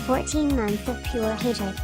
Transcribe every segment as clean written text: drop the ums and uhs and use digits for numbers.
"14 months of pure hatred."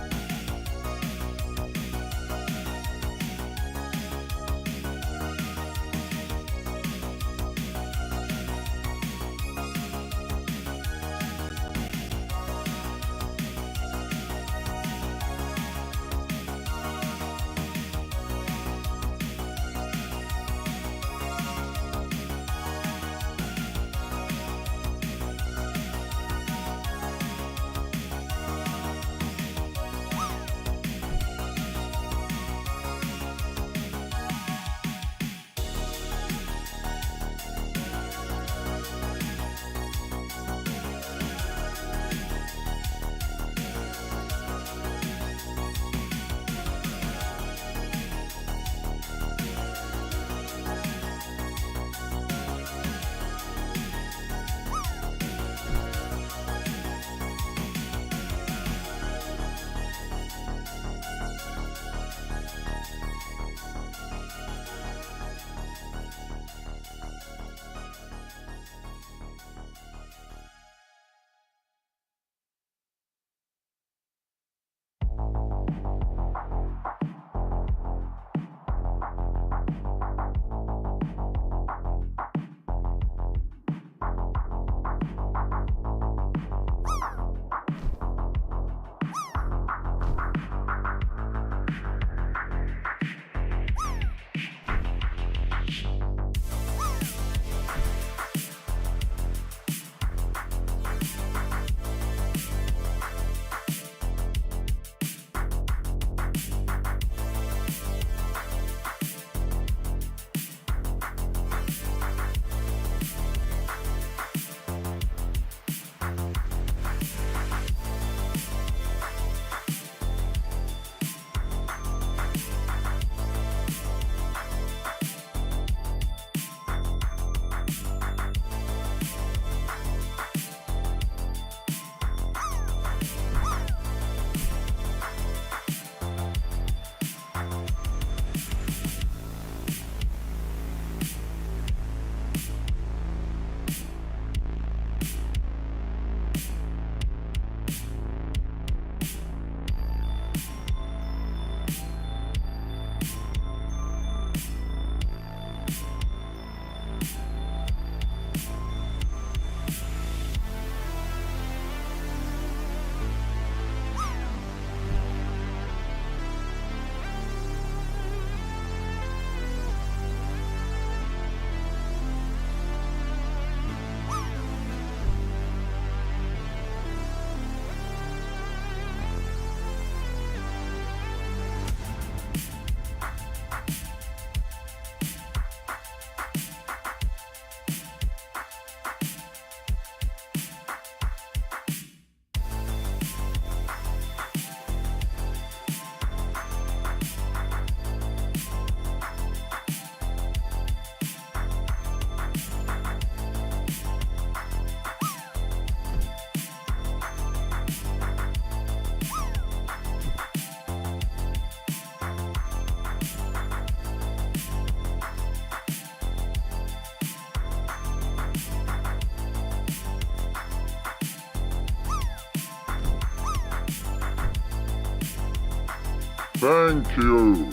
Thank you.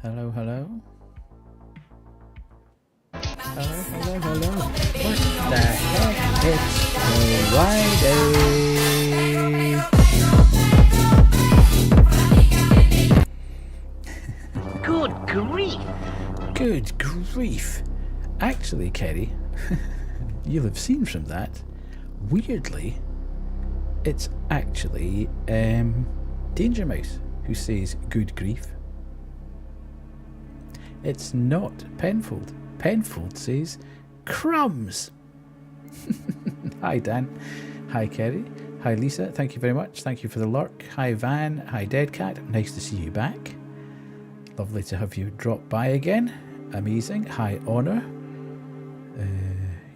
Hello, hello. Hello. What the heck? It's Friday. Good grief! Good grief. Actually, Kerry, you'll have seen from that, weirdly, it's actually Danger Mouse who says good grief. It's not Penfold. Penfold says crumbs. Hi, Dan. Hi, Kerry. Hi, Lisa. Thank you very much. Thank you for the lurk. Hi, Van. Hi, Deadcat. Nice to see you back. Lovely to have you drop by again. Amazing. Hi, Honor.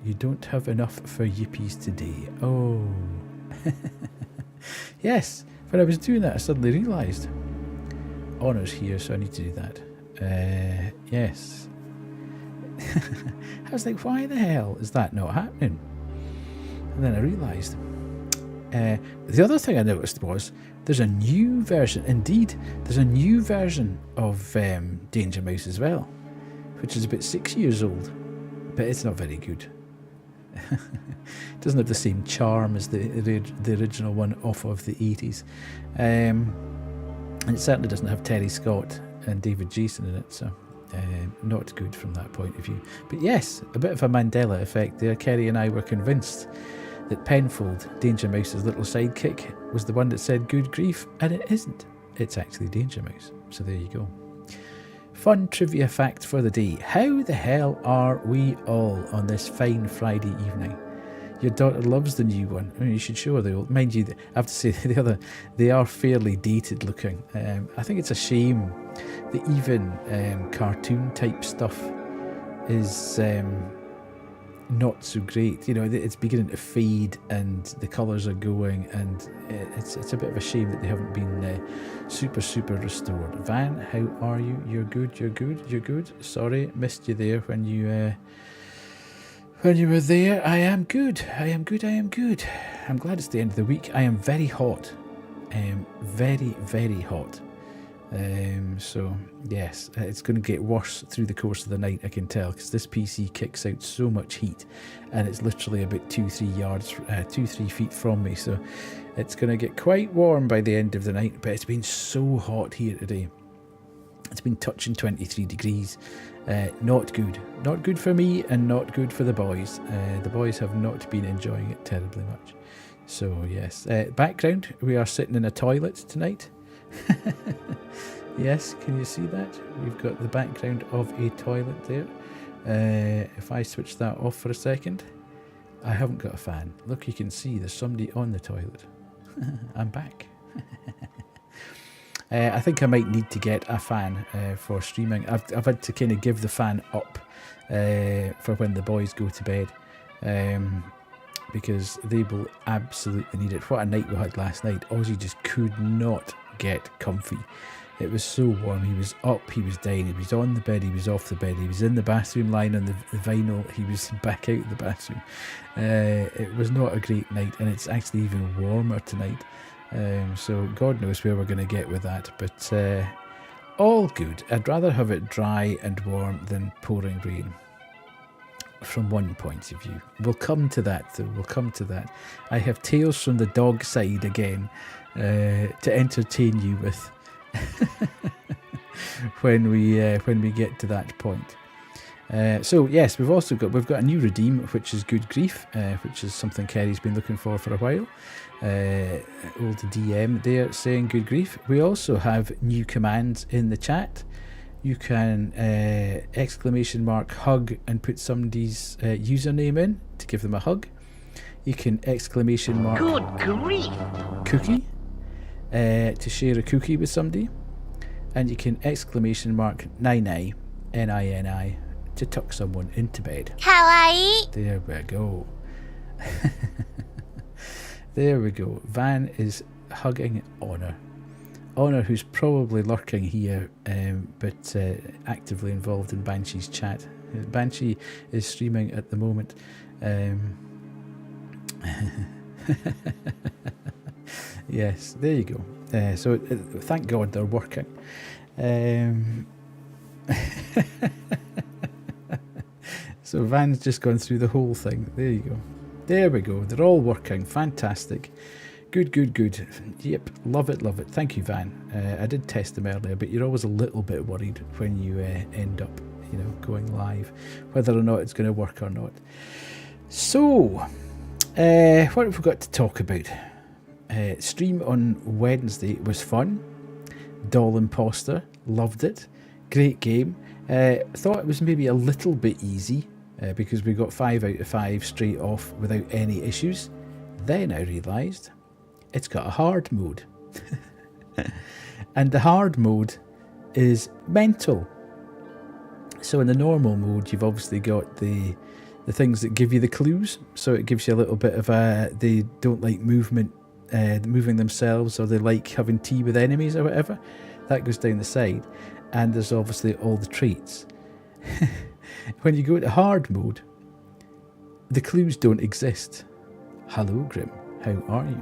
You don't have enough for yippies today. Oh. Yes. When I was doing that, I suddenly realised Honor's here, so I need to do that. Yes. I was like, why the hell is that not happening? And then I realised. The other thing I noticed was there's a new version. Indeed, there's a new version of Danger Mouse as well, which is about 6 years old, but it's not very good. It doesn't have the same charm as the original one off of the 80s. And it certainly doesn't have Terry Scott and David Jason in it, so not good from that point of view. But yes, a bit of a Mandela effect there. Kerry and I were convinced that Penfold, Danger Mouse's little sidekick, was the one that said good grief, and it isn't. It's actually Danger Mouse. So there you go. Fun trivia fact for the day. How the hell are we all on this fine Friday evening? Your daughter loves the new one. I mean, you should show her the old. Mind you, I have to say, they are fairly dated looking. I think it's a shame that even cartoon type stuff is not so great. You know, it's beginning to fade and the colours are going, and it's a bit of a shame that they haven't been super restored. Van, how are you? You're good. Sorry, missed you there when you were there. I am good. I'm glad it's the end of the week. I am very hot. Very hot. So yes, it's going to get worse through the course of the night, I can tell, because this PC kicks out so much heat, and it's literally about 2-3 feet from me, so it's going to get quite warm by the end of the night. But it's been so hot here today. It's been touching 23 degrees. Not good for me, and not good for the boys. The boys have not been enjoying it terribly much. So yes, background, we are sitting in a toilet tonight. Yes, can you see that? We've got the background of a toilet there. If I switch that off for a second, I haven't got a fan. Look, you can see there's somebody on the toilet. I'm back. I think I might need to get a fan for streaming. I've had to kind of give the fan up for when the boys go to bed, because they will absolutely need it. What a night we had last night. Ozzy just could not get comfy. It was so warm. He was up, he was down, he was on the bed, he was off the bed, he was in the bathroom lying on the vinyl, he was back out of the bathroom. It was not a great night, and it's actually even warmer tonight. So God knows where we're going to get with that, but all good. I'd rather have it dry and warm than pouring rain, from one point of view. We'll come to that though, I have tales from the dog side again to entertain you with when we get to that point. So yes, we've got a new redeem, which is good grief, which is something Kerry's been looking for a while. Old DM there saying good grief. We also have new commands in the chat. You can !hug and put somebody's username in to give them a hug. You can ! Good grief! Cookie to share a cookie with somebody, and you can ! Nai Nini to tuck someone into bed. Kawaii! There we go. There we go. Van is hugging Honor, who's probably lurking here, but actively involved in Banshee's chat. Banshee is streaming at the moment. Yes, there you go. So thank God they're working. So Van's just gone through the whole thing. There you go. There we go. They're all working. Fantastic. Good, good, good. Yep, love it, love it. Thank you, Van. I did test them earlier, but you're always a little bit worried when you end up, going live, whether or not it's going to work or not. So, what have we got to talk about? Stream on Wednesday was fun. Doll Imposter, loved it. Great game. Thought it was maybe a little bit easy because we got 5 out of 5 straight off without any issues. Then I realised it's got a hard mode. And the hard mode is mental. So in the normal mode, you've obviously got the things that give you the clues. So it gives you a little bit of they don't like moving themselves, or they like having tea with enemies or whatever. That goes down the side. And there's obviously all the traits. When you go to hard mode, the clues don't exist. Hello, Grim. How are you?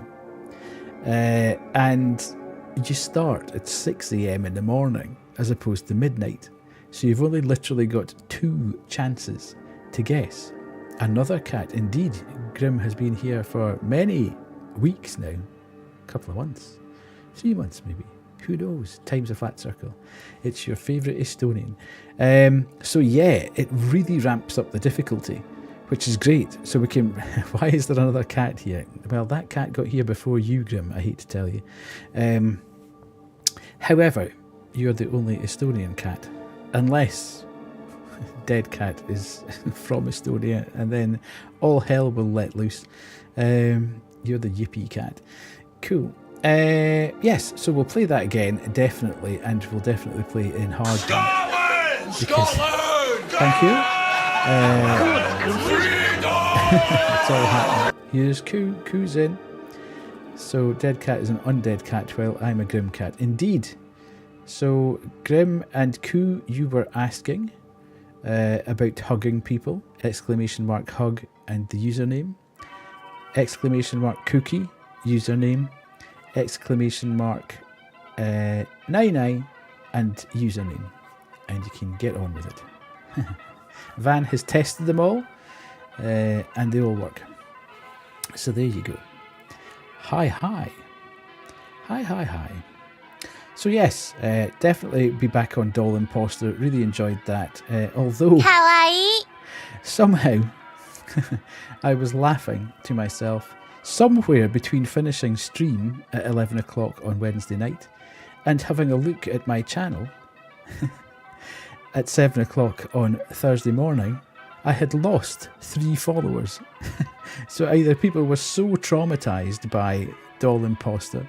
And you start at 6 a.m. in the morning as opposed to midnight. So you've only literally got 2 chances to guess. Another cat, indeed. Grim has been here for many weeks now. A couple of months. 3 months maybe. Who knows? Time's a flat circle. It's your favourite Estonian. So yeah, it really ramps up the difficulty, which is great. So we can... Why is there another cat here? Well, that cat got here before you, Grim, I hate to tell you. However, you're the only Estonian cat. Unless Dead Cat is from Estonia, and then all hell will let loose. You're the Yippee cat. Cool. Yes, so we'll play that again, definitely, and we'll definitely play in hard Scotland! because, Scotland! thank you. It's all happening. Here's Coo. Coo's in. So Dead Cat is an undead cat, while I'm a Grim cat. Indeed. So Grim and Coo, you were asking about hugging people. ! Hug and the username. ! Cookie, username. ! Nine and username, and you can get on with it. Van has tested them all, and they all work. So there you go. Hi. So yes, definitely be back on Doll Imposter. Really enjoyed that. Although somehow I was laughing to myself somewhere between finishing stream at 11 o'clock on Wednesday night and having a look at my channel at 7 o'clock on Thursday morning. I had lost 3 followers. So either people were so traumatized by Doll Imposter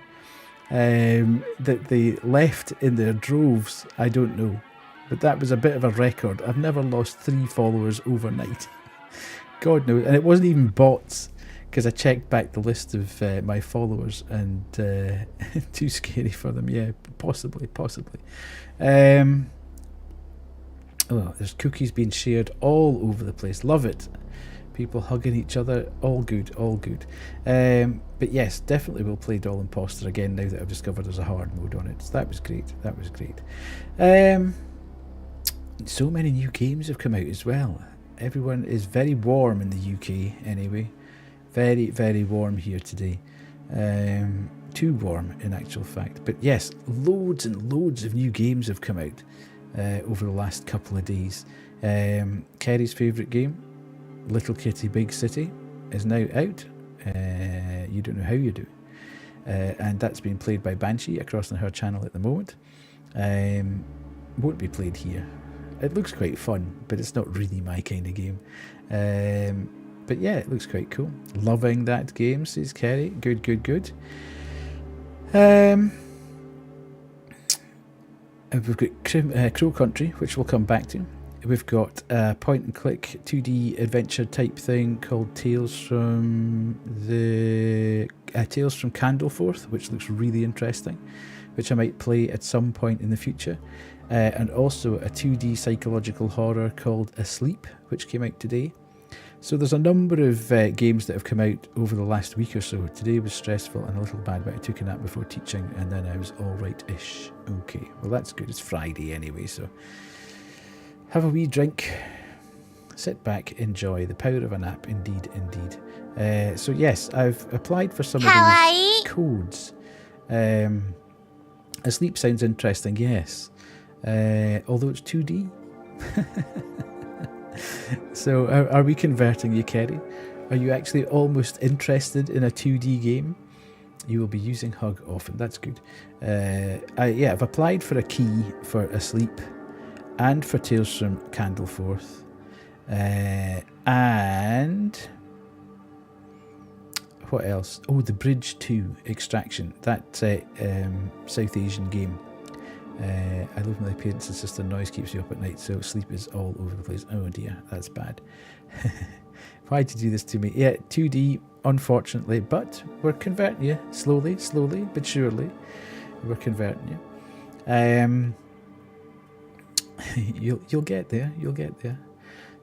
that they left in their droves. I don't know, but that was a bit of a record. I've never lost 3 followers overnight. God knows. And it wasn't even bots, because I checked back the list of my followers, and too scary for them. Yeah, possibly. Oh, there's cookies being shared all over the place. Love it. People hugging each other. All good. But yes, definitely we'll play Doll Imposter again now that I've discovered there's a hard mode on it. So that was great. So many new games have come out as well. Everyone is very warm in the UK anyway. Very, very warm here today. Too warm in actual fact. But yes, loads and loads of new games have come out over the last couple of days. Kerry's favourite game, Little Kitty Big City, is now out. You don't know how you do. And that's being played by Banshee across on her channel at the moment. Won't be played here. It looks quite fun, but it's not really my kind of game. But yeah, it looks quite cool. Loving that game, says Kerry. Good. We've got Crow Country, which we'll come back to. We've got a point and click 2D adventure type thing called Tales from Candleforth, which looks really interesting, which I might play at some point in the future. And also a 2D psychological horror called Asleep, which came out today. So there's a number of games that have come out over the last week or so. Today was stressful and a little bad, but I took a nap before teaching, and then I was all right-ish. Okay, well that's good. It's Friday anyway, so have a wee drink, sit back, enjoy the power of a nap. Indeed, indeed. So yes, I've applied for some of these codes. Asleep sounds interesting, yes. Although it's 2D. So are we converting you, Kerry? Are you actually almost interested in a 2D game? You will be using Hug often. That's good. I've applied for a key for Asleep and for Tales from Candleforth. And what else? Oh, the Bridge 2 Extraction. That South Asian game. I live with my parents and sister. Noise keeps you up at night, so sleep is all over the place. Oh dear, that's bad. Why did you do this to me? Yeah, 2D, unfortunately, but we're converting you slowly, but surely. We're converting you. You'll get there. You'll get there.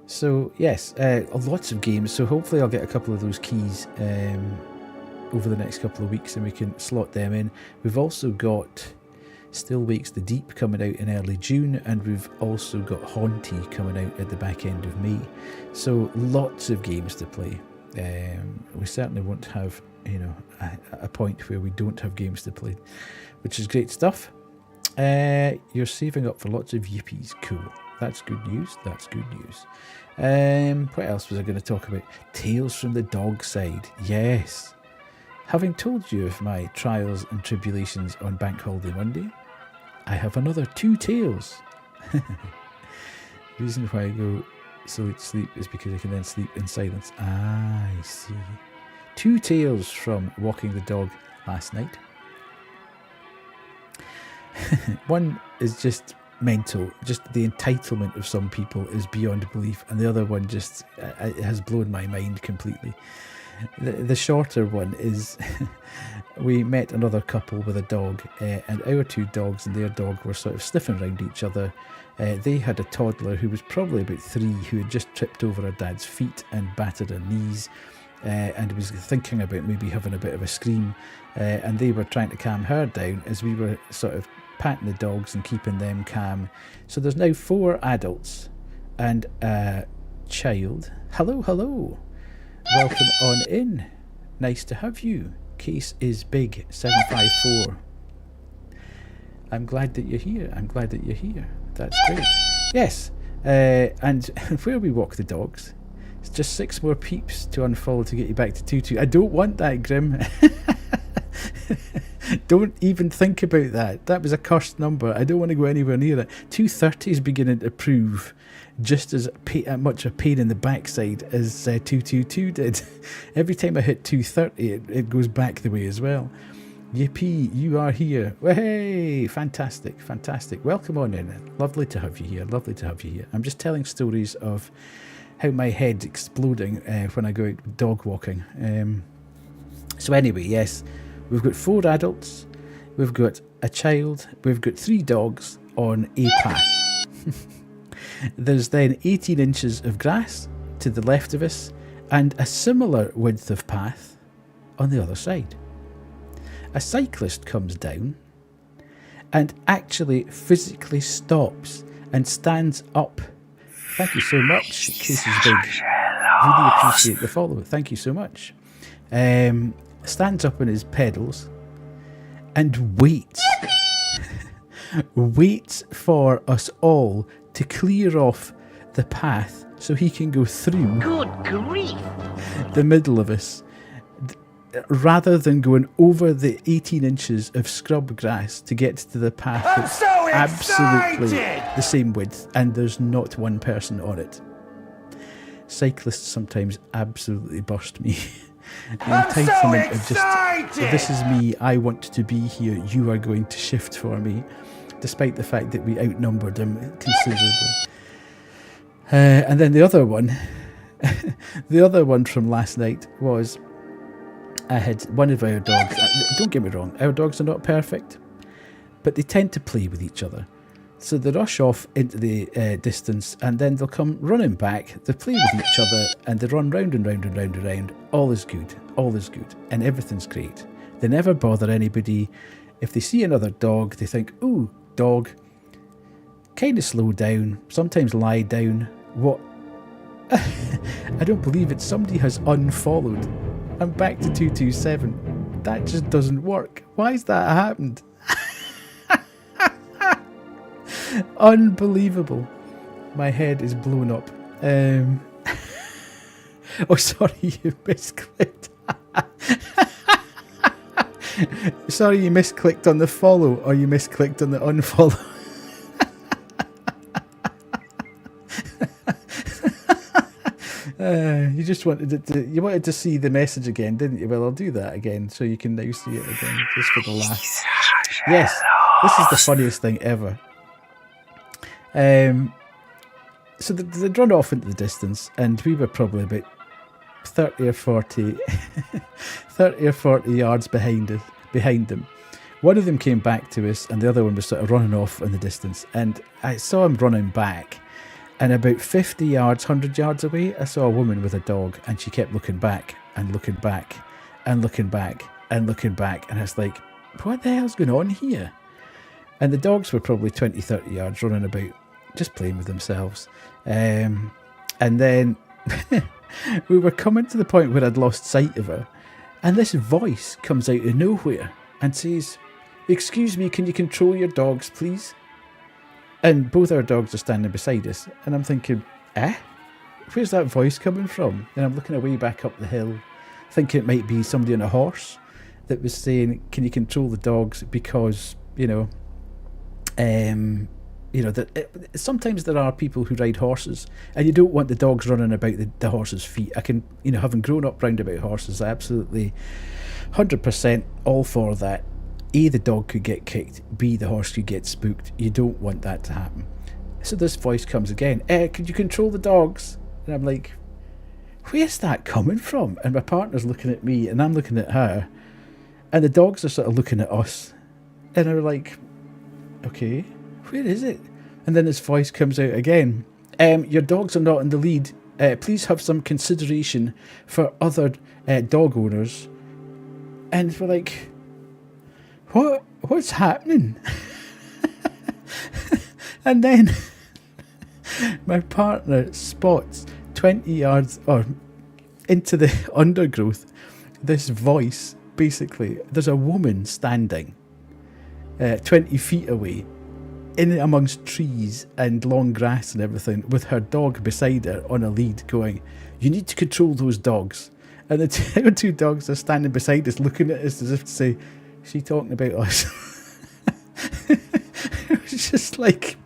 So yes, lots of games. So hopefully I'll get a couple of those keys over the next couple of weeks, and we can slot them in. We've also got Still Wakes the Deep coming out in early June, and we've also got Haunty coming out at the back end of May. So lots of games to play. We certainly won't have, a point where we don't have games to play, which is great stuff. You're saving up for lots of yippies. Cool. That's good news. That's good news. What else was I going to talk about? Tales from the Dog Side. Yes. Having told you of my trials and tribulations on Bank Holiday Monday, I have another 2 tales. The reason why I go so late to sleep is because I can then sleep in silence. I see. 2 tales from walking the dog last night. One is just mental. Just the entitlement of some people is beyond belief, and the other one just it has blown my mind completely. The shorter one is we met another couple with a dog, and our 2 dogs and their dog were sort of sniffing around each other. They had a toddler who was probably about 3 who had just tripped over her dad's feet and battered her knees, and was thinking about maybe having a bit of a scream, and they were trying to calm her down as we were sort of patting the dogs and keeping them calm. So there's now 4 adults and a child. Hello. Welcome on in. Nice to have you. Case is big 754. I'm glad that you're here. That's great. Yes. And where we walk the dogs, it's just 6 more peeps to unfollow to get you back to 22. I don't want that, Grim. Don't even think about that. That was a cursed number. I don't want to go anywhere near it. 230 is beginning to prove just as much a pain in the backside as 222 did. Every time I hit 230, it goes back the way as well. Yippee, you are here. Hey, fantastic. Welcome on in. Lovely to have you here. I'm just telling stories of how my head's exploding when I go out dog walking. So anyway, yes, we've got 4 adults, we've got a child, we've got 3 dogs on a path. There's then 18 inches of grass to the left of us and a similar width of path on the other side. A cyclist comes down and actually physically stops and stands up. Thank you so much, Case is big. Really appreciate the follow. Thank you so much. Stands up on his pedals and waits for us all to clear off the path so he can go through the middle of us, rather than going over the 18 inches of scrub grass to get to the path that's absolutely the same width and there's not one person on it. Cyclists sometimes absolutely burst me. The entitlement of just, this is me, I want to be here, you are going to shift for me, despite the fact that we outnumbered them considerably. And then the other one from last night was, I had one of our dogs, don't get me wrong, our dogs are not perfect, but they tend to play with each other. So they rush off into the distance and then they'll come running back, they play with each other and they run round and round and round and round. All is good, and everything's great. They never bother anybody. If they see another dog, they think, ooh, dog, kind of slow down, sometimes lie down. What? I don't believe it. Somebody has unfollowed. I'm back to 227. That just doesn't work. Why's that happened? Unbelievable. My head is blown up. Oh, sorry, you misclicked. Sorry, you misclicked on the follow, or you misclicked on the unfollow. You just wanted to see the message again, didn't you? Well, I'll do that again, so you can now see it again, just for the laugh. Yes, this is the funniest thing ever. So they'd run off into the distance, and we were probably about 30 or 40 yards behind them. One of them came back to us, and the other one was sort of running off in the distance. And I saw him running back, and about 50 yards, 100 yards away, I saw a woman with a dog, and she kept looking back and looking back and looking back and looking back. And I was like, what the hell's going on here? And the dogs were probably 20, 30 yards running about, just playing with themselves. And then we were coming to the point where I'd lost sight of her, and this voice comes out of nowhere and says, "Excuse me, can you control your dogs, please?" And both our dogs are standing beside us, and I'm thinking, where's that voice coming from? And I'm looking away back up the hill, thinking it might be somebody on a horse that was saying, "Can you control the dogs?" Because, that sometimes there are people who ride horses, and you don't want the dogs running about the horse's feet. I can, having grown up round about horses, I absolutely 100% all for that. A, the dog could get kicked. B, the horse could get spooked. You don't want that to happen. So this voice comes again. Could you control the dogs? And I'm like, where's that coming from? And my partner's looking at me, and I'm looking at her, and the dogs are sort of looking at us, and I'm like, okay, where is it? And then this voice comes out again. Your dogs are not in the lead. Please have some consideration for other dog owners. And we're like, what's happening? And then my partner spots 20 yards or into the undergrowth, this voice, basically, there's a woman standing 20 feet away, in amongst trees and long grass and everything, with her dog beside her on a lead, going, "You need to control those dogs." And the two dogs are standing beside us, looking at us as if to say, "Is she talking about us?" It was just like,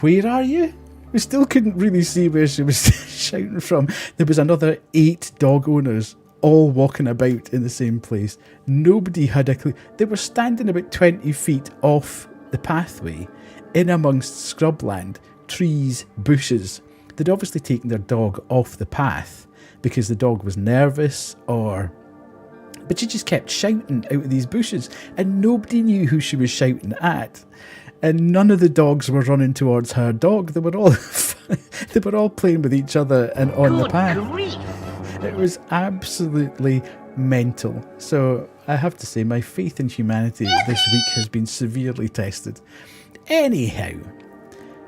where are you? We still couldn't really see where she was shouting from. There was another 8 dog owners all walking about in the same place. Nobody had a clue. They were standing about 20 feet off the pathway, in amongst scrubland, trees, bushes. They'd obviously taken their dog off the path because the dog was nervous, but she just kept shouting out of these bushes, and nobody knew who she was shouting at. And none of the dogs were running towards her dog. They were all playing with each other and on the path. It was absolutely mental. So I have to say, my faith in humanity this week has been severely tested. Anyhow,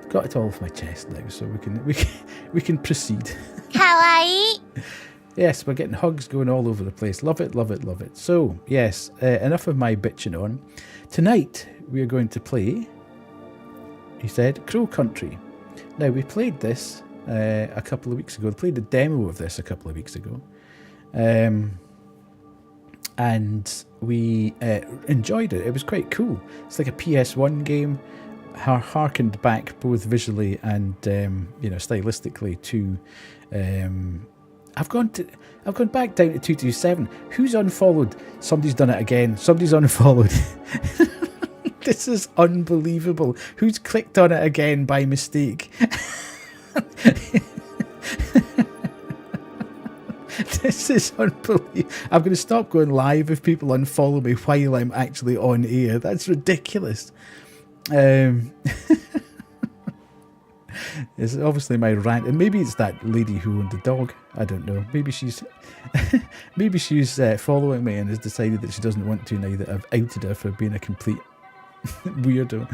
got it all off my chest now, so we can proceed. Kawaii. Yes, we're getting hugs going all over the place. Love it, love it, love it. So yes, enough of my bitching on. Tonight we are going to play, he said, Crow Country. Now, we played this a couple of weeks ago. We played a demo of this a couple of weeks ago. And we enjoyed it. It was quite cool. It's like a PS1 game, harkened back both visually and stylistically to. I've gone back down to 227. Who's unfollowed? Somebody's done it again. Somebody's unfollowed. This is unbelievable. Who's clicked on it again by mistake? This is unbelievable. I'm going to stop going live if people unfollow me while I'm actually on air. That's ridiculous. It's obviously my rant, and maybe it's that lady who owned the dog. I don't know. Maybe she's following me and has decided that she doesn't want to now that I've outed her for being a complete weirdo.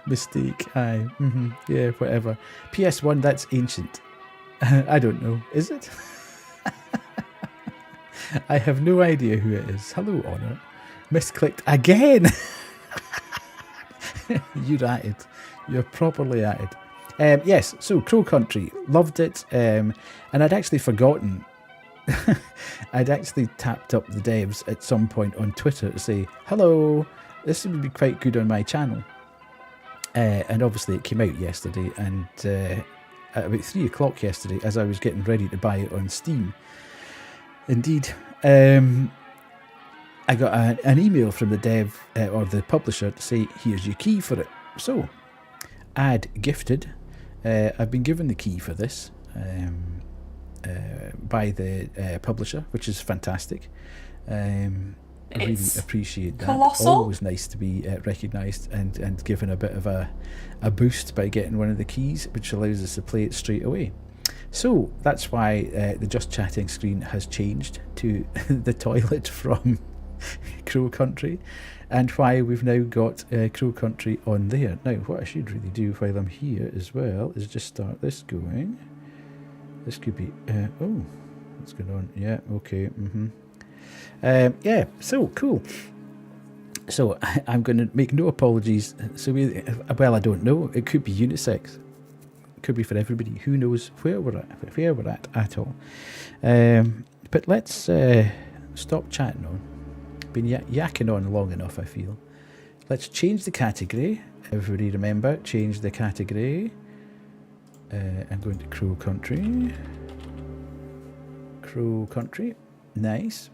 Mistake. Aye. Yeah, whatever. PS1, that's ancient. I don't know. Is it? I have no idea who it is. Hello, Honor. Misclicked again. You're at it. You're properly at it. Yes, so Crow Country. Loved it. And I'd actually forgotten. I'd actually tapped up the devs at some point on Twitter to say, hello, this would be quite good on my channel. And obviously it came out yesterday, and at about 3 o'clock yesterday, as I was getting ready to buy it on Steam, indeed, I got an email from the dev or the publisher to say, here's your key for it. So, add gifted. I've been given the key for this by the publisher, which is fantastic. I really appreciate that. Colossal. Always nice to be recognised and given a bit of a boost by getting one of the keys, which allows us to play it straight away. So that's why the Just Chatting screen has changed to the toilet from Crow Country, and why we've now got Crow Country on there. Now, what I should really do while I'm here as well is just start this going. This could be... oh, what's going on? Yeah, okay, yeah, so cool. So I'm going to make no apologies. So well, I don't know. It could be unisex. It could be for everybody. Who knows where we're at all. But let's stop chatting on. Been yakking on long enough, I feel. Let's change the category. Everybody remember, change the category. I'm going to Crow Country. Crow Country. Nice.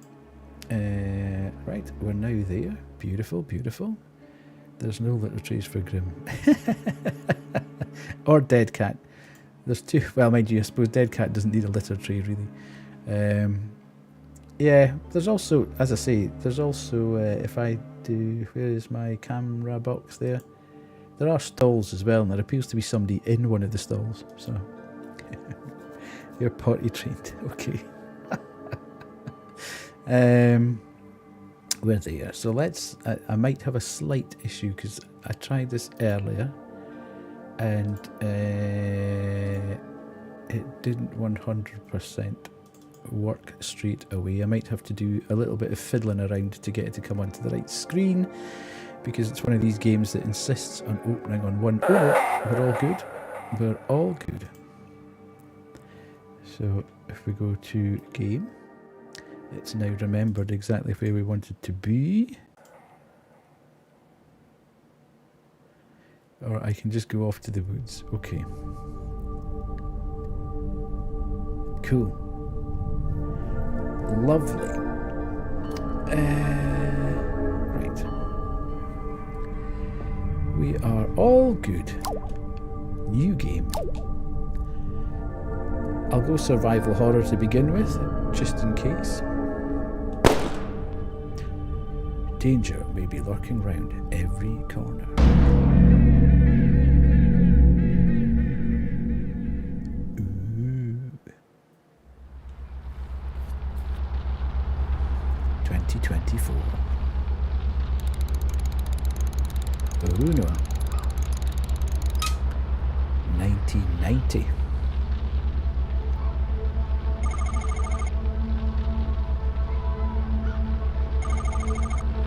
Right, we're now there. Beautiful, beautiful. There's no litter trays for Grim. Or Dead Cat. There's two. Well, mind you, I suppose Dead Cat doesn't need a litter tray, really. Yeah, there's also, as I say, there's also, if I do, where is my camera box there? There are stalls as well, and there appears to be somebody in one of the stalls. So, you're potty trained. Okay. We're there. So let's, I might have a slight issue because I tried this earlier and it didn't 100% work straight away. I might have to do a little bit of fiddling around to get it to come onto the right screen, because it's one of these games that insists on opening on one. Oh, we're all good. We're all good. So if we go to game, it's now remembered exactly where we want it to be. Or I can just go off to the woods. Okay. Cool. Lovely. Right. We are all good. New game. I'll go survival horror to begin with, just in case. Danger may be lurking round every corner. Ooh. 2024. Oh no. 1990.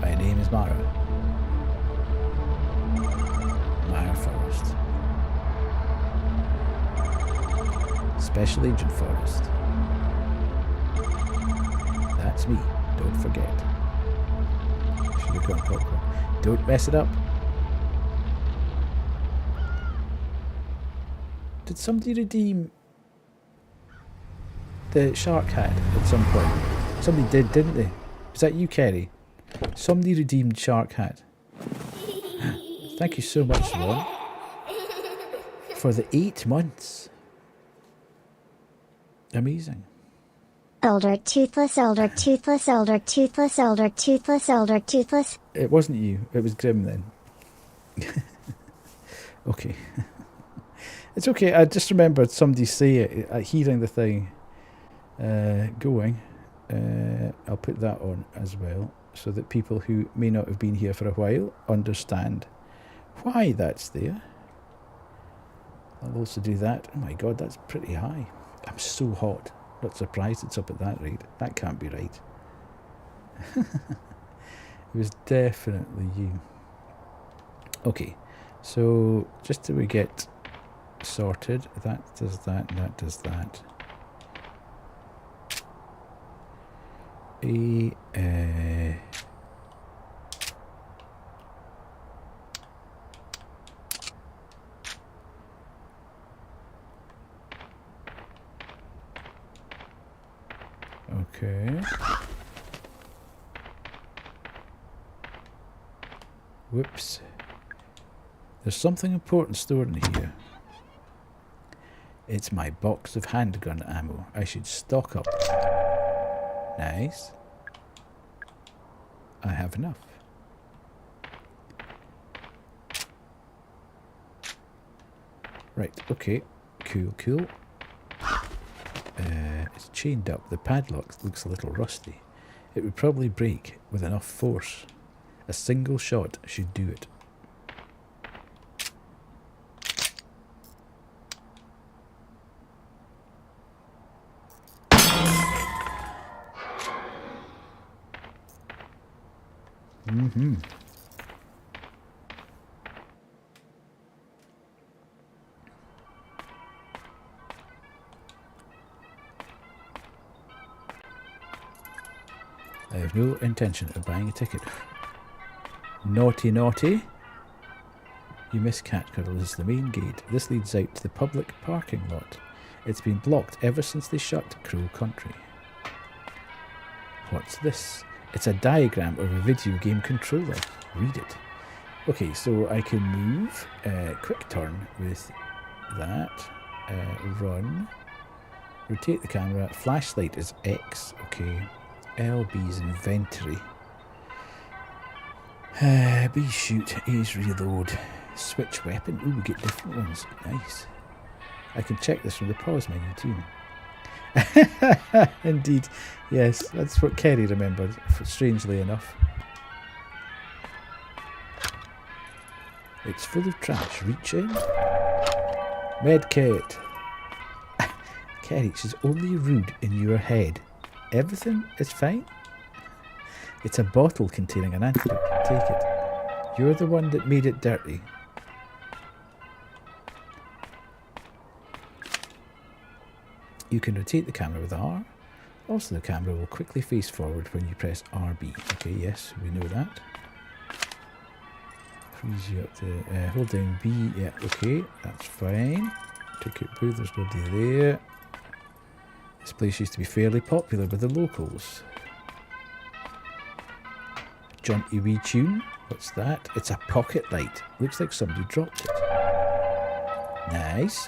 My name is Mara. Mara Forrest. Special Agent Forrest. That's me. Don't forget. Should have got popcorn. Don't mess it up. Did somebody redeem the shark hat at some point? Somebody did, didn't they? Was that you, Kerry? Somebody redeemed shark hat. Thank you so much, Ron, for the 8 months. Amazing. Older, toothless, older, toothless, older, toothless, older, toothless, older, toothless. It wasn't you. It was Grim then. Okay. It's okay. I just remembered somebody say it, hearing the thing going. I'll put that on as well, so that people who may not have been here for a while understand why that's there. I'll also do that. Oh my god, that's pretty high. I'm so hot. Not surprised it's up at that rate. That can't be right. It was definitely you. Okay, so just till we get sorted, that does that, and that does that. Okay. Whoops. There's something important stored in here. It's my box of handgun ammo. I should stock up. Nice. I have enough. Right, okay. Cool, cool. It's chained up. The padlock looks a little rusty. It would probably break with enough force. A single shot should do it. Mm-hmm. I have no intention of buying a ticket. Naughty, naughty. You miss Catgirl. This is the main gate. This leads out to the public parking lot. It's been blocked ever since they shut Crow Country. What's this? It's a diagram of a video game controller. Read it. Okay, so I can move, quick turn with that, run, rotate the camera, flashlight is X, okay, LB is inventory, B shoot, A is reload, switch weapon, ooh we get different ones, nice. I can check this from the pause menu too. Indeed, yes, that's what Kerry remembered, strangely enough. It's full of trash. Reach in. Medkit. Kerry, she's only rude in your head. Everything is fine. It's a bottle containing an antidote. Take it. You're the one that made it dirty. You can rotate the camera with R. Also, the camera will quickly face forward when you press RB. Okay, yes, we know that. Freeze you up to hold down B. Yeah, okay, that's fine. Ticket booth, there's nobody there. This place used to be fairly popular with the locals. Jaunty wee tune. What's that? It's a pocket light. Looks like somebody dropped it. Nice.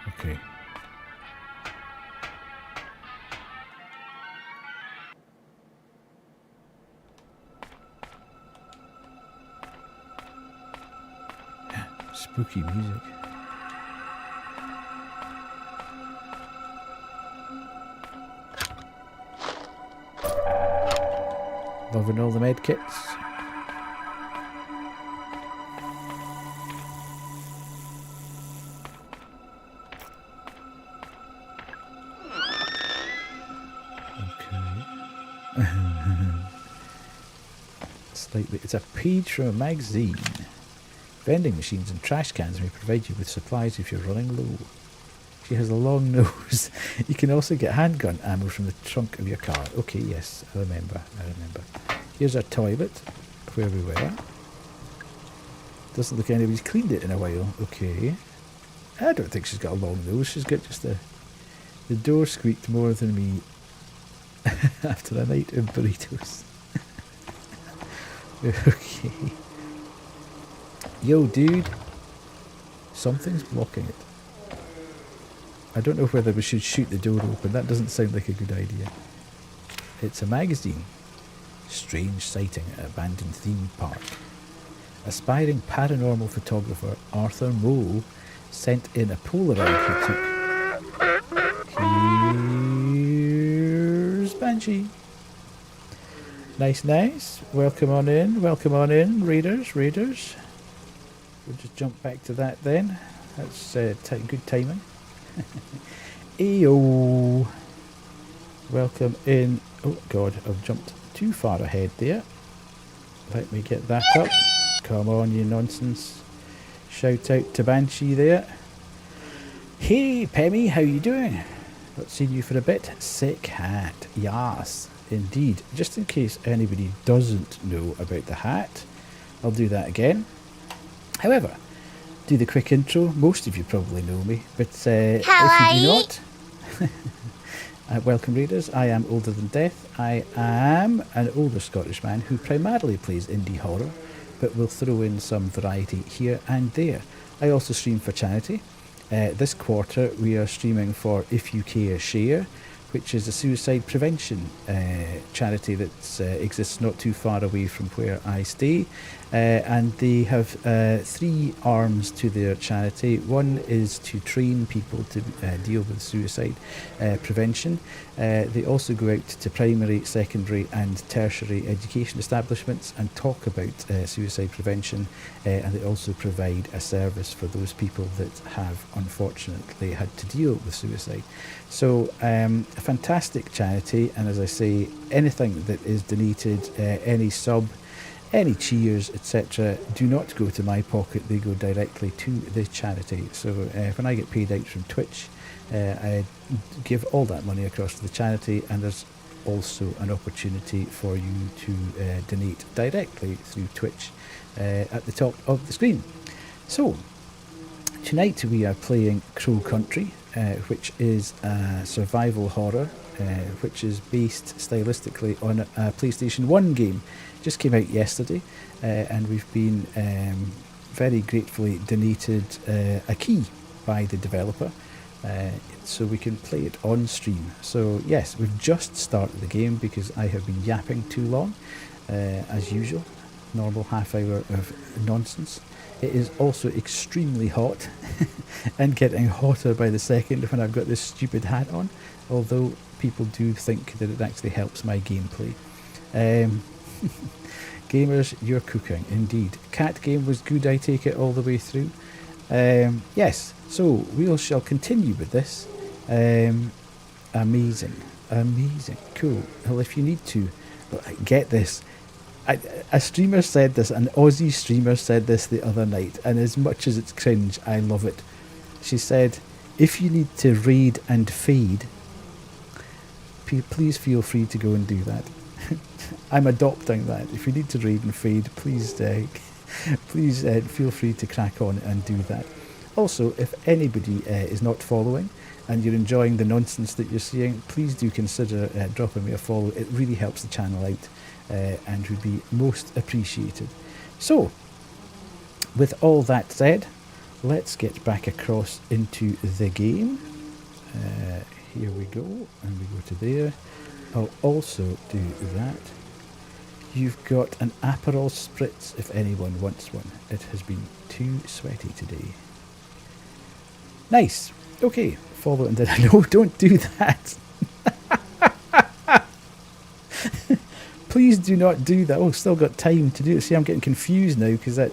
Okay. Spooky music. Loving all the med kits. Okay. Slightly. It's a page from a magazine. Vending machines and trash cans may provide you with supplies if you're running low. She has a long nose. You can also get handgun ammo from the trunk of your car. Okay, yes, I remember. Here's our toilet, where we were. Doesn't look like anybody's cleaned it in a while. Okay. I don't think she's got a long nose. She's got just a... The door squeaked more than me after a night of burritos. Okay. Yo, dude. Something's blocking it. I don't know whether we should shoot the door open. That doesn't sound like a good idea. It's a magazine. Strange sighting at abandoned theme park. Aspiring paranormal photographer Arthur Moe sent in a Polaroid he took. Here's Banshee. Nice, nice. Welcome on in, readers. We'll just jump back to that then. That's good timing. Eyo. Welcome in. Oh God, I've jumped too far ahead there. Let me get that up. Come on, you nonsense. Shout out to Banshee there. Hey, Pemmy, how you doing? Not seen you for a bit. Sick hat. Yes, indeed. Just in case anybody doesn't know about the hat, I'll do that again. However, do the quick intro. Most of you probably know me, but if you do not, welcome readers. I am older than death. I am an older Scottish man who primarily plays indie horror, but will throw in some variety here and there. I also stream for charity. This quarter we are streaming for If You Care Share, which is a suicide prevention charity that exists not too far away from where I stay. And they have 3 arms to their charity. One is to train people to deal with suicide prevention. They also go out to primary, secondary and tertiary education establishments and talk about suicide prevention, and they also provide a service for those people that have unfortunately had to deal with suicide. So a fantastic charity, and as I say, anything that is donated, any sub, any cheers, etc., do not go to my pocket, they go directly to the charity. So when I get paid out from Twitch, I give all that money across to the charity, and there's also an opportunity for you to donate directly through Twitch at the top of the screen. So tonight we are playing Crow Country, which is a survival horror, which is based stylistically on a PlayStation 1 game. Just came out yesterday, and we've been very gratefully donated a key by the developer, so we can play it on stream. So yes, we've just started the game because I have been yapping too long, as usual. Normal half hour of nonsense. It is also extremely hot and getting hotter by the second when I've got this stupid hat on, although people do think that it actually helps my gameplay. Gamers, you're cooking, indeed. Cat game was good, I take it, all the way through. Yes, so we shall continue with this. Amazing, cool. Well, if you need to, get this. A streamer said this, an Aussie streamer said this the other night, and as much as it's cringe, I love it. She said, if you need to raid and fade, please feel free to go and do that. I'm adopting that. If you need to raid and fade, please feel free to crack on and do that. Also, if anybody is not following and you're enjoying the nonsense that you're seeing, please do consider dropping me a follow. It really helps the channel out and would be most appreciated. So, with all that said, let's get back across into the game. Here we go, and we go to there. I'll also do that. You've got an Aperol Spritz if anyone wants one. It has been too sweaty today. Nice. Okay, follow and no, don't do that. Please do not do that. Oh, still got time to do it. See, I'm getting confused now because that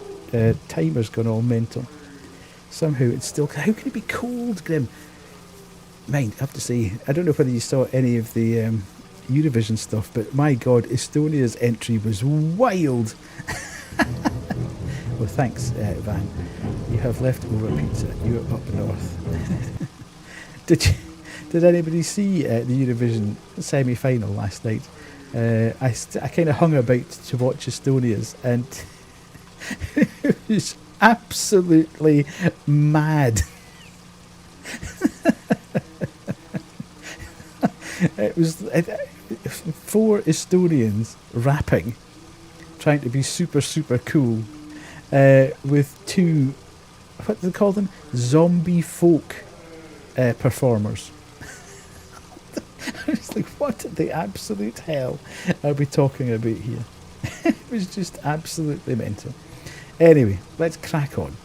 timer's gone all mental. Somehow it's still... How can it be cold, Grim? Mind, I have to say, I don't know whether you saw any of the Eurovision stuff, but my God, Estonia's entry was wild. Well, thanks, Van. You have leftover pizza. You're up north. Did anybody see the Eurovision semi-final last night? I kind of hung about to watch Estonia's, and it was absolutely mad. It was 4 Estonians rapping, trying to be super cool, with 2, what do they call them? Zombie folk performers. I was like, what the absolute hell are we talking about here? It was just absolutely mental. Anyway, let's crack on.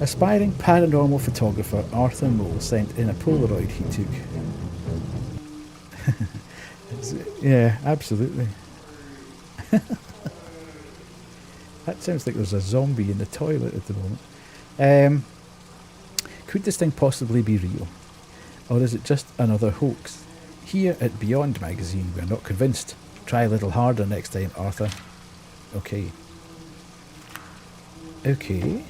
Aspiring paranormal photographer Arthur Mole sent in a Polaroid he took. Yeah, absolutely. That sounds like there's a zombie in the toilet at the moment. Could this thing possibly be real? Or is it just another hoax? Here at Beyond Magazine, we're not convinced. Try a little harder next time, Arthur. Okay. Okay.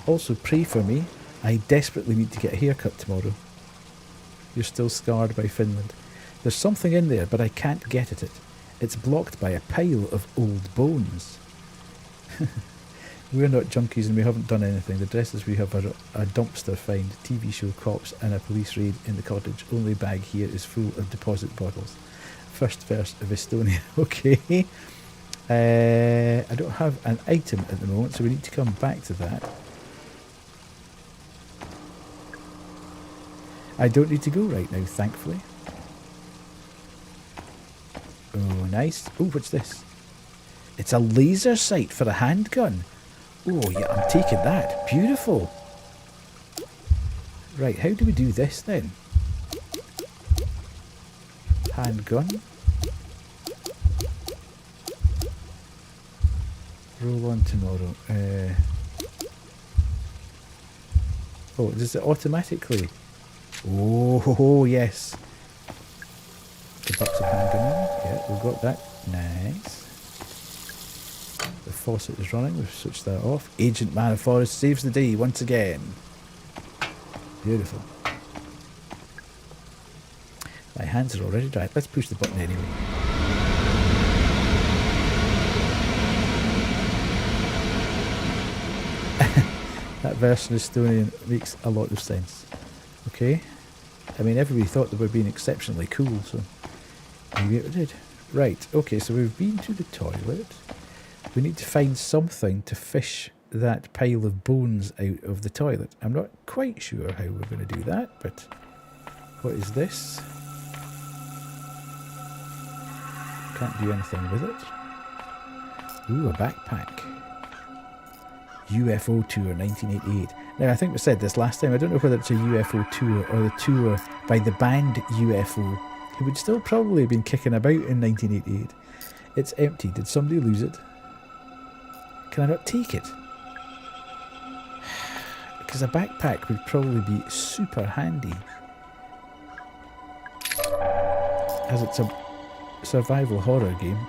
Also, pray for me. I desperately need to get a haircut tomorrow. You're still scarred by Finland. There's something in there, but I can't get at it. It's blocked by a pile of old bones. We're not junkies and we haven't done anything. The dresses we have are a dumpster find, TV show cops and a police raid in the cottage. Only bag here is full of deposit bottles. First verse of Estonia. Okay. I don't have an item at the moment, so we need to come back to that. I don't need to go right now, thankfully. Oh, nice. Oh, what's this? It's a laser sight for a handgun. Oh, yeah, I'm taking that. Beautiful. Right, how do we do this then? Handgun. Roll on tomorrow. Oh, does it automatically? Oh, yes. The box of handgun. Yeah, we've got that. Nice. The faucet is running. We've switched that off. Agent Maniforest saves the day once again. Beautiful. My hands are already dry. Let's push the button anyway. That verse in Estonian makes a lot of sense. Okay. I mean, everybody thought they were being exceptionally cool, so maybe it did. Right, okay, so we've been to the toilet. We need to find something to fish that pile of bones out of the toilet. I'm not quite sure how we're going to do that, but what is this? Can't do anything with it. Ooh, a backpack. UFO Tour 1988. Now, I think we said this last time. I don't know whether it's a UFO tour or the tour by the band UFO, who would still probably have been kicking about in 1988. It's empty. Did somebody lose it? Can I not take it? Because a backpack would probably be super handy, as it's a survival horror game.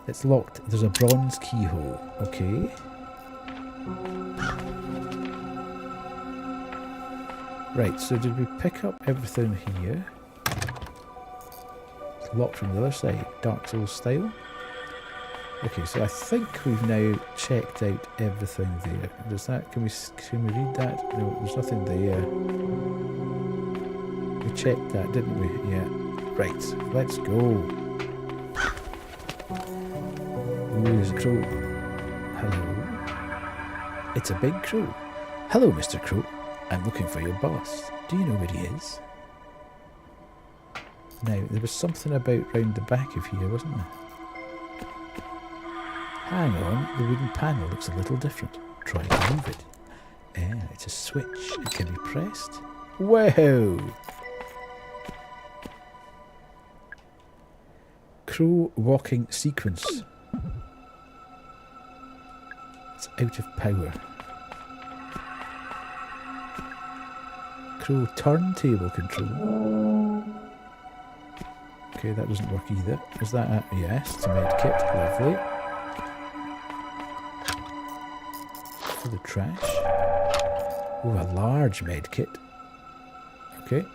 It's locked. There's a bronze keyhole. Okay. Right, so did we pick up everything here? It's locked from the other side. Dark Souls style. Okay, so I think we've now checked out everything there. Does that, can we read that? No, there's nothing there. We checked that, didn't we? Yeah. Right, let's go. Ooh, there's a crow. Hello. It's a big crow. Hello, Mr. Crow. I'm looking for your boss. Do you know where he is? Now, there was something about round the back of here, wasn't there? Hang on, the wooden panel looks a little different. Try to move it. Ah, it's a switch. It can be pressed. Whoa! Crow walking sequence. It's out of power. Crow turntable control. Okay, that doesn't work either. Is that a... Yes, it's a med kit. Lovely. For the trash. Oh, a large med kit. Okay.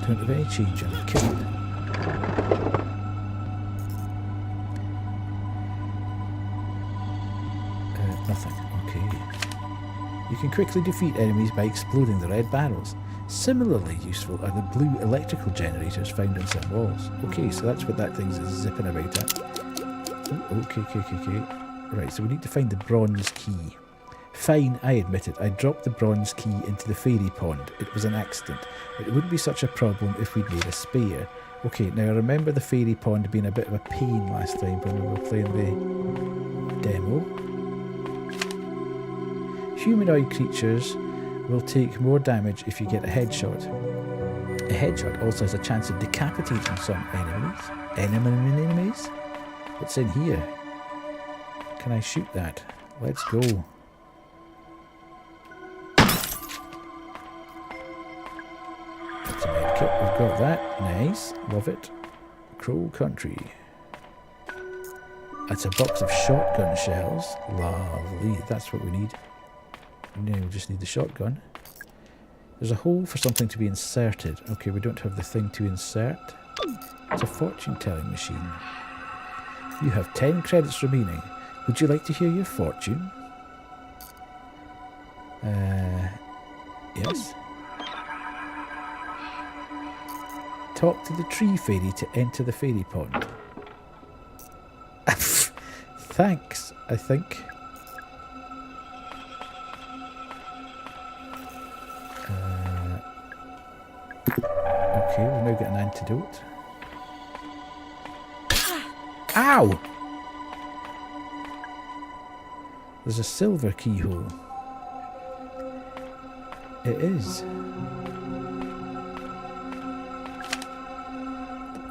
Don't have any change on the kit. Nothing. Okay. You can quickly defeat enemies by exploding the red barrels. Similarly useful are the blue electrical generators found on some walls. Okay, so that's what that thing's zipping about at. Oh, okay. Right, so we need to find the bronze key. Fine, I admit it. I dropped the bronze key into the fairy pond. It was an accident. It wouldn't be such a problem if we'd made a spare. Okay, now I remember the fairy pond being a bit of a pain last time when we were playing the demo. Humanoid creatures will take more damage if you get a headshot. A headshot also has a chance of decapitating some enemies. Enemies? What's in here? Can I shoot that? Let's go. That's a medkit. We've got that. Nice. Love it. Crow Country. That's a box of shotgun shells. Lovely. That's what we need. Now we just need the shotgun. There's a hole for something to be inserted. Okay, we don't have the thing to insert. It's a fortune-telling machine. You have 10 credits remaining. Would you like to hear your fortune? Yes. Talk to the tree fairy to enter the fairy pond. Thanks, I think. Okay, we've now got an antidote. Ow! There's a silver keyhole. It is.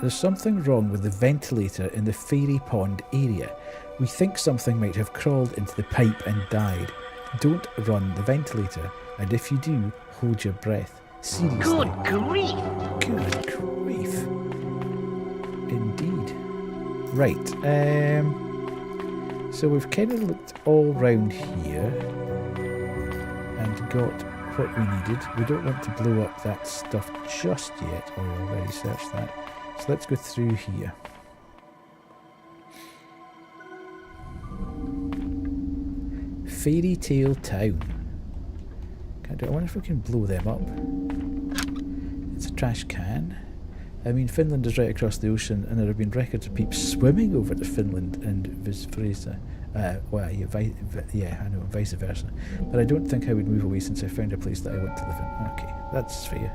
There's something wrong with the ventilator in the fairy pond area. We think something might have crawled into the pipe and died. Don't run the ventilator, and if you do, hold your breath. Seriously. Good grief! Good grief. Indeed. Right. So we've kind of looked all round here and got what we needed. We don't want to blow up that stuff just yet, or we've already searched that. So let's go through here. Fairy Tale Town. I wonder if we can blow them up. It's a trash can. I mean, Finland is right across the ocean, and there have been records of people swimming over to Finland and vice versa. Well, yeah, I know, vice versa. But I don't think I would move away since I found a place that I want to live in. Okay, that's fair.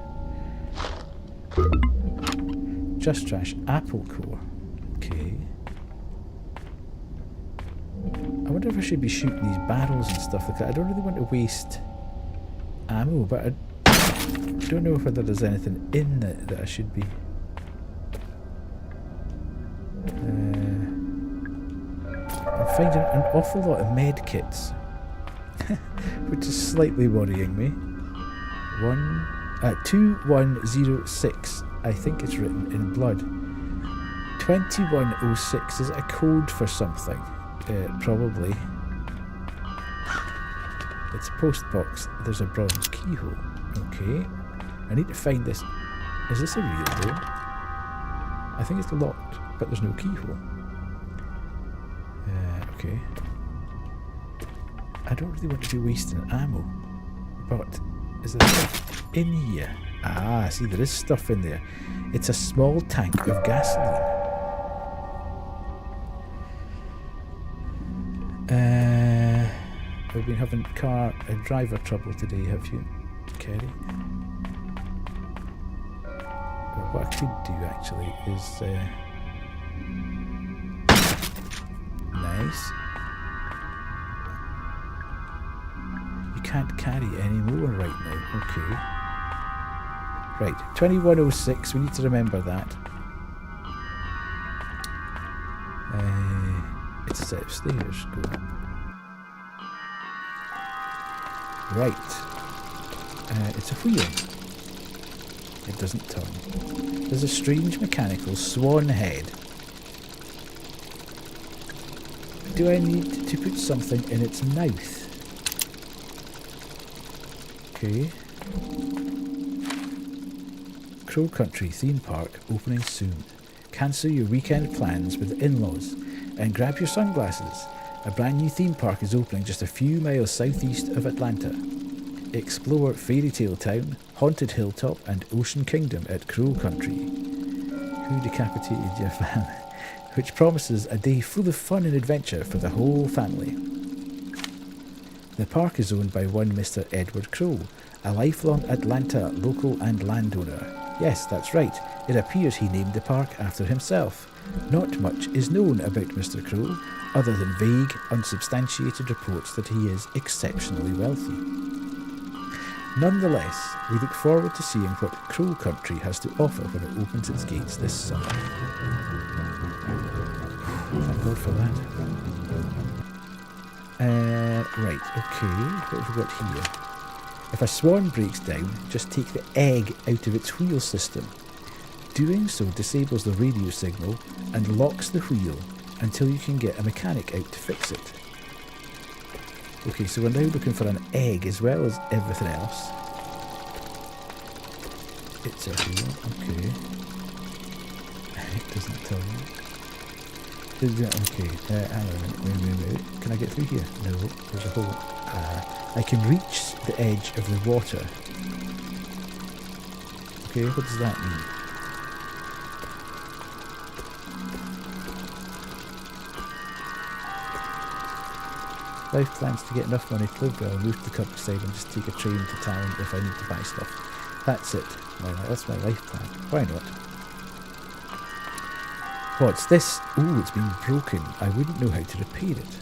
Just trash. Apple core. Okay. I wonder if I should be shooting these barrels and stuff like that. I don't really want to waste ammo, but I don't know whether there's anything in it that I should be. I'm finding an awful lot of med kits, which is slightly worrying me. 2106. I think it's written in blood. 2106, is it a code for something? Probably. It's a post box. There's a bronze keyhole. Okay. I need to find this. Is this a real door? I think it's locked, but there's no keyhole. Okay. I don't really want to be wasting ammo. But is there stuff in here? Ah, see, there is stuff in there. It's a small tank of gasoline. We've been having driver trouble today, have you, Kerry? But what I could do actually is nice. You can't carry any more right now. Okay. Right, 2106. We need to remember that. It's a set of stairs. Go up. Right. It's a wheel. It doesn't turn. There's a strange mechanical swan head. Do I need to put something in its mouth? Okay. Crow Country theme park opening soon. Cancel your weekend plans with in-laws and grab your sunglasses. A brand new theme park is opening just a few miles southeast of Atlanta. Explore Fairy Tale Town, Haunted Hilltop and Ocean Kingdom at Crow Country. Who decapitated your family? Which promises a day full of fun and adventure for the whole family. The park is owned by one Mr. Edward Crow, a lifelong Atlanta local and landowner. Yes, that's right. It appears he named the park after himself. Not much is known about Mr. Crow, other than vague, unsubstantiated reports that he is exceptionally wealthy. Nonetheless, we look forward to seeing what Crow Country has to offer when it opens its gates this summer. Thank God for that. Right, okay, what have we got here? If a swan breaks down, just take the egg out of its wheel system. Doing so disables the radio signal and locks the wheel until you can get a mechanic out to fix it. Okay, so we're now looking for an egg as well as everything else. It's a wheel, okay. It doesn't tell you. Okay, hang on a minute, wait. Can I get through here? No, there's a hole. I can reach the edge of the water. Okay, what does that mean? Life plans to get enough money to live well, move to the countryside and just take a train to town if I need to buy stuff. That's it. That's my life plan. Why not? What's this? Oh, it's been broken. I wouldn't know how to repair it.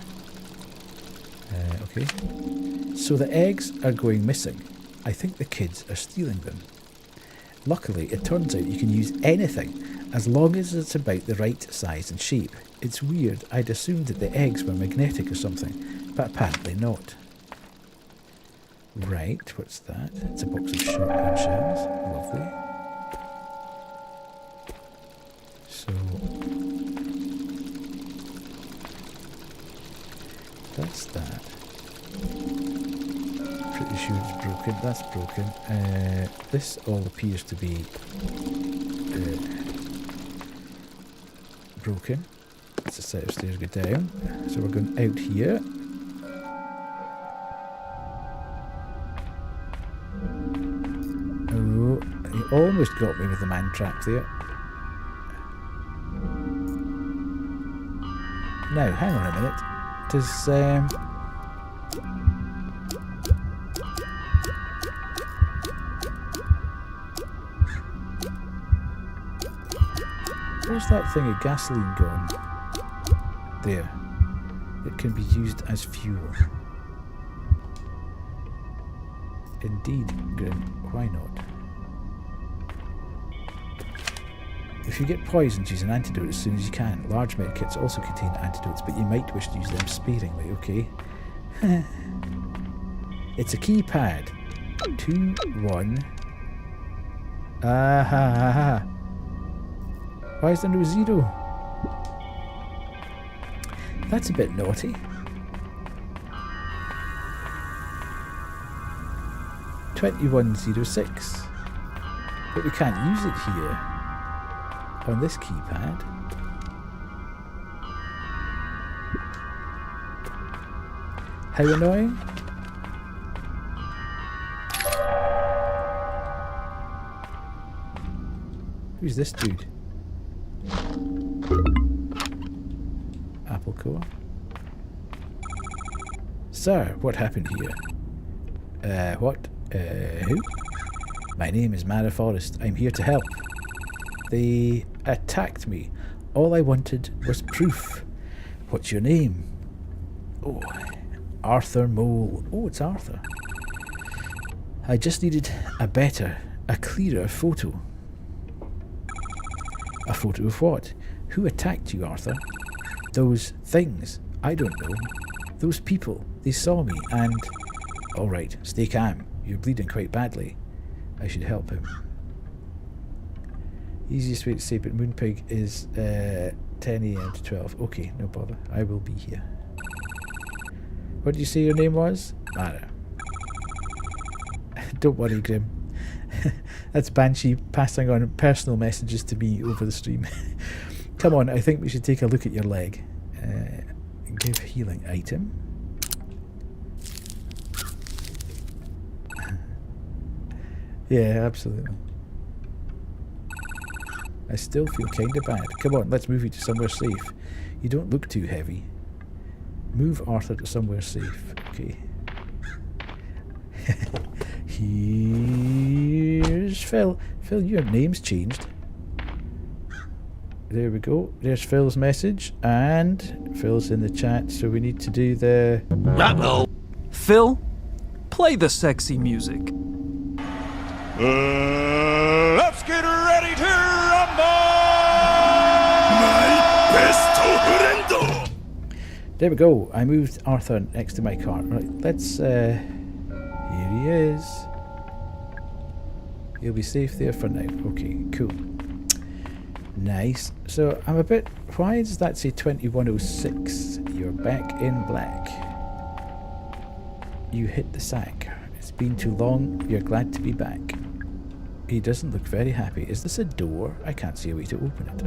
Okay. So the eggs are going missing. I think the kids are stealing them. Luckily, it turns out you can use anything as long as it's about the right size and shape. It's weird. I'd assumed that the eggs were magnetic or something, but apparently not. Right, what's that? It's a box of shotgun shells. Lovely. So that's that. Pretty sure it's broken. That's broken. This all appears to be broken. It's a set of stairs go down. So we're going out here. Oh, he almost got me with the man trap there. Now, hang on a minute. Does where's that thing of gasoline gone? There. It can be used as fuel. Indeed, Grim. Why not? If you get poisoned, use an antidote as soon as you can. Large medkits also contain antidotes, but you might wish to use them sparingly, okay? It's a keypad. 2, 1. Ah ha ha ha. Why is there no 0? That's a bit naughty. 2106. But we can't use it here on this keypad. How annoying. Who's this dude? Apple Core. Sir, what happened here? What? Who? My name is Mara Forrest. I'm here to help. They attacked me. All I wanted was proof. What's your name? Oh, Arthur Mole. Oh, it's Arthur. I just needed a clearer photo. A photo of what? Who attacked you, Arthur? Those things. I don't know. Those people. They saw me and... Alright, stay calm. You're bleeding quite badly. I should help him. Easiest way to say it, Moonpig is 10 AM to 12. Okay, no bother. I will be here. What did you say your name was? Mara. Don't worry, Grim. That's Banshee passing on personal messages to me over the stream. Come on, I think we should take a look at your leg. Give healing item. Yeah, absolutely. I still feel kinda bad. Come on, let's move you to somewhere safe. You don't look too heavy. Move Arthur to somewhere safe. Okay. Here's Phil. Phil, your name's changed. There we go. There's Phil's message. And Phil's in the chat, so we need to do the... Phil, play the sexy music. Let's get ready to rumble! There we go. I moved Arthur next to my car. Right, let's... here he is. He'll be safe there for now. Okay, cool. Nice. So, I'm a bit... Why does that say 2106? You're back in black. You hit the sack. It's been too long. You're glad to be back. He doesn't look very happy. Is this a door? I can't see a way to open it.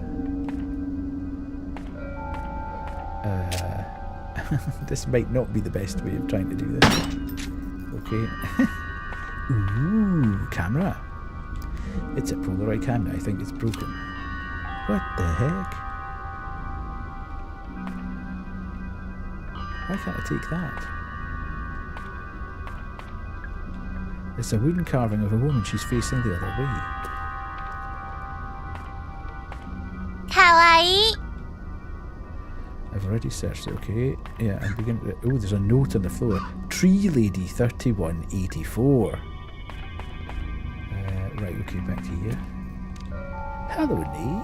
This might not be the best way of trying to do this. Okay. Ooh, camera. It's a Polaroid camera. I think it's broken. What the heck? Why can't I take that? It's a wooden carving of a woman. She's facing the other way. Kawaii. I've already searched it, okay. Yeah, I'm beginning to... Oh, there's a note on the floor. Tree Lady 3184. Right, okay, back to here. Hello, Nee.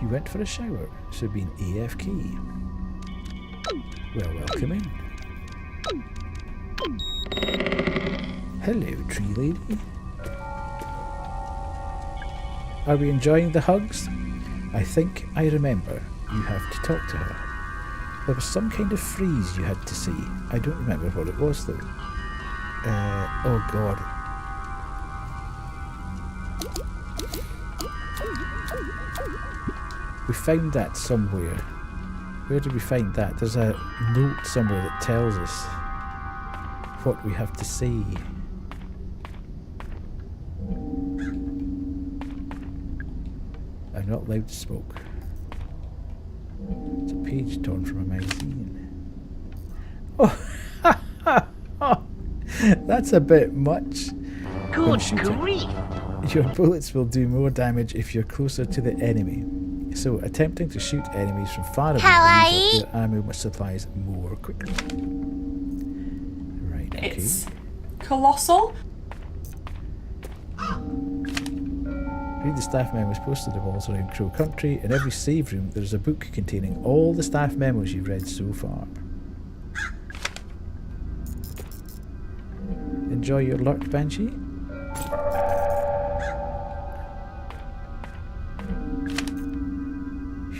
You went for a shower, so being AFK. Well, welcome in. Hello, Tree Lady. Are we enjoying the hugs? I think I remember. You have to talk to her. There was some kind of phrase you had to say. I don't remember what it was though. Oh god. We found that somewhere. Where did we find that? There's a note somewhere that tells us what we have to say. I'm not allowed to smoke. It's a page torn from a magazine. Oh, that's a bit much. Good grief. Your bullets will do more damage if you're closer to the enemy. So, attempting to shoot enemies from far away will use up your ammo supplies more quickly. Right, okay. It's colossal. Read the staff memos posted the walls around Crow Country. In every save room, there's a book containing all the staff memos you've read so far. Enjoy your lurk, Banshee.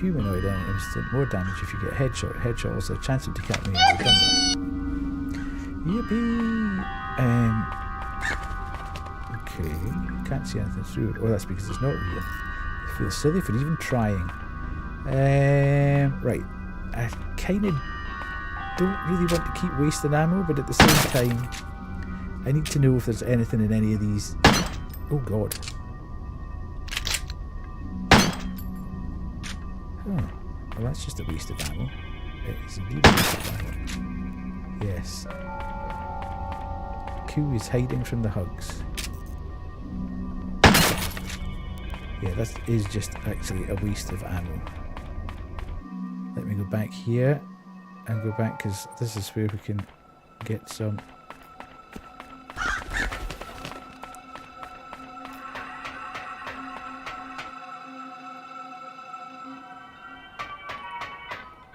Humanoid enemy instant, more damage if you get headshot. Headshot also a chance of decapitation. You've done that. Yippee! Okay, can't see anything through it. Oh, that's because it's not real. I feel silly for even trying. Right, I kind of don't really want to keep wasting ammo, but at the same time, I need to know if there's anything in any of these. Oh god. Oh, well that's just a waste of ammo. It is indeed a waste of ammo. Yes. Q is hiding from the hugs. Yeah, that is just actually a waste of ammo. Let me go back here and go back because this is where we can get some.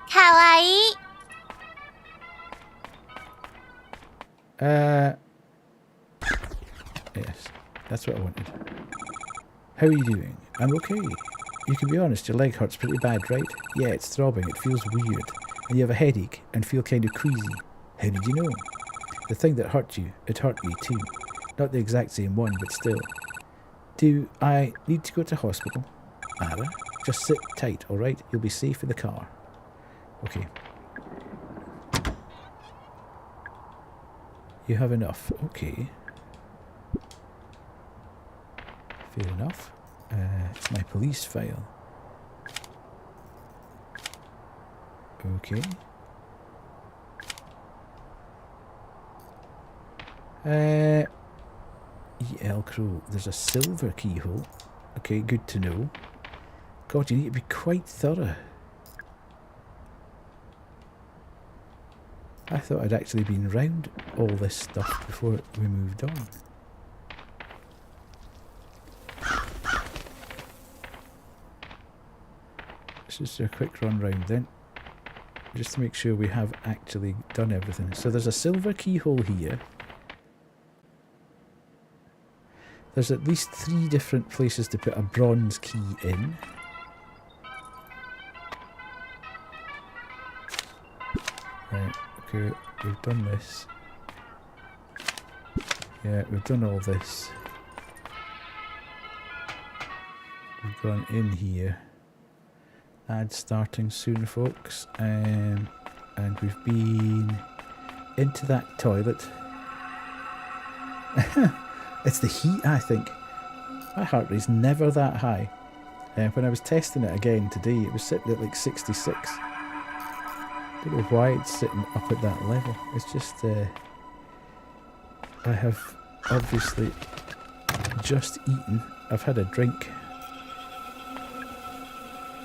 Kawaii. Yes, that's what I wanted. How are you doing? I'm okay. You can be honest, your leg hurts pretty bad, right? Yeah, it's throbbing, it feels weird. And you have a headache and feel kind of queasy. How did you know? The thing that hurt you, it hurt me too. Not the exact same one, but still. Do I need to go to hospital? Ara, just sit tight, alright? You'll be safe in the car. Okay. You have enough. Okay. Fair enough. It's my police file. Okay. EL Crow. There's a silver keyhole. Okay, good to know. God, you need to be quite thorough. I thought I'd actually been round all this stuff before we moved on. Let's just do a quick run round then, just to make sure we have actually done everything. So there's a silver keyhole here. There's at least 3 different places to put a bronze key in. Right, okay, we've done this. Yeah, we've done all this. We've gone in here. Ad starting soon, folks. And we've been into that toilet. It's the heat, I think. My heart rate's never that high. When I was testing it again today, it was sitting at like 66. Don't know why it's sitting up at that level. It's just, I have obviously just eaten. I've had a drink.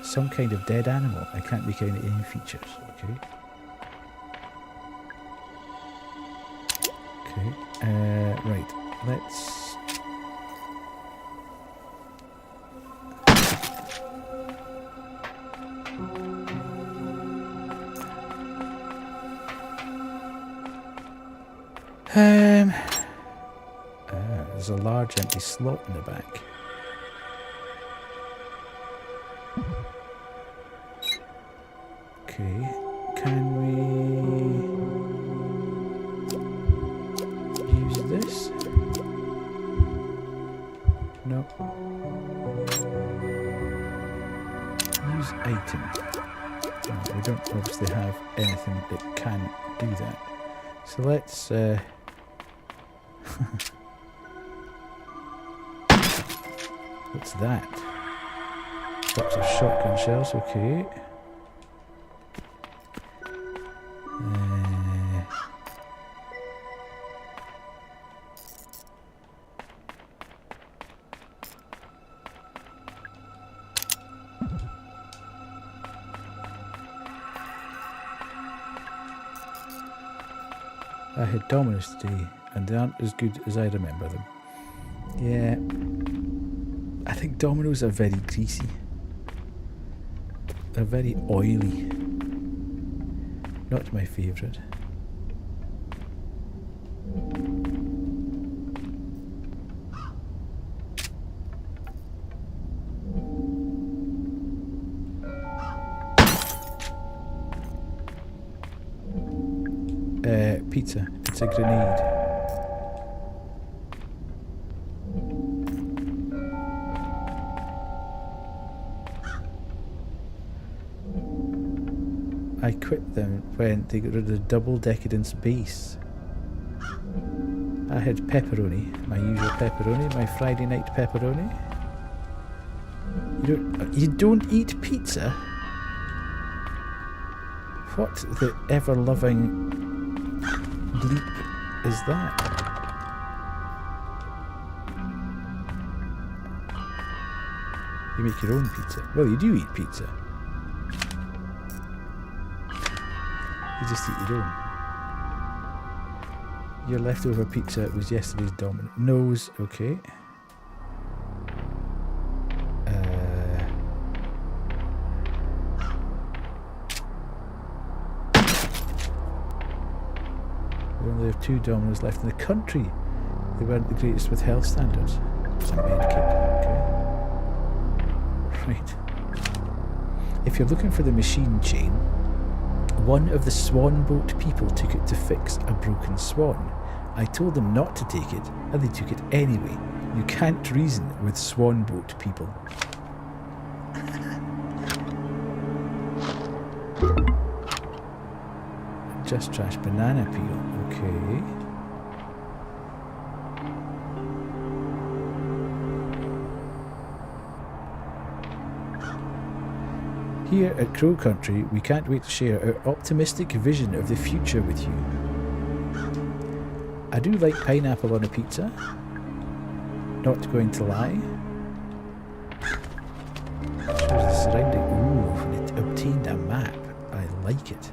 Some kind of dead animal. I can't make out any features. Okay. Okay. Right. Let's. There's a large empty slot in the back. Okay, can we use this? No. Use item. No, we don't obviously have anything that can do that. So let's what's that? Box of shotgun shells, okay. I had Dominoes today, and they aren't as good as I remember them. Yeah, I think Dominoes are very greasy. They're very oily. Not my favourite. Pizza. It's a grenade. I quit them when they got rid of the double decadence base. I had pepperoni, my usual pepperoni, my Friday night pepperoni. You don't eat pizza? What the ever-loving bleep is that? You make your own pizza. Well, you do eat pizza. You just eat your own. Your leftover pizza was yesterday's Domino. Nose, okay. We only have 2 Dominoes left in the country. They weren't the greatest with health standards. It's a medkit, okay. Right. If you're looking for the machine chain, one of the swan boat people took it to fix a broken swan. I told them not to take it, and they took it anyway. You can't reason with swan boat people. Just trash banana peel, okay. Here at Crow Country, we can't wait to share our optimistic vision of the future with you. I do like pineapple on a pizza. Not going to lie. Shows the surrounding. Ooh, it obtained a map. I like it.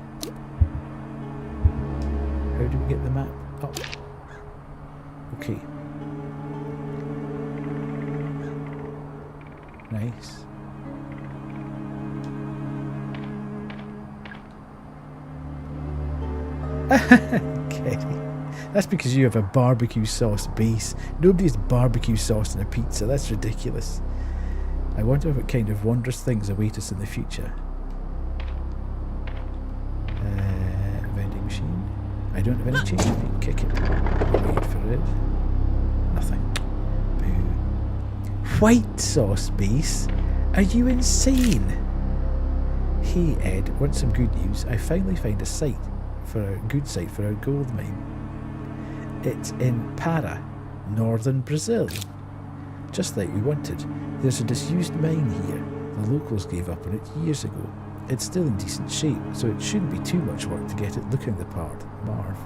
How do we get the map up? Okay. Kerry. That's because you have a barbecue sauce base. Nobody has barbecue sauce in a pizza. That's ridiculous. I wonder what kind of wondrous things await us in the future. Vending machine. I don't have any change with me. Kick it. Wait for it. Nothing. Boo. White sauce base? Are you insane? Hey Ed, want some good news? I finally found a good site for our gold mine. It's in Para, northern Brazil. Just like we wanted. There's a disused mine here. The locals gave up on it years ago. It's still in decent shape, so it shouldn't be too much work to get it looking the part. Marv.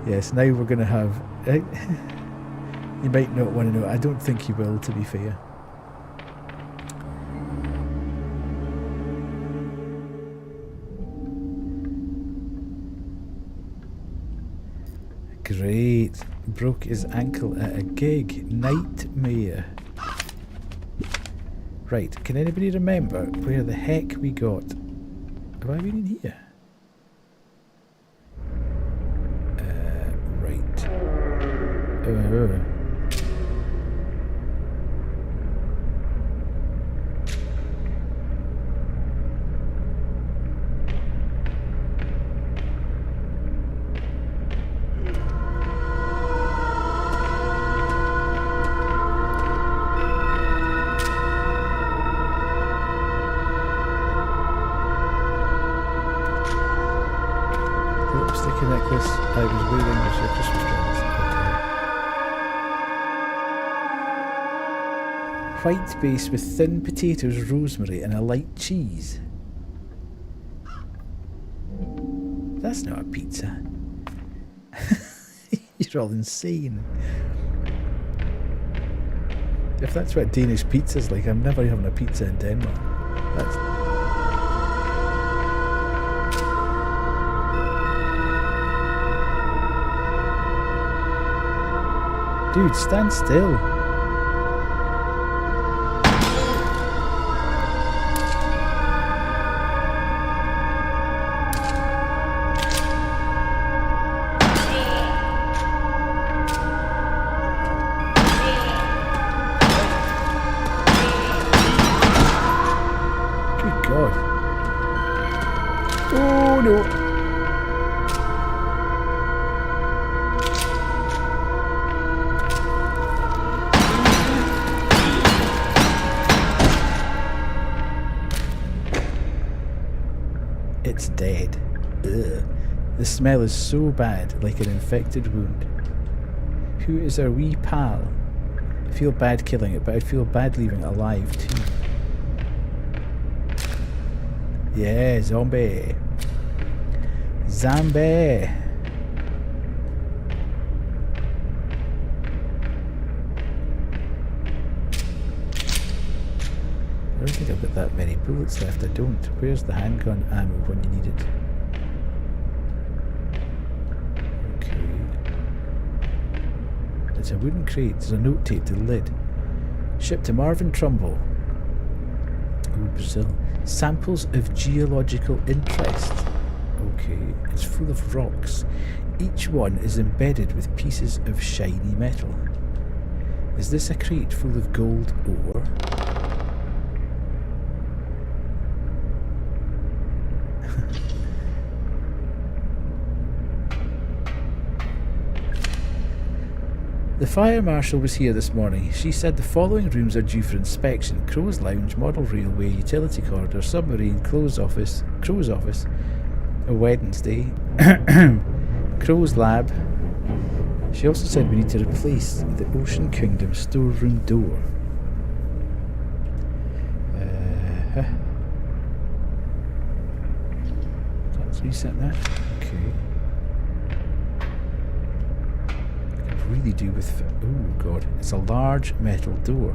Yes, now we're going to have... You might not want to know. I don't think you will, to be fair. Great. Broke his ankle at a gig. Nightmare. Right, can anybody remember where the heck we got... Have I been in here? Right. Sticky necklace I was wearing was your Christmas presents. Okay. White base with thin potatoes, rosemary and a light cheese. That's not a pizza. You're all insane. If that's what Danish pizza's like, I'm never having a pizza in Denmark. That's... Dude, stand still. Good God. Oh no. It's dead. Ugh. The smell is so bad, like an infected wound. Who is our wee pal? I feel bad killing it, but I feel bad leaving it alive too. Yeah, zombie. Zombie. I don't think I've got that many bullets left. I don't. Where's the handgun ammo when you need it? Okay. It's a wooden crate. There's a note taped to the lid. Shipped to Marvin Trumbull. Oh, Brazil. Samples of geological interest. Okay. It's full of rocks. Each one is embedded with pieces of shiny metal. Is this a crate full of gold ore? The fire marshal was here this morning. She said the following rooms are due for inspection: Crow's Lounge, Model Railway, Utility Corridor, Submarine, Crow's Office, a Wednesday, Crow's Lab. She also said we need to replace the Ocean Kingdom storeroom door. Let's reset that. Okay. Really do with... Oh god, it's a large metal door.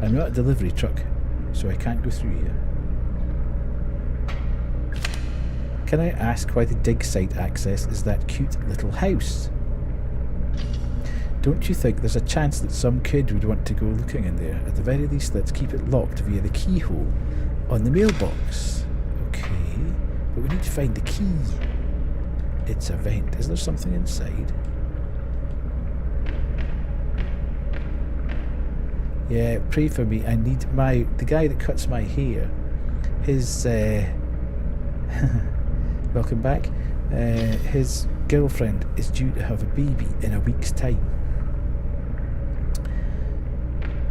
I'm not a delivery truck, so I can't go through here. Can I ask why the dig site access is that cute little house? Don't you think there's a chance that some kid would want to go looking in there? At the very least, let's keep it locked via the keyhole on the mailbox. Okay. But we need to find the key. It's a vent. Is there something inside? Yeah, pray for me. I need the guy that cuts my hair. His welcome back. His girlfriend is due to have a baby in a week's time.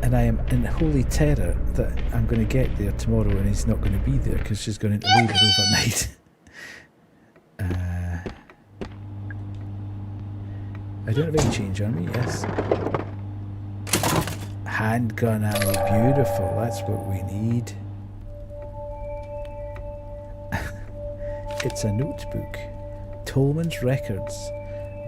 And I am in holy terror that I'm going to get there tomorrow and he's not going to be there because she's going into labour overnight. I don't have any change on me, yes. Handgun ammo, beautiful, that's what we need. It's a notebook. Tolman's Records,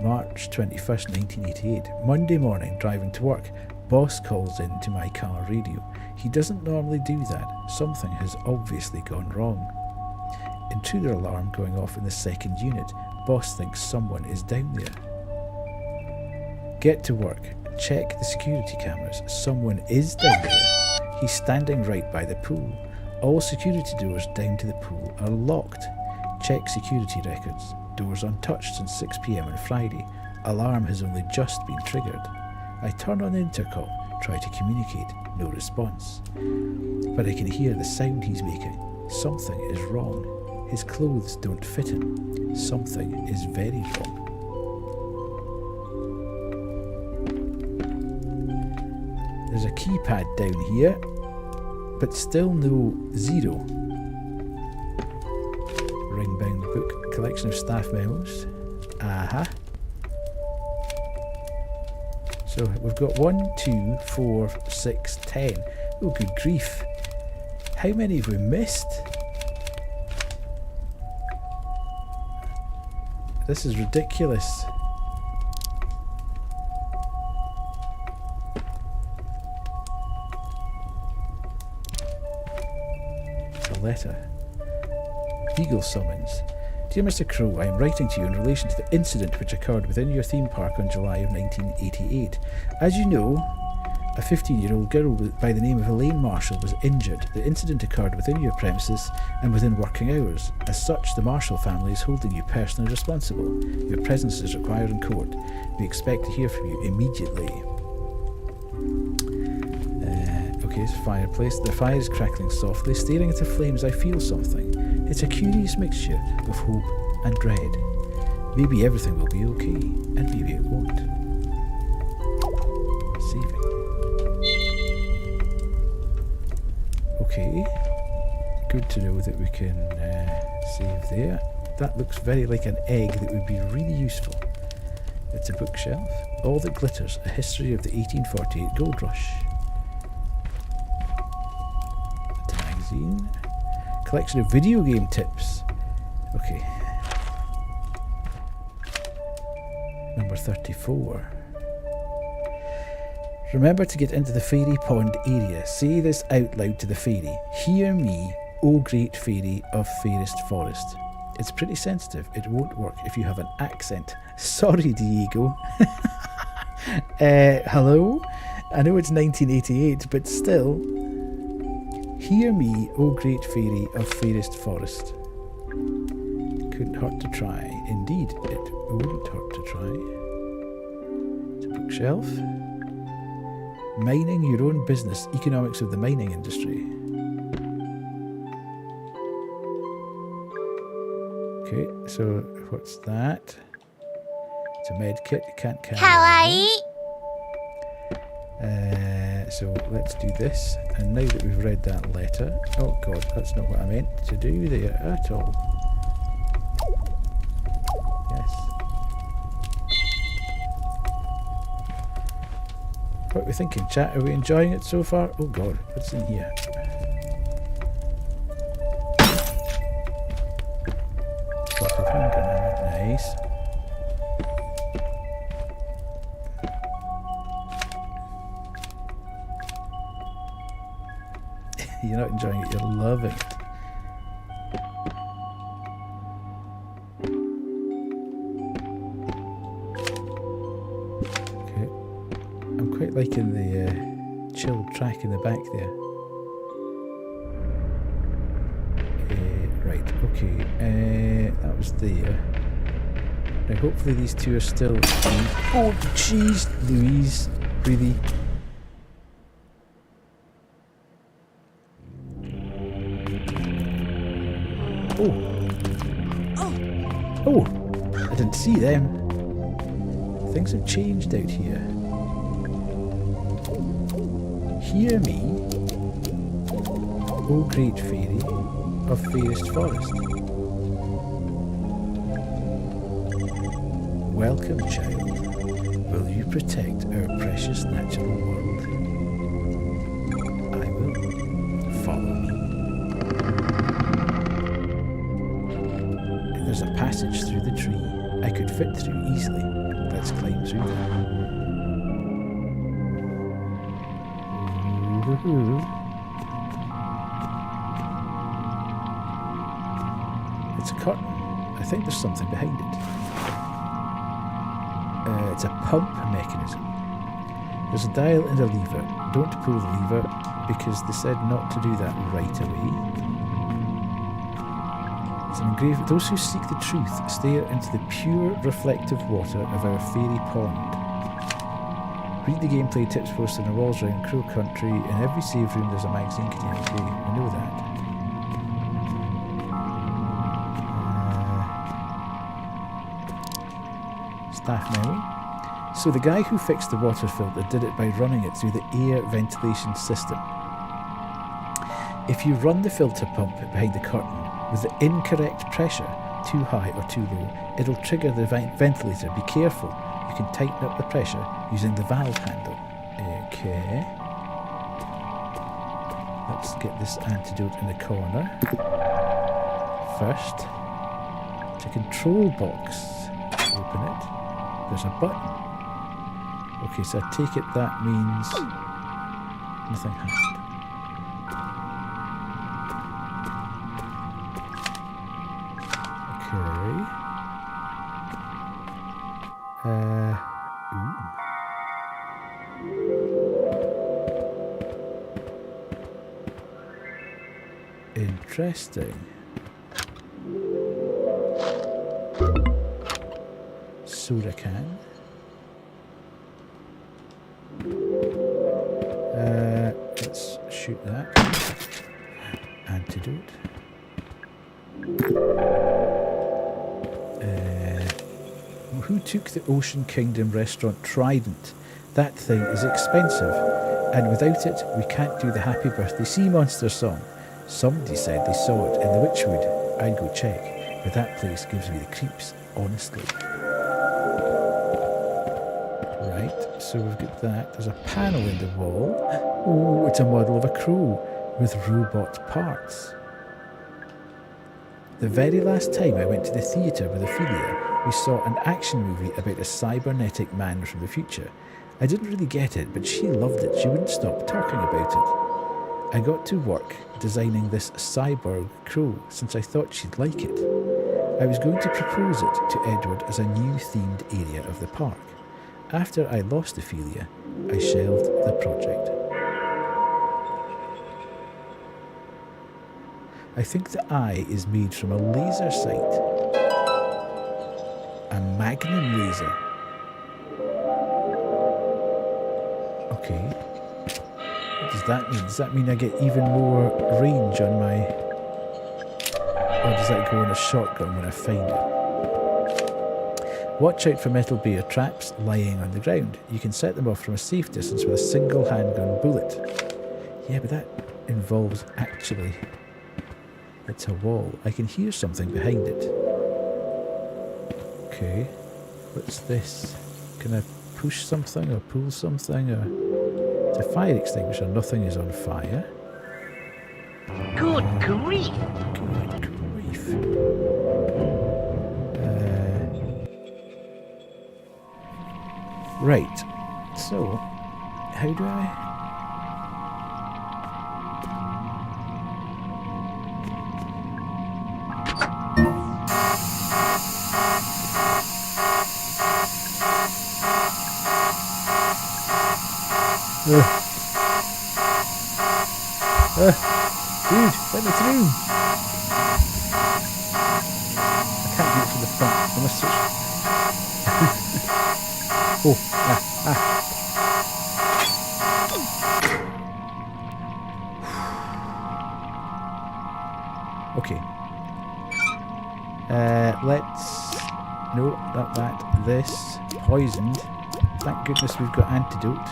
March 21st, 1988. Monday morning, driving to work. Boss calls in to my car radio. He doesn't normally do that. Something has obviously gone wrong. Intruder alarm going off in the second unit. Boss thinks someone is down there. Get to work. Check the security cameras. Someone is down there. He's standing right by the pool. All security doors down to the pool are locked. Check security records. Doors untouched since 6 p.m. on Friday. Alarm has only just been triggered. I turn on the intercom, try to communicate, no response. But I can hear the sound he's making. Something is wrong. His clothes don't fit him. Something is very wrong. There's a keypad down here, but still no 0. Ring-bound book, collection of staff memos. Aha. So we've got 1, 2, 4, 6, 10. Oh, good grief. How many have we missed? This is ridiculous. It's a letter. Legal summons. Dear Mr. Crow, I am writing to you in relation to the incident which occurred within your theme park on July of 1988. As you know, a 15-year-old girl by the name of Elaine Marshall was injured. The incident occurred within your premises and within working hours. As such, the Marshall family is holding you personally responsible. Your presence is required in court. We expect to hear from you immediately. Okay, it's a fireplace. The fire is crackling softly. Staring at the flames, I feel something. It's a curious mixture of hope and dread. Maybe everything will be okay, and maybe it won't. Saving. Okay. Good to know that we can save there. That looks very like an egg that would be really useful. It's a bookshelf. All That Glitters, A History of the 1848 Gold Rush. It's a magazine. Collection of video game tips. Okay. Number 34. Remember to get into the fairy pond area. Say this out loud to the fairy. Hear me, O great fairy of fairest forest. It's pretty sensitive. It won't work if you have an accent. Sorry, Diego. Hello? I know it's 1988, but still. Hear me, O great fairy of fairest forest. Couldn't hurt to try. Indeed, it wouldn't hurt to try. It's a bookshelf. Mining your own business. Economics of the mining industry. Okay, so what's that? It's a med kit. You can't carry Kawaii. So let's do this. And now that we've read that letter, oh god, that's not what I meant to do there at all. Yes. What are we thinking, chat? Are we enjoying it so far? Oh god, what's in here? Sort of handgun ammo. Nice. You're not enjoying it, you're loving it. Okay. I'm quite liking the chilled track in the back there. Right, Okay, that was there. Now hopefully these two are still... Oh, jeez, Louise, really? Oh, I didn't see them. Things have changed out here. Hear me, O great fairy of fairest forest. Welcome, child. Will you protect our precious natural world? I will. Follow me. There's a passage through the tree I could fit through easily. Let's climb through that. It's a curtain. I think there's something behind it. It's a pump mechanism. There's a dial and a lever. Don't pull the lever because they said not to do that right away. It's an engraving. Those who seek the truth stare into the pure reflective water of our fairy pond. Read the gameplay tips posted on the walls around Crow Country. In every save room there's a magazine. Can you okay? We know that. Staff memory. So the guy who fixed the water filter did it by running it through the air ventilation system. If you run the filter pump behind the curtain with the incorrect pressure, too high or too low, it'll trigger the ventilator. Be careful. You can tighten up the pressure using the valve handle. Okay. Let's get this antidote in the corner. First, to control box. Open it. There's a button. Okay, so I take it that means nothing happened. Interesting. Soda can. Let's shoot that. Antidote. Who took the Ocean Kingdom restaurant Trident? That thing is expensive, and without it, we can't do the Happy Birthday Sea Monster song. Somebody said they saw it in the Witchwood. I'd go check, but that place gives me the creeps, honestly. Right, so we've got that. There's a panel in the wall. Oh, it's a model of a crow with robot parts. The very last time I went to the theatre with Ophelia, we saw an action movie about a cybernetic man from the future. I didn't really get it, but she loved it. She wouldn't stop talking about it. I got to work designing this cyborg crow since I thought she'd like it. I was going to propose it to Edward as a new themed area of the park. After I lost Ophelia, I shelved the project. I think the eye is made from a laser sight. A magnum laser. Okay. What does that mean? Does that mean I get even more range on my... Or does that go on a shotgun when I find it? Watch out for metal bear traps lying on the ground. You can set them off from a safe distance with a single handgun bullet. Yeah, but that involves actually... It's a wall. I can hear something behind it. Okay. What's this? Can I push something or pull something or... It's a fire extinguisher. Nothing is on fire. Good grief! Good grief. Right. So, how do I... Dude, let me through. pump. We must switch. Oh, okay. Let's... No, not that. This. Poisoned. Thank goodness we've got antidote.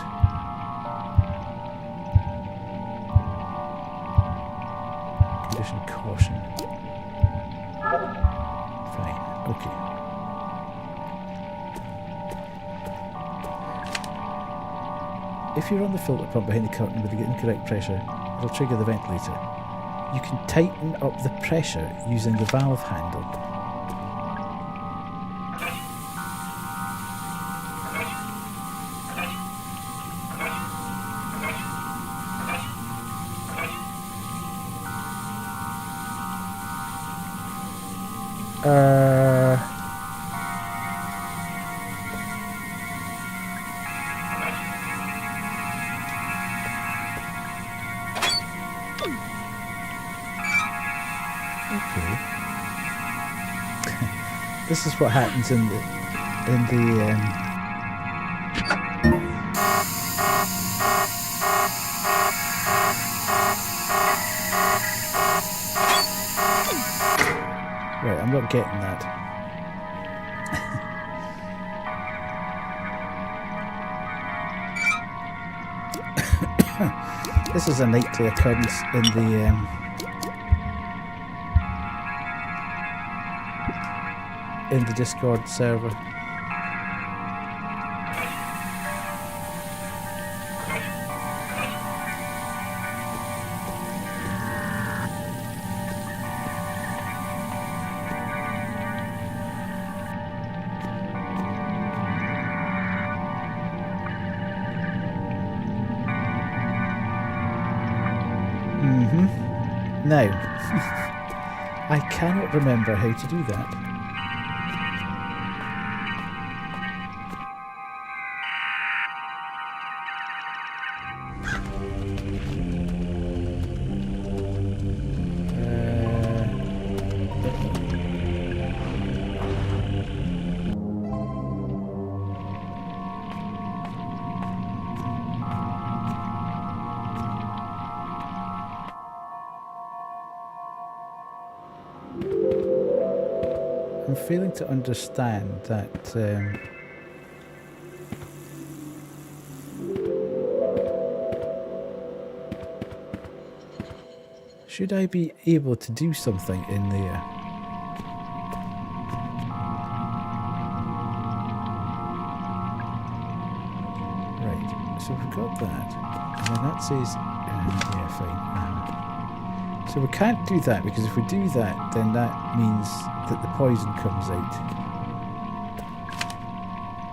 Condition caution. Fine. Okay. If you're on the filter pump behind the curtain with the incorrect pressure, it'll trigger the ventilator. You can tighten up the pressure using the valve handle. Okay. This is what happens in the Right, I'm not getting that. This is a nightly occurrence in the Discord server. Now, I cannot remember how to do that. I'm failing to understand that should I be able to do something in there? Right, so we've got that, and then that says, yeah, fine. So we can't do that, because if we do that, then that means that the poison comes out.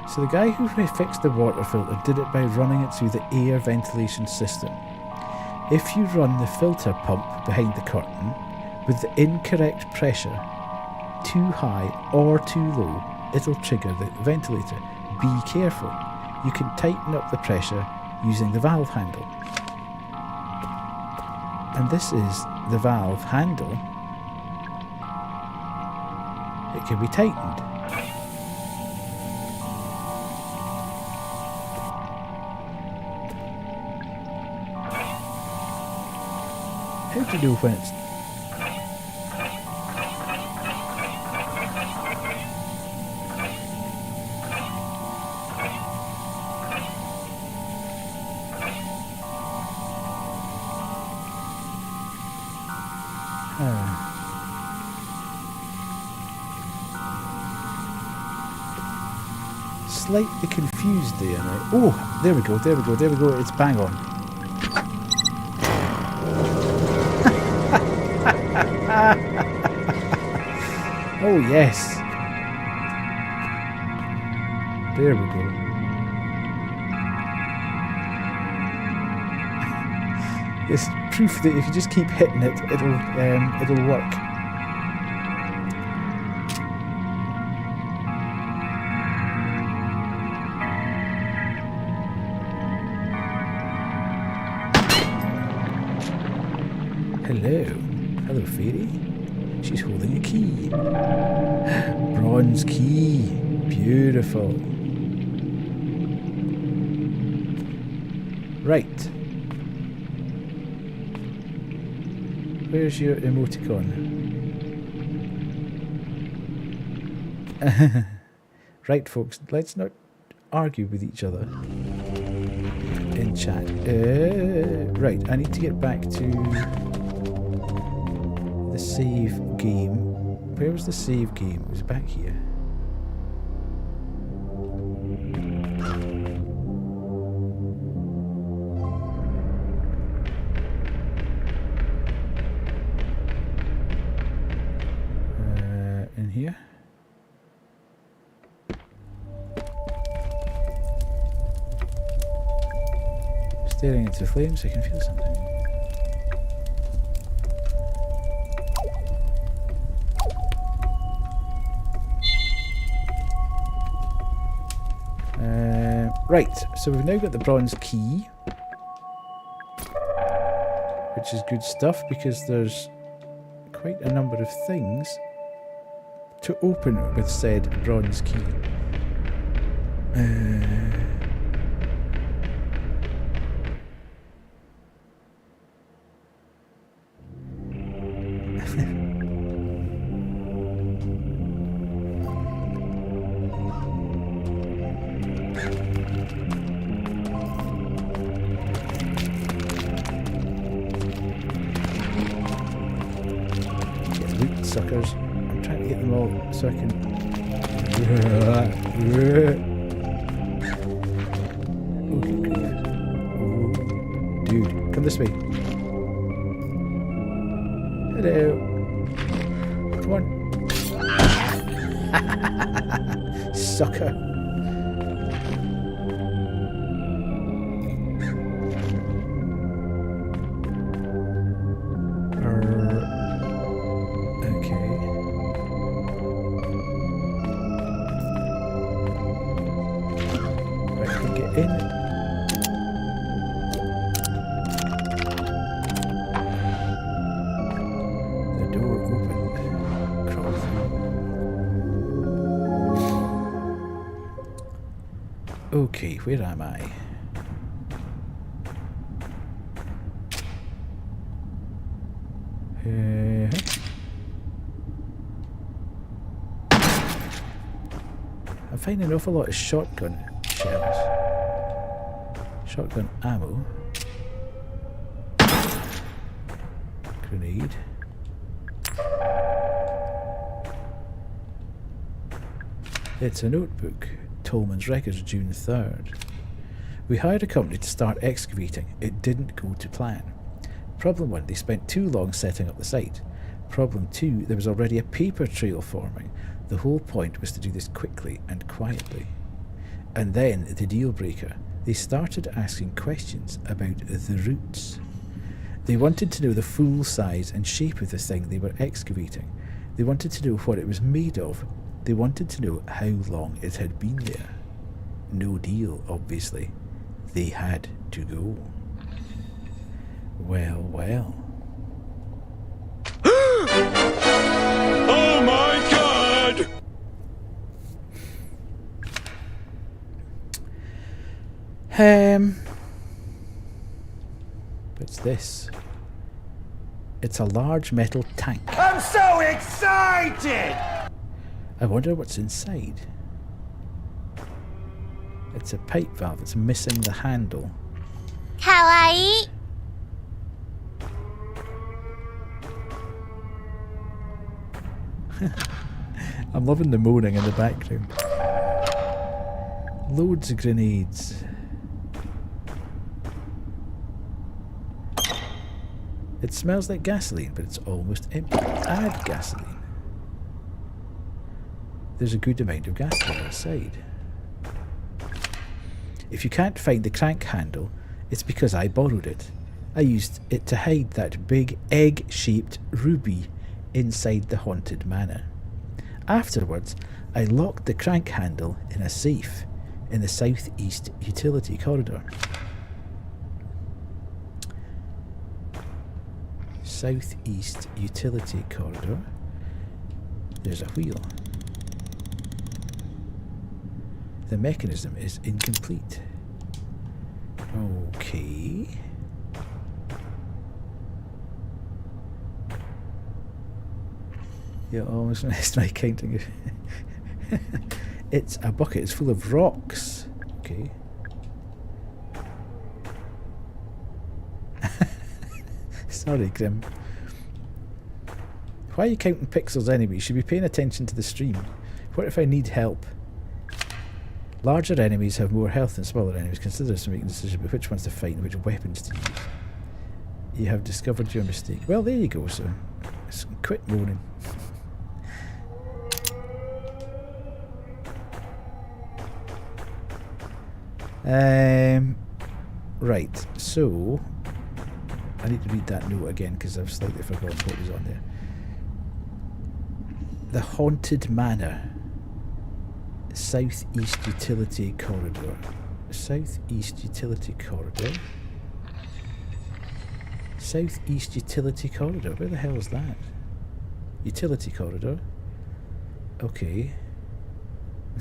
So the guy who fixed the water filter did it by running it through the air ventilation system. If you run the filter pump behind the curtain with the incorrect pressure, too high or too low, it'll trigger the ventilator. Be careful. You can tighten up the pressure using the valve handle. And this is the valve handle. It can be tightened. How do you know when it's... Slightly confused there now. Oh, there we go, there we go, there we go. It's bang on. Oh yes. There we go. It's proof that if you just keep hitting it, it'll work. Hello. Hello, Fairy. She's holding a key. Bronze key. Beautiful. Right. Where's your emoticon? Right, folks, let's not argue with each other in chat. Right, I need to get back to the save game. Where was the save game? It was back here. In here. Staring into the flames, I can feel something. Right, so we've now got the bronze key, which is good stuff because there's quite a number of things to open with said bronze key. Suckers. I'm trying to get them all so I can. Oh, good grief. Oh, dude, come this way. Hello. Come on. Sucker. Okay, where am I? I'm finding an awful lot of shotgun shells. Shotgun ammo. Grenade. It's a notebook. Tolman's Records, June 3rd. We hired a company to start excavating. It didn't go to plan. Problem 1, they spent too long setting up the site. Problem 2, there was already a paper trail forming. The whole point was to do this quickly and quietly. And then, the deal breaker, they started asking questions about the roots. They wanted to know the full size and shape of the thing they were excavating. They wanted to know what it was made of. They wanted to know how long it had been there. No deal, obviously. They had to go. Well, well. Oh my God! What's this? It's a large metal tank. I'm so excited! I wonder what's inside. It's a pipe valve. It's missing the handle. Kawaii. I'm loving the moaning in the background. Loads of grenades. It smells like gasoline, but it's almost empty. Add gasoline. There's a good amount of gasoline outside. If you can't find the crank handle, it's because I borrowed it. I used it to hide that big egg-shaped ruby inside the haunted manor. Afterwards, I locked the crank handle in a safe in the southeast utility corridor. Southeast utility corridor. There's a wheel. The mechanism is incomplete. Okay. You almost missed my counting. It's a bucket. It's full of rocks. Okay. Sorry, Grim. Why are you counting pixels anyway? You should be paying attention to the stream. What if I need help? Larger enemies have more health than smaller enemies. Consider this when making a decision about which ones to fight and which weapons to use. You have discovered your mistake. Well, there you go, so quit moaning. Right, so I need to read that note again because I've slightly forgotten what was on there. The Haunted Manor. Southeast Utility Corridor. Southeast Utility Corridor. Southeast Utility Corridor. Where the hell is that? Utility Corridor. Okay.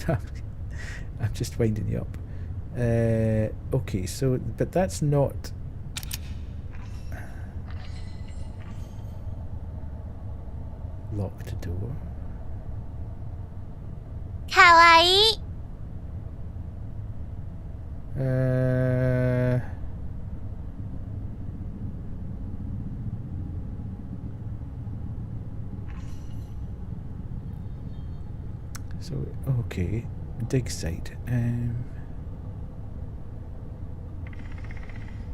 I'm just winding you up. Okay, so, but that's not... Locked door. Kawaii. So, okay. Dig site.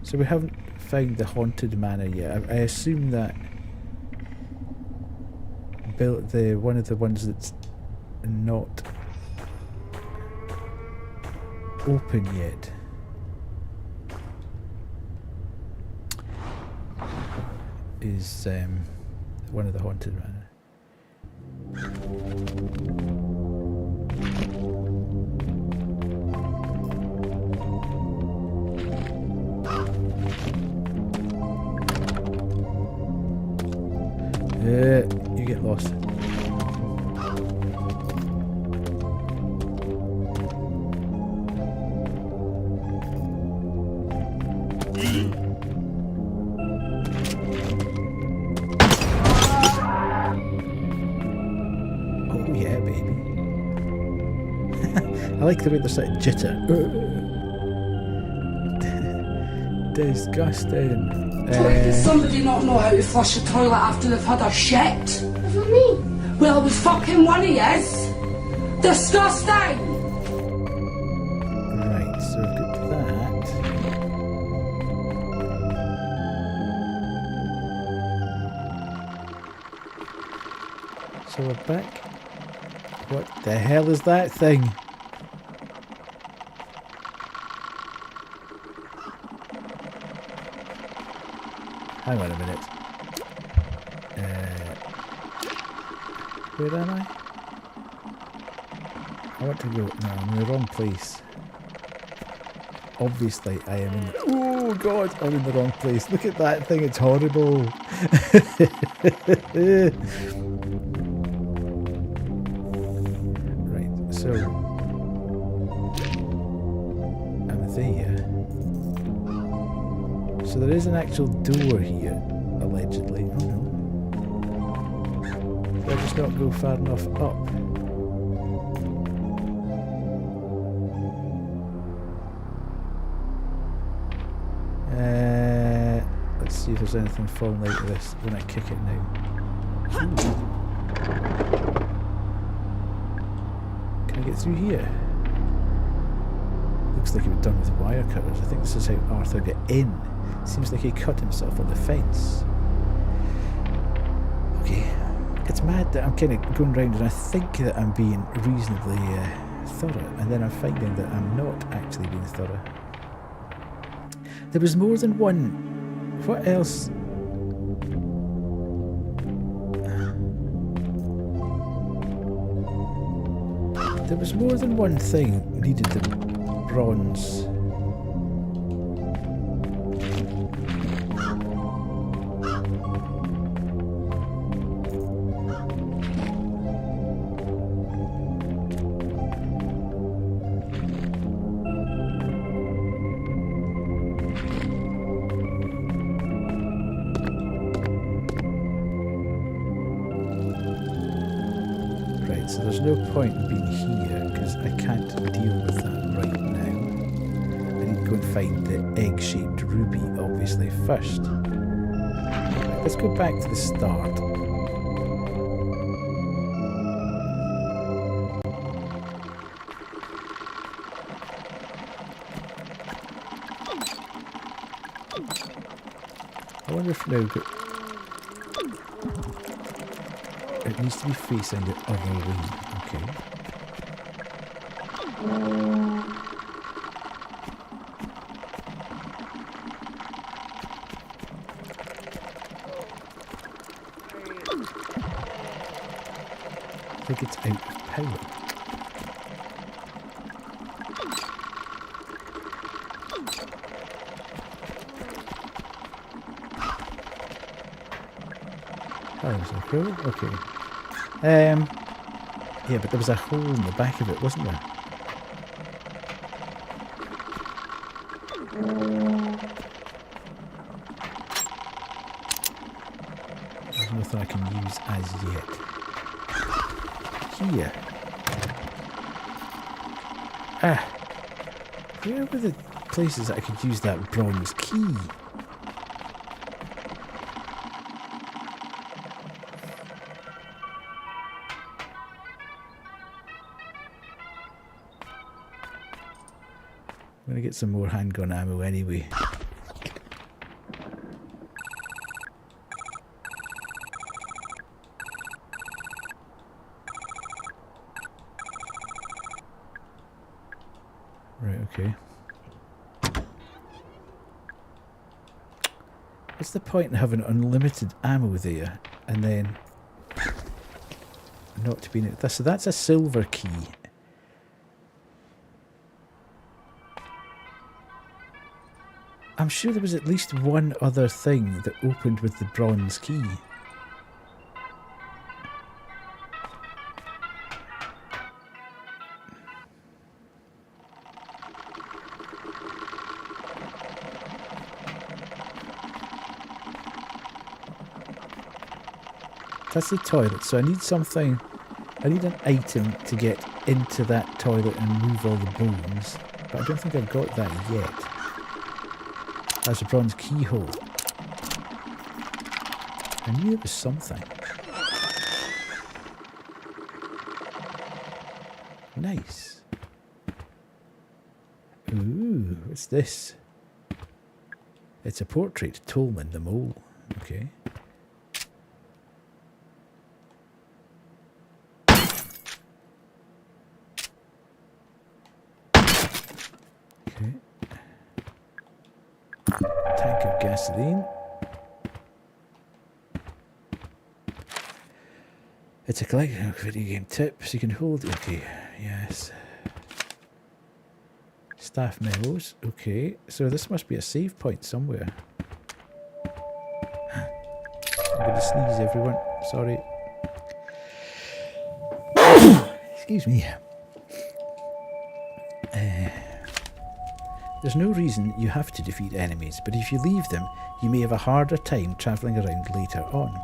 So we haven't found the Haunted Manor yet. I assume that built the one of the ones that's not open yet. Is one of the Haunted Manor. You get lost. Oh yeah, baby. I like the way there's that jitter. Disgusting. Does somebody not know how to flush a toilet after they've had a shit? What do you mean? Well, it was fucking one of yous. Disgusting! Right, so we've got that. So we're back. What the hell is that thing? Hang on a minute. Where am I? I want to go... No, I'm in the wrong place. Obviously, I am in... Oh, God! I'm in the wrong place. Look at that thing. It's horrible. Right, so... I'm there. So there is an actual door here, allegedly. Oh no. Did I just not go far enough up? Let's see if there's anything falling out of this when I kick it now. Ooh. Can I get through here? Looks like it was done with wire cutters. I think this is how Arthur got in. Seems like he cut himself on the fence. Okay. It's mad that I'm kind of going round and I think that I'm being reasonably thorough, and then I'm finding that I'm not actually being thorough. There was more than one... What else? There was more than one thing needed the bronze. Okay, so there's no point in being here because I can't deal with that right now. I need to go and find the egg-shaped ruby, obviously, first. Right, let's go back to the start. I wonder if now it needs to be facing the other way. Okay. I think it's out of power. Oh, there's a hole? Okay. Yeah, but there was a hole in the back of it, wasn't there? There's nothing I can use as yet. Here. Ah. Where were the places that I could use that bronze key? I'm going to get some more handgun ammo anyway. Right, okay. What's the point in having unlimited ammo there and then not to be in it? So that's a silver key. I'm sure there was at least one other thing that opened with the bronze key. That's the toilet, so I need something, I need an item to get into that toilet and move all the bones, but I don't think I've got that yet. That's a bronze keyhole. I knew it was something. Nice. Ooh, what's this? It's a portrait, Tolman the Mole. Okay. Okay. Tank of gasoline. It's a collection of video game tips you can hold. Okay, yes. Staff memos. Okay, so this must be a save point somewhere. I'm going to sneeze, everyone. Sorry. Excuse me. There's no reason you have to defeat enemies, but if you leave them, you may have a harder time travelling around later on.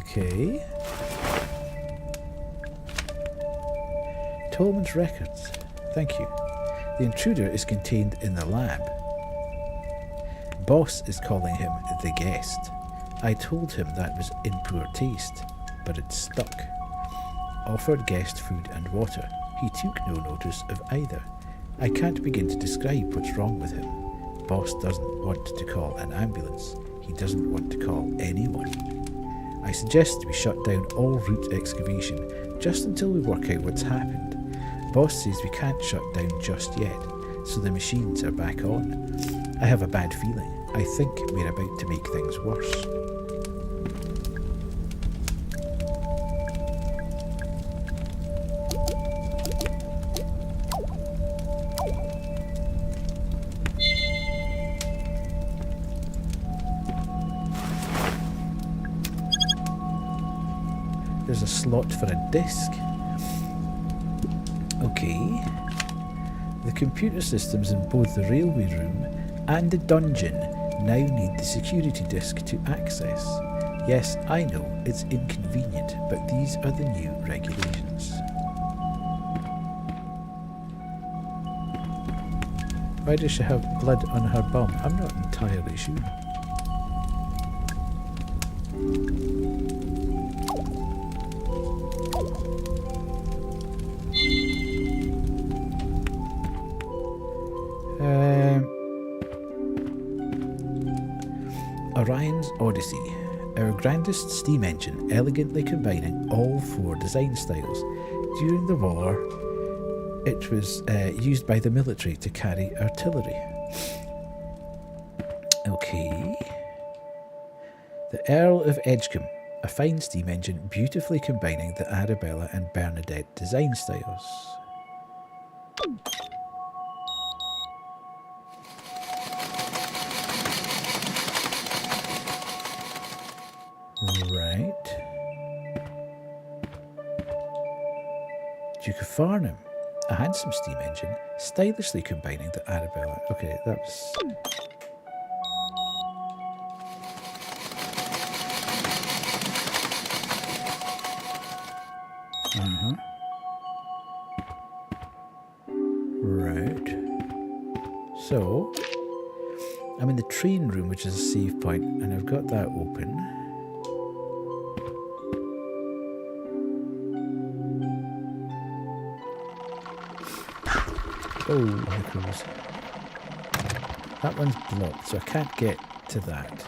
Okay. Tolman's records. Thank you. The intruder is contained in the lab. Boss is calling him the guest. I told him that was in poor taste, but it stuck. Offered guest food and water. He took no notice of either. I can't begin to describe what's wrong with him. Boss doesn't want to call an ambulance. He doesn't want to call anyone. I suggest we shut down all root excavation just until we work out what's happened. Boss says we can't shut down just yet, so the machines are back on. I have a bad feeling. I think we're about to make things worse. There's a slot for a disk. Okay. The computer systems in both the railway room and the dungeon now need the security disk to access. Yes, I know, it's inconvenient, but these are the new regulations. Why does she have blood on her bum? I'm not entirely sure. Orion's Odyssey. Our grandest steam engine, elegantly combining all 4 design styles. During the war, it was used by the military to carry artillery. Okay. The Earl of Edgecombe, a fine steam engine beautifully combining the Arabella and Bernadette design styles. Right. Duke of Farnham, a handsome steam engine, stylishly combining the Arabella. Okay, that was... Right. So, I'm in the train room, which is a save point, and I've got that open. Oh, here goes. That one's blocked, so I can't get to that.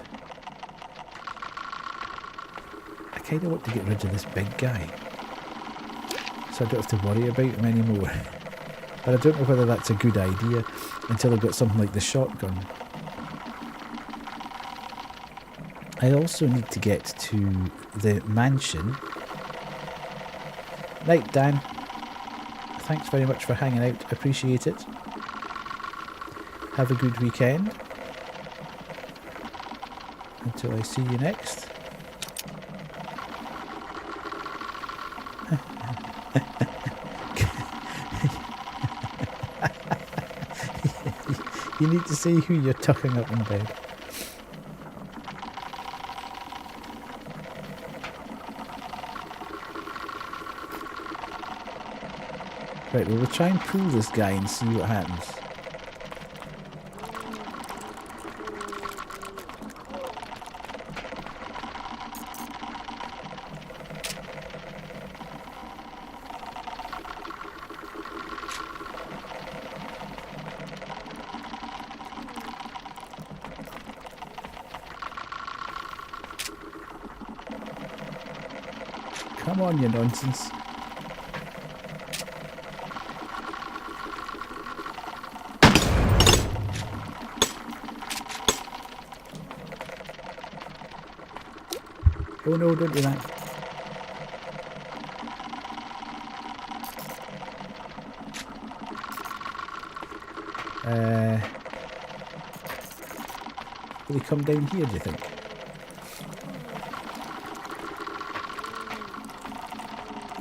I kind of want to get rid of this big guy, so I don't have to worry about him anymore. But I don't know whether that's a good idea until I've got something like the shotgun. I also need to get to the mansion. Night, Dan. Thanks very much for hanging out. Appreciate it. Have a good weekend. Until I see you next. You need to see who you're tucking up in bed. Right, well, we'll try and pull this guy and see what happens. Come on, you nonsense. Oh no, don't do that. Will he come down here, do you think?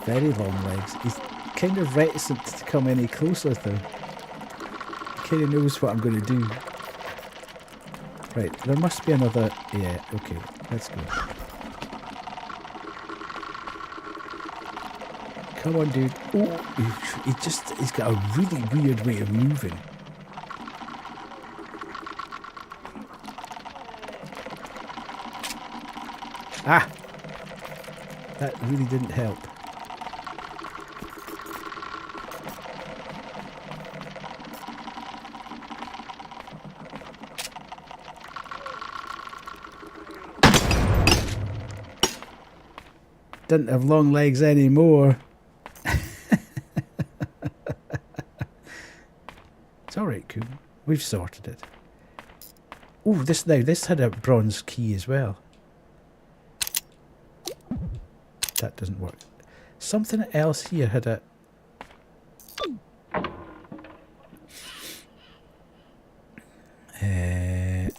Very long legs. He's kind of reticent to come any closer though. He kind of knows what I'm going to do. Right, there must be another... Yeah, okay, let's go. Come on, dude. Oh, he's got a really weird way of moving. Ah! That really didn't help. Didn't have long legs anymore. It's alright, cool. We've sorted it. Oh, this had a bronze key as well. That doesn't work. Something else here had a...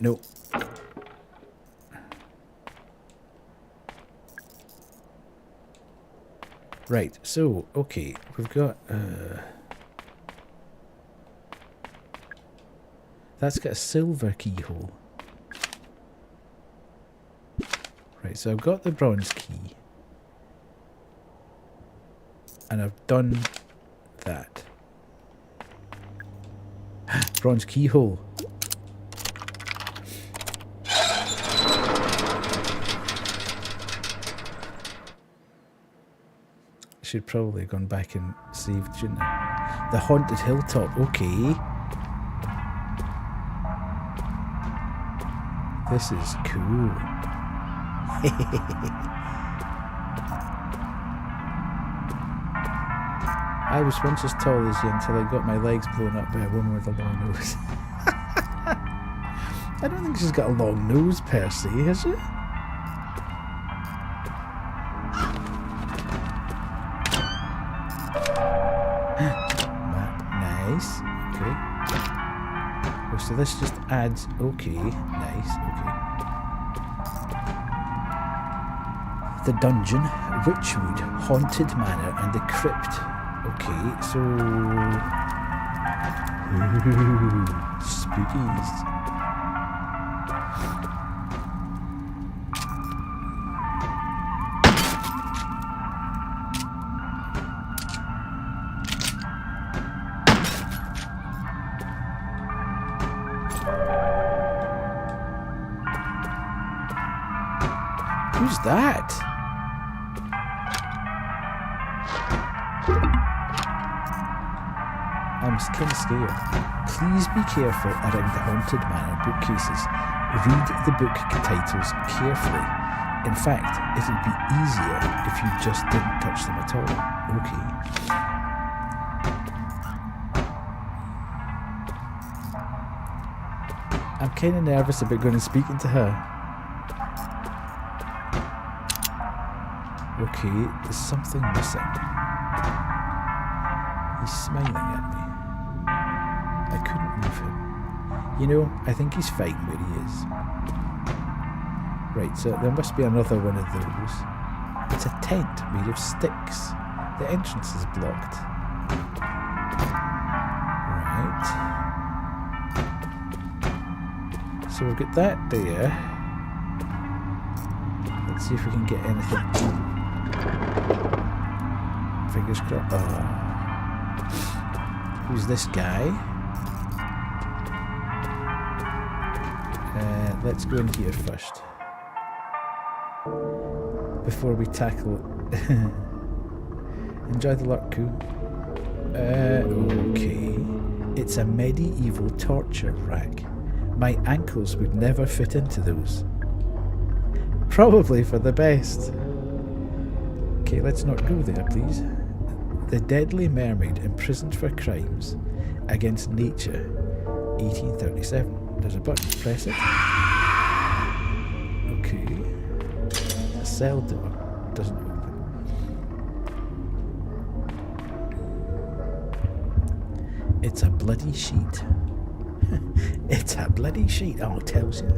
no. Right, so, okay, we've got... that's got a silver keyhole. Right, so I've got the bronze key. And I've done that. Bronze keyhole. Should probably have gone back and saved, shouldn't I? The haunted hilltop, okay. This is cool. I was once as tall as you until I got my legs blown up by a woman with a long nose. I don't think she's got a long nose per se, has she? Nice. Okay. Oh, so this just adds. Okay. Nice. Okay. The dungeon, Witchwood, Haunted Manor, and the Crypt. Okay, so. Ooh, spookies. Who's that? I'm kind of scared. Please be careful around the Haunted Manor bookcases. Read the book titles carefully. In fact, it'd be easier if you just didn't touch them at all. Okay. I'm kind of nervous about going and speaking to her. Okay, there's something missing. He's smiling at me. I couldn't move him. You know, I think he's fine where he is. Right, so there must be another one of those. It's a tent made of sticks. The entrance is blocked. Right. So we've got that there. Let's see if we can get anything. Fingers crossed. Oh. Who's this guy? Let's go in here first. Before we tackle it. Enjoy the luck, cool. Okay. It's a medieval torture rack. My ankles would never fit into those. Probably for the best. Okay, let's not go there, please. The Deadly Mermaid imprisoned for crimes against nature, 1837. There's a button, press it. Okay. The cell door doesn't open. It's a bloody sheet. It's a bloody sheet. Oh, it tells you.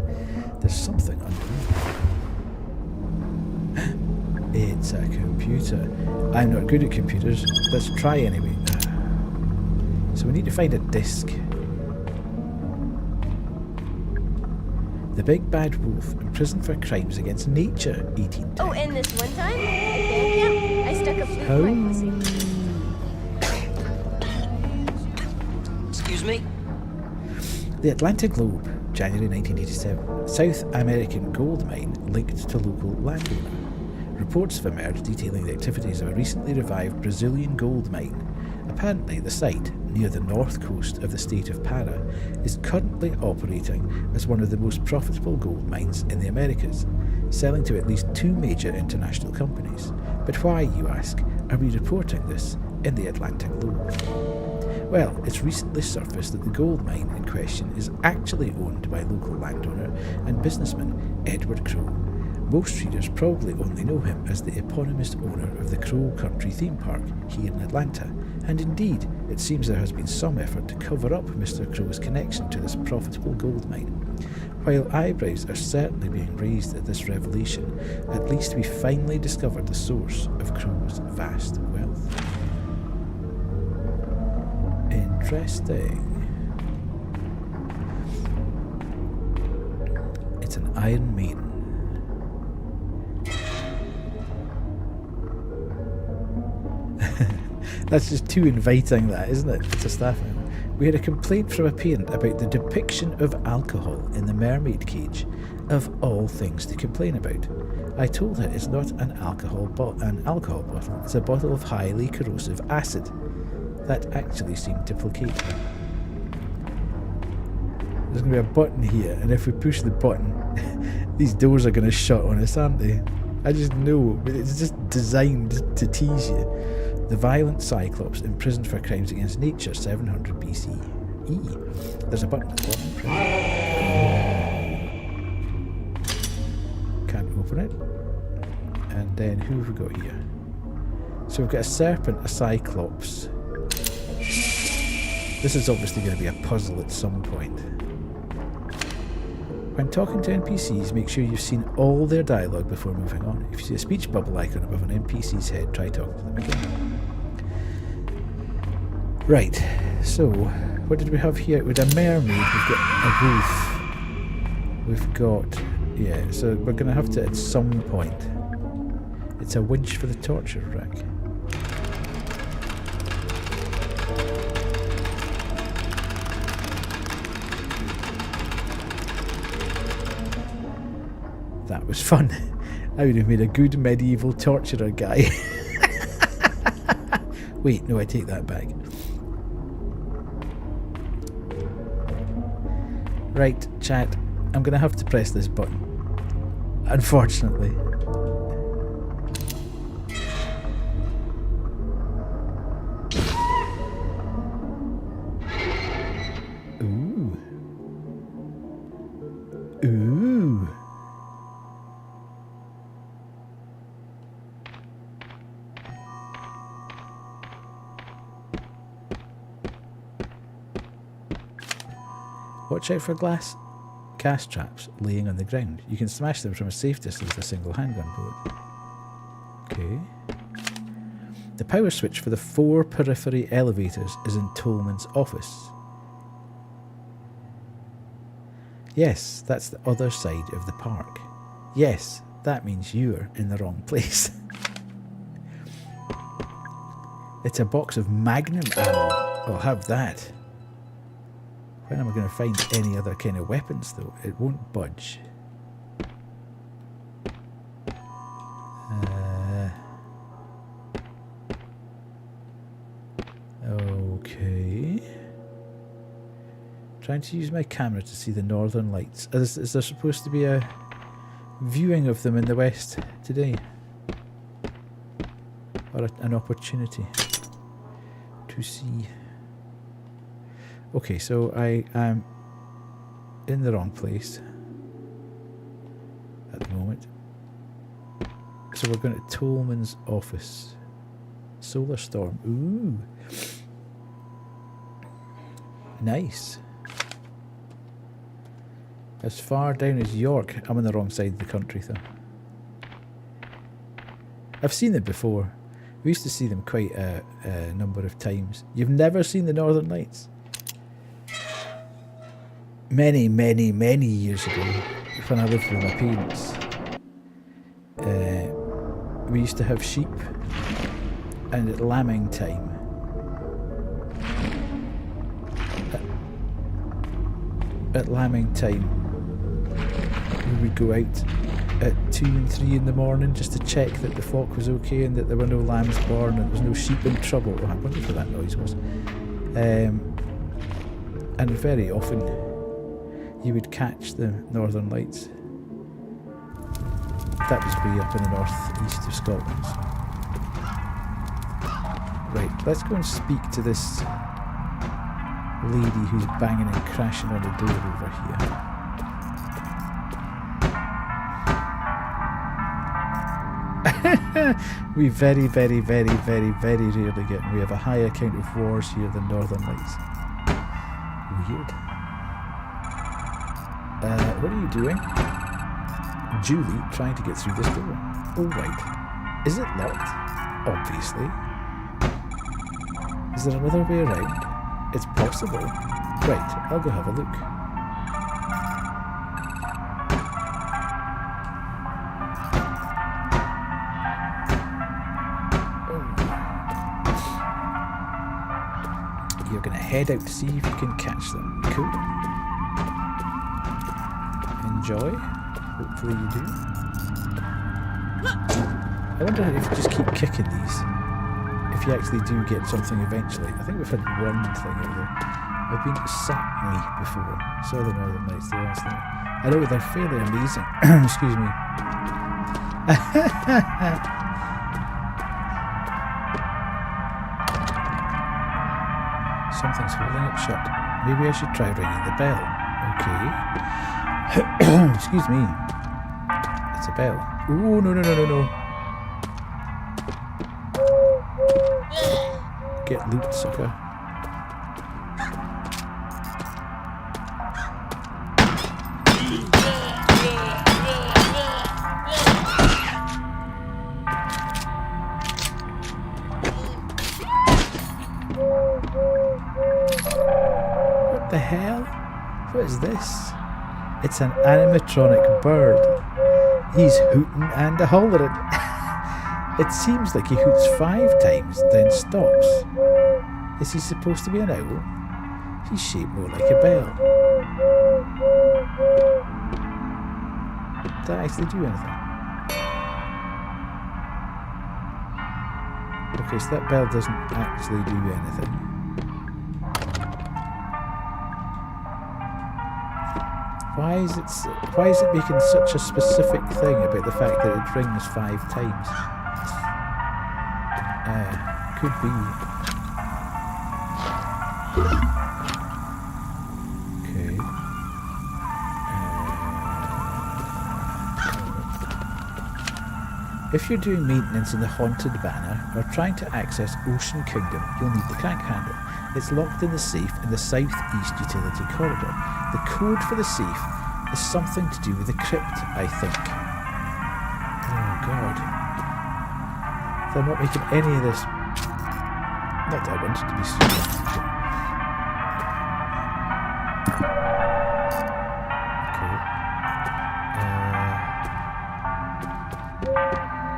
There's something underneath. It's a computer. I'm not good at computers. Let's try anyway. So we need to find a disk. The Big Bad Wolf, imprisoned for crimes against nature, 1810. Oh, and this one time, I stuck a flute in my pussy. Excuse me? The Atlanta Globe, January 1987. South American gold mine linked to local landowner. Reports have emerged detailing the activities of a recently revived Brazilian gold mine. Apparently, the site, near the north coast of the state of Para, is currently operating as one of the most profitable gold mines in the Americas, selling to at least 2 major international companies. But why, you ask, are we reporting this in the Atlanta Globe? Well, it's recently surfaced that the gold mine in question is actually owned by local landowner and businessman Edward Crowe. Most readers probably only know him as the eponymous owner of the Crowe Country theme park here in Atlanta, and indeed, it seems there has been some effort to cover up Mr. Crowe's connection to this profitable gold mine. While eyebrows are certainly being raised at this revelation, at least we finally discovered the source of Crowe's vast wealth. Interesting. It's an Iron Maiden. That's just too inviting, that, isn't it? It's a staff member. We had a complaint from a parent about the depiction of alcohol in the mermaid cage. Of all things to complain about. I told her it's not an alcohol bottle. It's a bottle of highly corrosive acid. That actually seemed to placate her. There's going to be a button here, and if we push the button, these doors are going to shut on us, aren't they? I just know. It's just designed to tease you. The violent Cyclops imprisoned for crimes against nature, 700 BCE. There's a button at the bottom. Can't open it. And then who have we got here? So we've got a serpent, a Cyclops. This is obviously going to be a puzzle at some point. When talking to NPCs, make sure you've seen all their dialogue before moving on. If you see a speech bubble icon above an NPC's head, try talking to them again. Right, so what did we have here? With a mermaid, we've got a roof. We've got, yeah, so we're going to have to at some point. It's a winch for the torture rack. That was fun. I would have made a good medieval torturer guy. Wait, no, I take that back. Right, chat, I'm going to have to press this button. Unfortunately. Ooh. Ooh. Watch out for gas traps laying on the ground. You can smash them from a safe distance with a single handgun bullet. Okay. The power switch for the 4 periphery elevators is in Tolman's office. Yes, that's the other side of the park. Yes, that means you're in the wrong place. It's a box of Magnum ammo. I'll have that. When am I going to find any other kind of weapons, though? It won't budge. Okay. Trying to use my camera to see the northern lights. Is there supposed to be a viewing of them in the west today? Or an opportunity to see? Okay, so I am in the wrong place at the moment. So we're going to Tolman's office. Solar Storm. Ooh. Nice. As far down as York. I'm on the wrong side of the country, though. I've seen them before. We used to see them quite a number of times. You've never seen the Northern Lights? Many, many, many years ago, when I lived with my parents, we used to have sheep, and at lambing time, we would go out at 2 and 3 in the morning just to check that the flock was okay and that there were no lambs born and there was no sheep in trouble. Oh, I wonder what that noise was. And very often you would catch the Northern Lights. That was way up in the north-east of Scotland. Right, let's go and speak to this lady who's banging and crashing on the door over here. We very, very, very, very, very rarely get, we have a higher count of wars here than Northern Lights. Weird. What are you doing? Julie trying to get through this door. Oh, right. Is it locked? Obviously. Is there another way around? It's possible. Right, I'll go have a look. you're going to head out to see if you can catch them. Cool. Enjoy. Hopefully you do. I wonder if you just keep kicking these, if you actually do get something eventually. I think we've had one thing out there. I've been to Sapmi before. Saw the Northern Lights the last night. I know they're fairly amazing. Excuse me. Something's holding it shut. Maybe I should try ringing the bell. Okay. Excuse me. It's a bell. Oh, no, no, no, no, no. Get loot, sucker. What the hell? What is this? It's an animatronic bird. He's hooting and a hollering. It seems like he hoots 5 times, then stops. Is he supposed to be an owl? He's shaped more like a bell. Did that actually do anything? Okay, so that bell doesn't actually do anything. Why is it making such a specific thing about the fact that it rings 5 times? Could be. Okay. If you're doing maintenance in the Haunted Banner or trying to access Ocean Kingdom, you'll need the crank handle. It's locked in the safe in the southeast utility corridor. The code for the safe is something to do with the crypt, I think. Oh god. They're not making any of this. Not that I wanted to be stupid.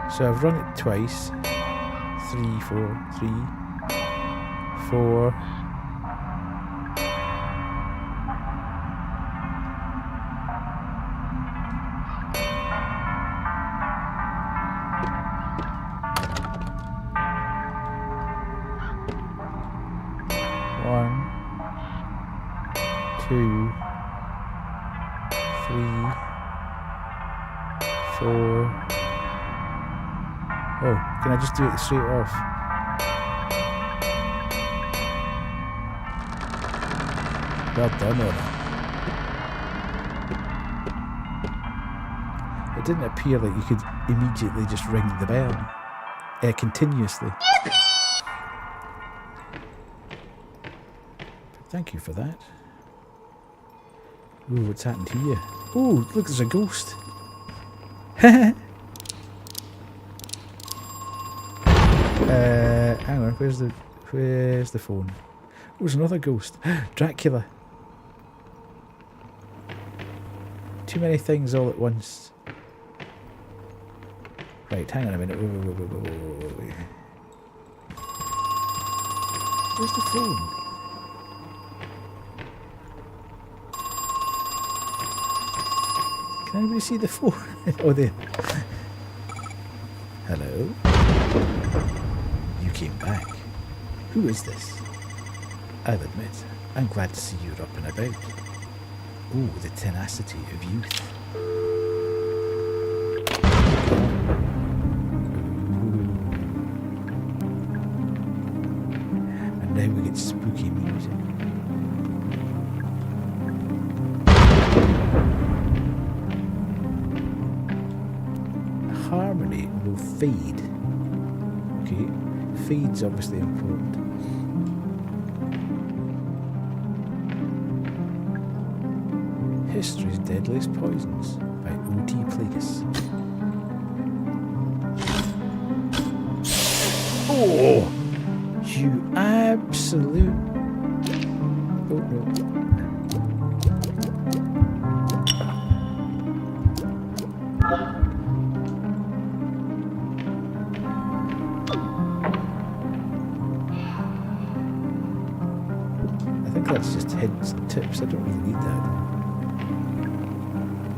Okay. So I've run it twice. 3, 4, 3, 4. Oh, can I just do it straight off? Well done, Anna. It didn't appear like you could immediately just ring the bell continuously. But thank you for that. Ooh, what's happened here? Ooh, look, there's a ghost. Hang on, where's the phone? Oh, there's another ghost. Dracula. Too many things all at once. Right, hang on a minute. Wait. Where's the phone? Can anybody see the phone? Oh, there. Hello? You came back. Who is this? I'll admit, I'm glad to see you're up and about. Ooh, the tenacity of youth. And now we get spooky music. Harmony will fade. Okay, fade's obviously important. History's Deadliest Poisons by O.T. Plagueis. Oh! You absolute... Oh no. hints and tips. I don't really need that.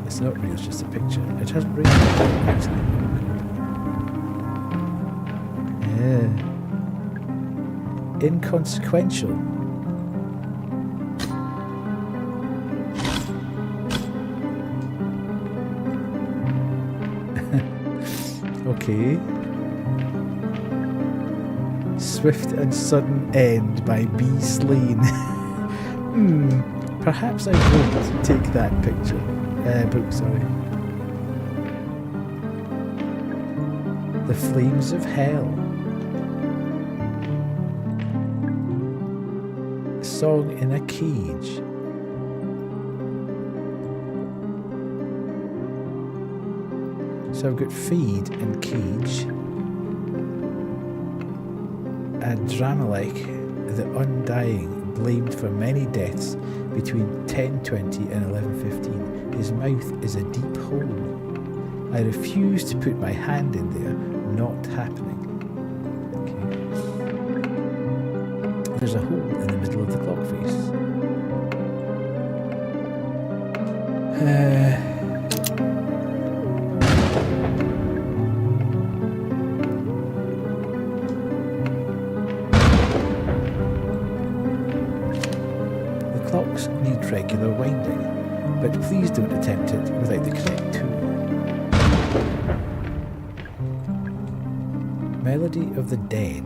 It's not real, it's just a picture. It hasn't rained actually. Yeah. Inconsequential. Okay. Swift and sudden end by B. Slain. Perhaps I won't take that picture. Book, sorry. The Flames of Hell. Song in a Cage. So I've got Feed and Cage. A Dramalek, the Undying, blamed for many deaths between 10:20 and 11:15. His mouth is a deep hole. I refuse to put my hand in there. Not happening. Okay. There's a hole in the middle of the clock face. Clocks need regular winding, but please don't attempt it without the correct tool. Melody of the Dead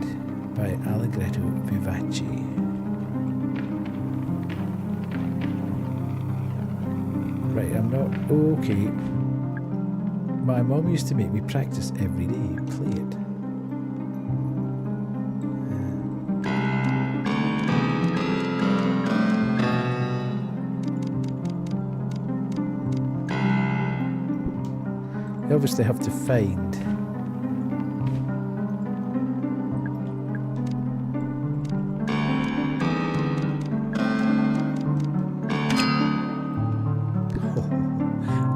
by Allegretto Vivace. Right, I'm not... Okay. My mum used to make me practice every day. Play it. You obviously have to find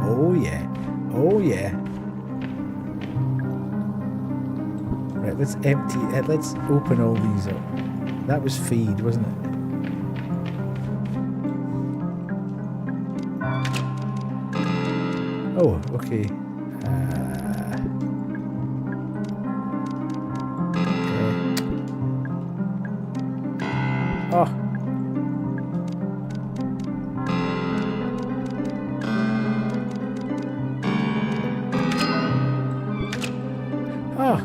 oh yeah, oh yeah. Right, let's empty it. Let's open all these up. That was Feed, wasn't it? Oh, okay. Oh. Oh.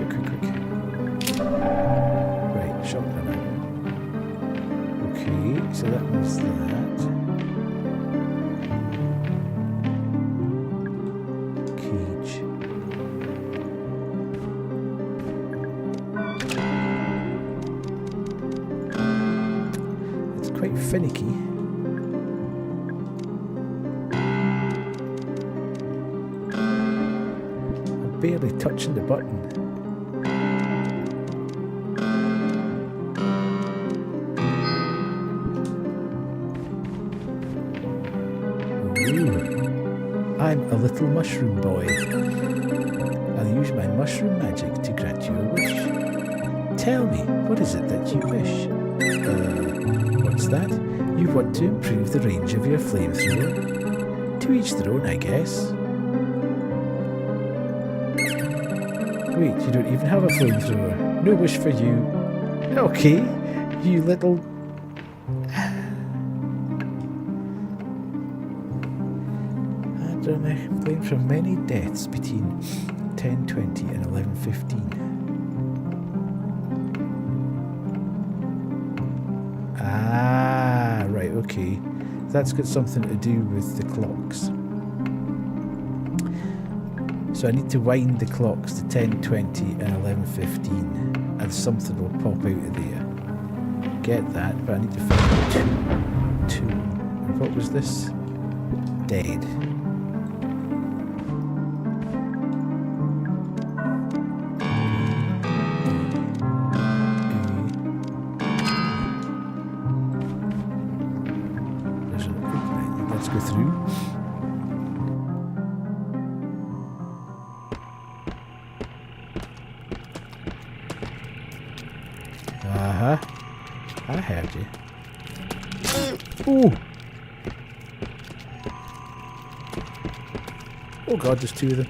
Quick. Right, shotgun. Okay, so that was that. Cage. It's quite finicky. I'm barely touching the button. I'm a little mushroom boy. I'll use my mushroom magic to grant you a wish. Tell me, what is it that you wish? What's that? You want to improve the range of your flamethrower? To each their own, I guess. Wait, you don't even have a flamethrower. No wish for you. Okay, you little... Blamed for many deaths between 10:20 and 11:15. Ah, right, okay. That's got something to do with the clocks. So I need to wind the clocks to 10:20 and 11:15, and something will pop out of there. Get that, but I need to find two. And what was this? Dead. Let's go through. heard you. Oh! Oh god, there's two of them.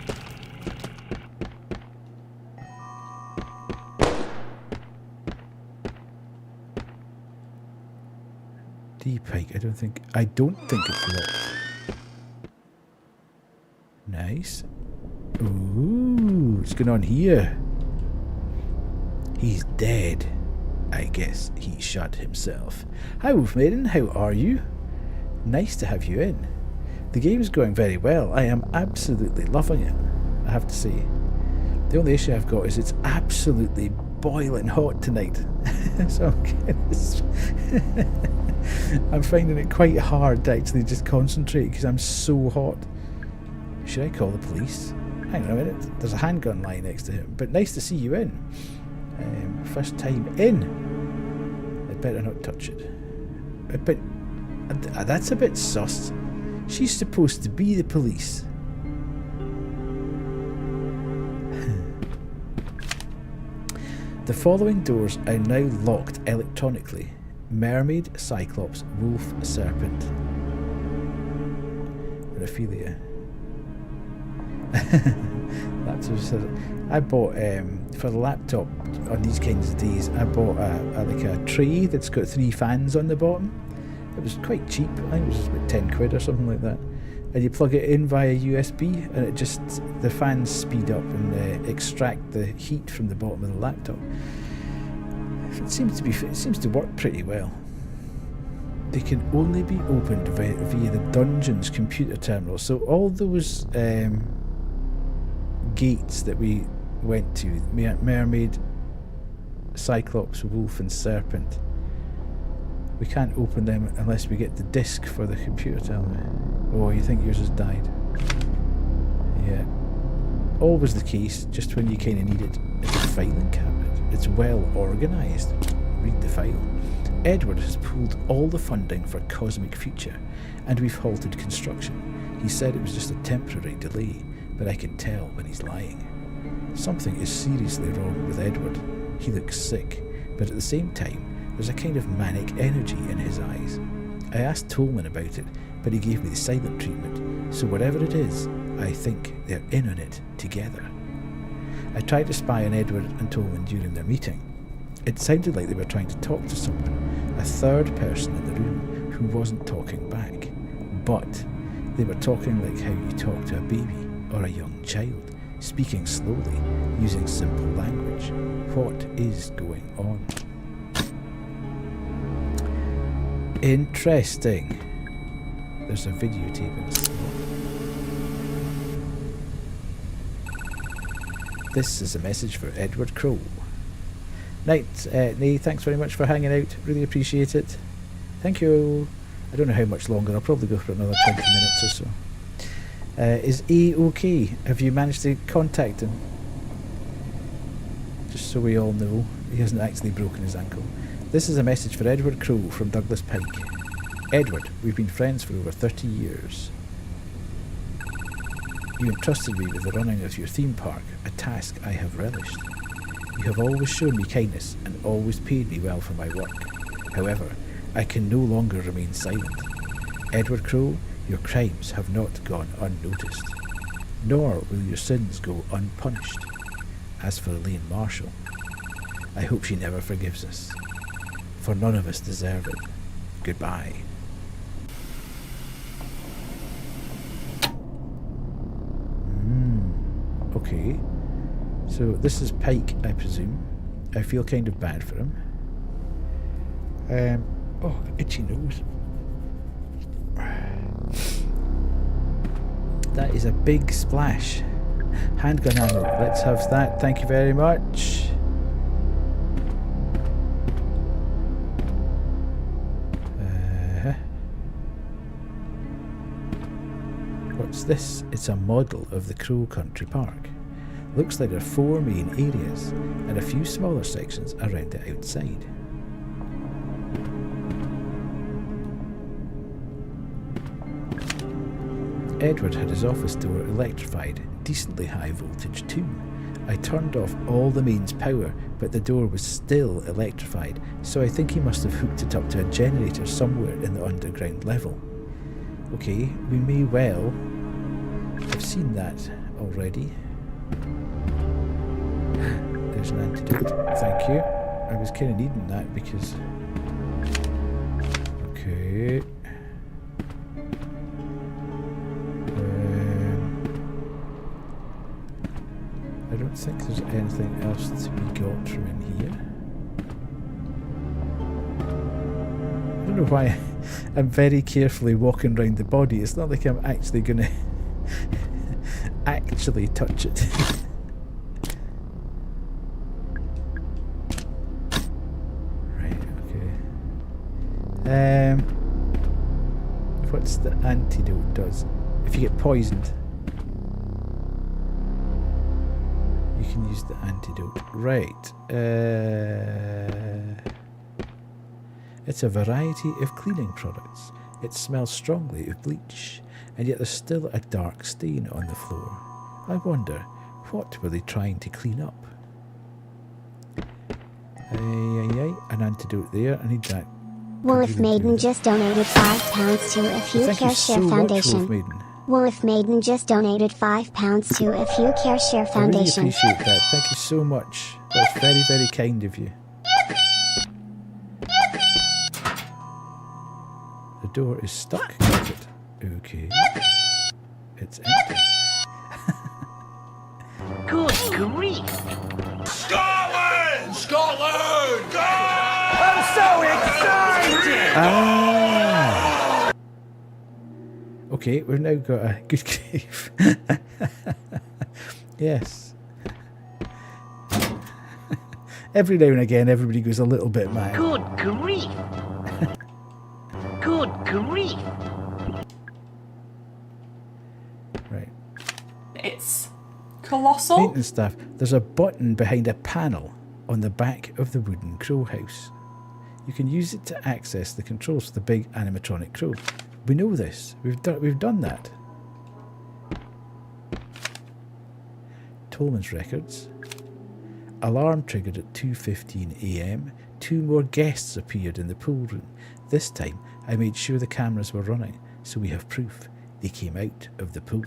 D-Pike, I don't think it's locked. Nice. Ooh, what's going on here? He's dead. I guess he shot himself. Hi Wolf Maiden, how are you? Nice to have you in. The game's going very well. I am absolutely loving it, I have to say. The only issue I've got is it's absolutely boiling hot tonight. So I'm finding it quite hard to actually just concentrate because I'm so hot. Should I call the police? Hang on a minute. There's a handgun lying next to him. But nice to see you in. First time in. I'd better not touch it. But that's a bit sus. She's supposed to be the police. The following doors are now locked electronically. Mermaid, Cyclops, Wolf, Serpent. And Ophelia. That's what I bought for the laptop on these kinds of days. I bought a tray that's got 3 fans on the bottom. It was quite cheap. I think it was about 10 quid or something like that. And you plug it in via USB, and it just the fans speed up and extract the heat from the bottom of the laptop. It seems to work pretty well. They can only be opened via the dungeon's computer terminal. So all those gates that we went to, Mermaid, Cyclops, Wolf and Serpent, we can't open them unless we get the disc for the computer terminal. Oh, you think yours has died? Yeah. Always the case, just when you kind of need it. It's a filing cabinet. It's well organised. Read the file. Edward has pulled all the funding for Cosmic Future, and we've halted construction. He said it was just a temporary delay, but I can tell when he's lying. Something is seriously wrong with Edward. He looks sick, but at the same time, there's a kind of manic energy in his eyes. I asked Tolman about it, but he gave me the silent treatment, so whatever it is, I think they're in on it together. I tried to spy on Edward and Tolman during their meeting. It sounded like they were trying to talk to someone, a third person in the room who wasn't talking back. But they were talking like how you talk to a baby or a young child, speaking slowly, using simple language. What is going on? Interesting. There's a videotape in the slot. This is a message for Edward Crow. Night, Nay, thanks very much for hanging out. Really appreciate it. Thank you. I don't know how much longer. I'll probably go for another 20 minutes or so. Is A okay? Have you managed to contact him? Just so we all know, he hasn't actually broken his ankle. This is a message for Edward Crow from Douglas Pike. Edward, we've been friends for over 30 years. You entrusted me with the running of your theme park, a task I have relished. You have always shown me kindness and always paid me well for my work. However, I can no longer remain silent. Edward Crow, your crimes have not gone unnoticed, nor will your sins go unpunished. As for Elaine Marshall, I hope she never forgives us, for none of us deserve it. Goodbye. Okay. So this is Pike, I presume. I feel kind of bad for him. Oh, itchy nose. That is a big splash. Handgun ammo. Let's have that. Thank you very much. What's this? It's a model of the Crow Country Park. Looks like there are 4 main areas and a few smaller sections around the outside. Edward had his office door electrified, decently high voltage too. I turned off all the mains power, but the door was still electrified, so I think he must have hooked it up to a generator somewhere in the underground level. Okay, we may well have seen that already. There's an antidote. Thank you. I was kind of needing that because... Okay. I don't think there's anything else to be got from in here. I don't know why I'm very carefully walking around the body. It's not like I'm actually going to actually touch it. Right, okay. What's the antidote does? If you get poisoned, you can use the antidote. Right. It's a variety of cleaning products. It smells strongly of bleach, and yet there's still a dark stain on the floor. I wonder, what were they trying to clean up? An antidote there. I need that. Wolf Maiden just donated £5 to If You Thank Care you Share so much, Foundation. Wolf Maiden. Wolf Maiden just donated £5 to If You Care Share Foundation. I really appreciate that. Thank you so much. That's very, very kind of you. The door is stuck. Got it. Okay. It's empty. Good grief! Scotland! Scotland! I'm so excited! Ah! Okay, we've now got a good grief. Yes. Every now and again, everybody goes a little bit mad. Good grief! Good grief! Right. It's colossal. Maintenance staff. There's a button behind a panel on the back of the wooden crow house. You can use it to access the controls for the big animatronic crow. We know this. We've done that. Tolman's records. Alarm triggered at 2:15 a.m. 2 more guests appeared in the pool room. This time, I made sure the cameras were running, so we have proof. They came out of the pool.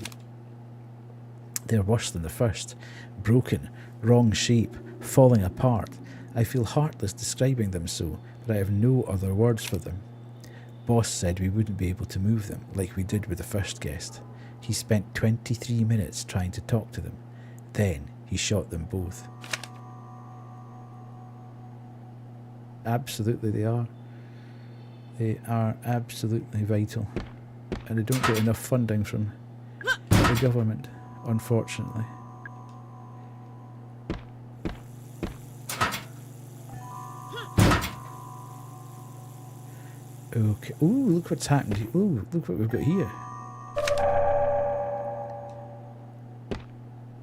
They're worse than the first. Broken, wrong shape, falling apart. I feel heartless describing them so, but I have no other words for them. Boss said we wouldn't be able to move them, like we did with the first guest. He spent 23 minutes trying to talk to them. Then he shot them both. Absolutely they are. They are absolutely vital. And they don't get enough funding from the government, unfortunately. Okay. Ooh, look what's happened. Ooh, look what we've got here.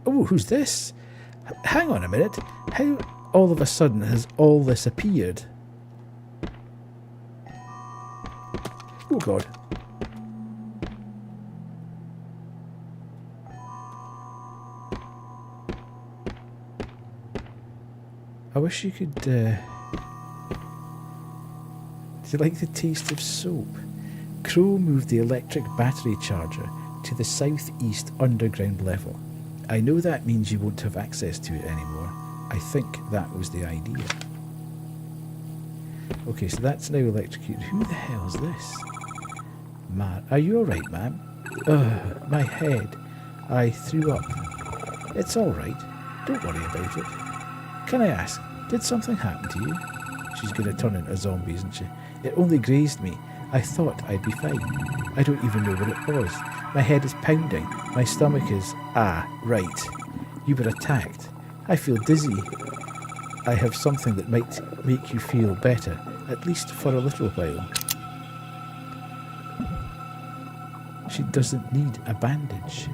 Oh, who's this? Hang on a minute. How all of a sudden has all this appeared? Oh God. I wish you could... Do you like the taste of soap? Crow moved the electric battery charger to the southeast underground level. I know that means you won't have access to it anymore. I think that was the idea. Okay, so that's now electrocuted. Who the hell is this? Are you alright, ma'am? Ugh, my head. I threw up. It's alright. Don't worry about it. Can I ask, did something happen to you? She's going to turn into a zombie, isn't she? It only grazed me. I thought I'd be fine. I don't even know what it was. My head is pounding. My stomach is... Ah, right. You were attacked. I feel dizzy. I have something that might make you feel better, at least for a little while. She doesn't need a bandage.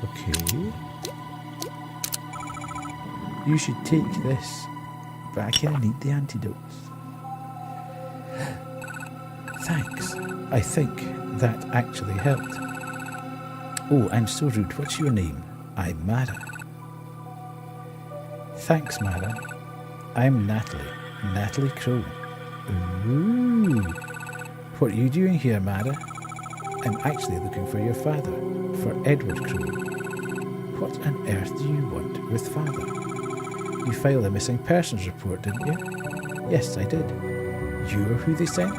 Okay. You should take this, but I kind of need the antidotes. Thanks. I think that actually helped. Oh, I'm so rude. What's your name? I'm Mara. Thanks, Mara. I'm Natalie. Natalie Crow. Ooh. What are you doing here, Mara? I'm actually looking for your father, for Edward Crow. What on earth do you want with father? You filed a missing persons report, didn't you? Yes, I did. You're who they sent?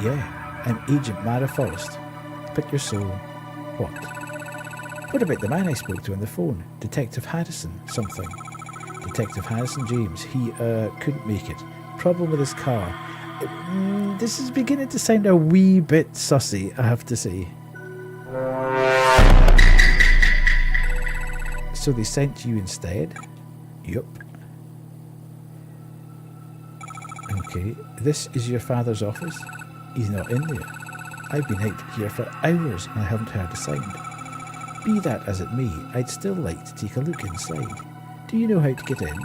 Yeah, I'm Agent Mara Forrest. But your soul. What? What about the man I spoke to on the phone? Detective Harrison something. Detective Harrison James. He, couldn't make it. Problem with his car. This is beginning to sound a wee bit sussy, I have to say. So they sent you instead? Yup. Okay, this is your father's office? He's not in there. I've been out here for hours and I haven't heard a sound. Be that as it may, I'd still like to take a look inside. Do you know how to get in?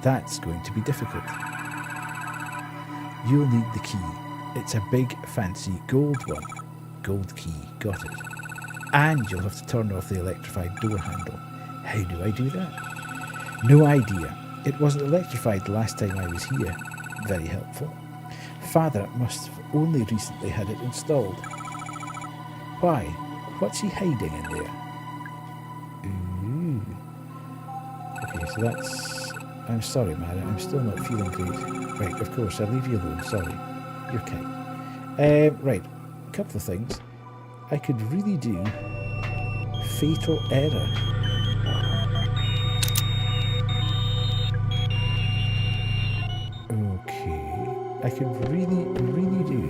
That's going to be difficult. You'll need the key. It's a big, fancy gold one. Gold key, got it. And you'll have to turn off the electrified door handle. How do I do that? No idea. It wasn't electrified the last time I was here. Very helpful. Father must have only recently had it installed. Why? What's he hiding in there? Ooh. Okay, so that's... I'm sorry, Mara. I'm still not feeling great. Right, of course, I'll leave you alone. Sorry. You're kind. Right, a couple of things. I could really do fatal error. Okay, I could really do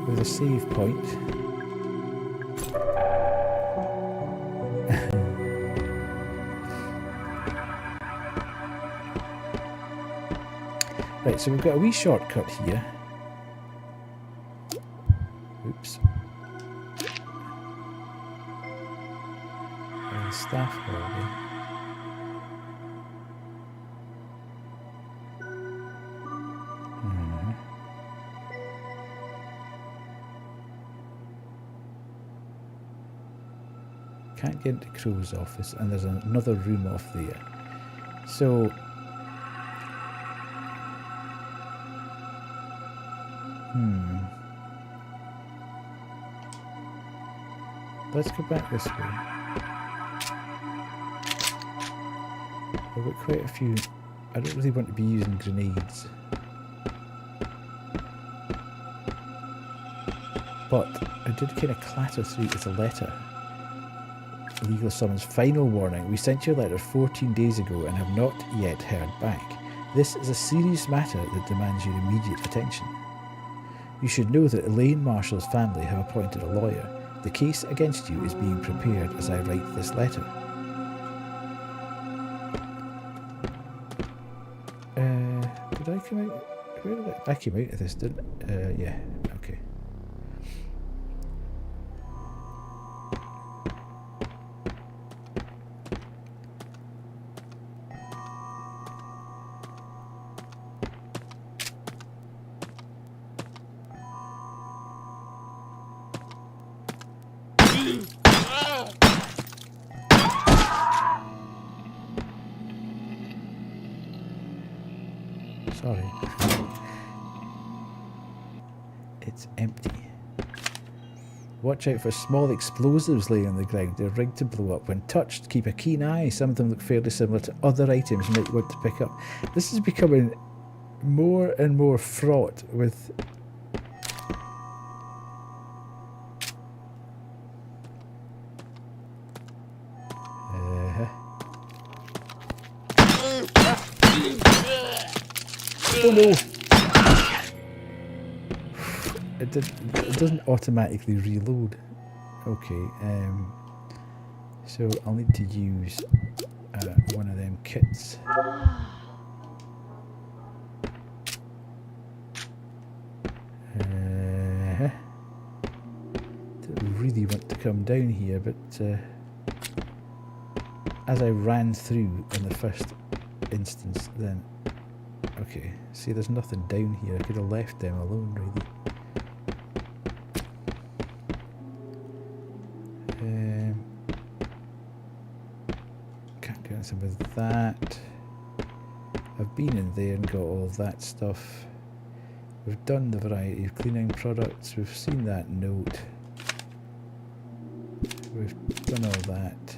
with a save point. Right, so we've got a wee shortcut here. Oops. And staff holiday. Can't get into Crow's office, and there's another room off there. So let's go back this way. I've got quite a few. I don't really want to be using grenades, but I did kind of clatter through with a letter. Legal summons. Final warning. We sent you a letter 14 days ago and have not yet heard back. This is a serious matter that demands your immediate attention. You should know that Elaine Marshall's family have appointed a lawyer. The case against you is being prepared as I write this letter. Did I come out? Where did I came out of this, didn't I? Yeah, okay. Sorry. It's empty. Watch out for small explosives laying on the ground. They're rigged to blow up. When touched, keep a keen eye. Some of them look fairly similar to other items you might want to pick up. This is becoming more and more fraught with... Oh no! It doesn't automatically reload. Okay, so I'll need to use one of them kits. Didn't really want to come down here, but as I ran through in the first instance, then okay, see there's nothing down here. I could have left them alone really. Can't do that. I've been in there and got all that stuff. We've done the variety of cleaning products. We've seen that note. We've done all that.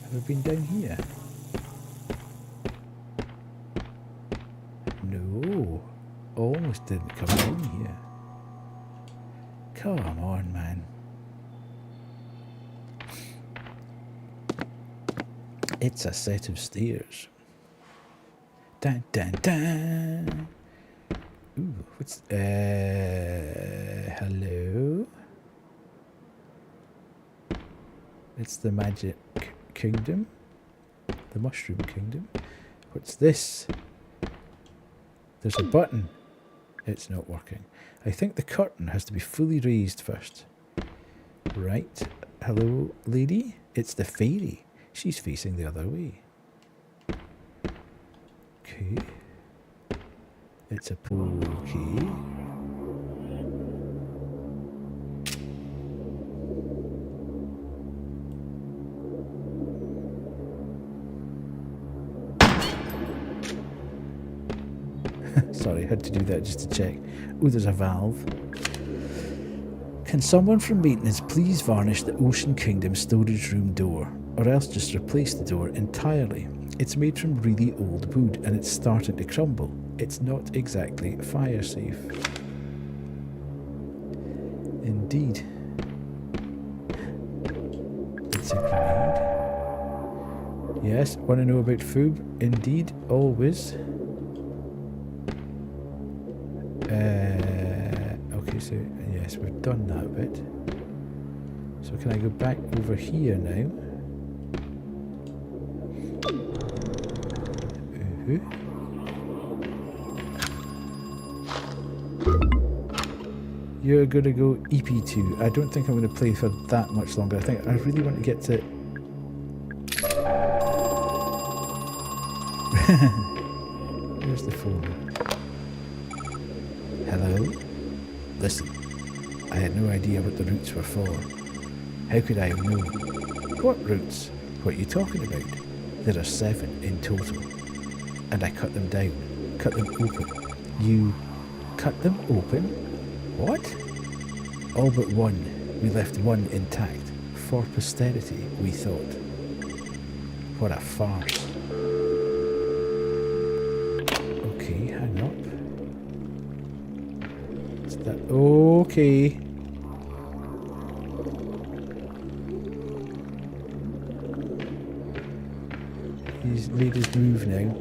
Have we been down here? No. Almost didn't come down here. Come on, man. It's a set of stairs. Dun dun dun. Ooh, what's hello? It's the magic kingdom. The mushroom kingdom. What's this? There's a button. It's not working. I think the curtain has to be fully raised first. Right. Hello, lady. It's the fairy. She's facing the other way. Okay. It's a pokey. Sorry, I had to do that just to check. Oh, there's a valve. Can someone from maintenance please varnish the Ocean Kingdom storage room door? Or else just replace the door entirely. It's made from really old wood and it's starting to crumble. It's not exactly fire safe. Indeed. It's a grenade. Yes, want to know about food? Indeed, always. Okay, so yes, we've done that bit. So can I go back over here now? You're gonna go EP2. I don't think I'm gonna play for that much longer. I think I really want to get to... Where's the phone? Hello? Listen, I had no idea what the roots were for. How could I have known? What roots? What are you talking about? There are 7 in total. And I cut them down. Cut them open. You cut them open? What? All but one. We left one intact. For posterity, we thought. What a farce. Okay, hang up. Is that okay? He's made his move now.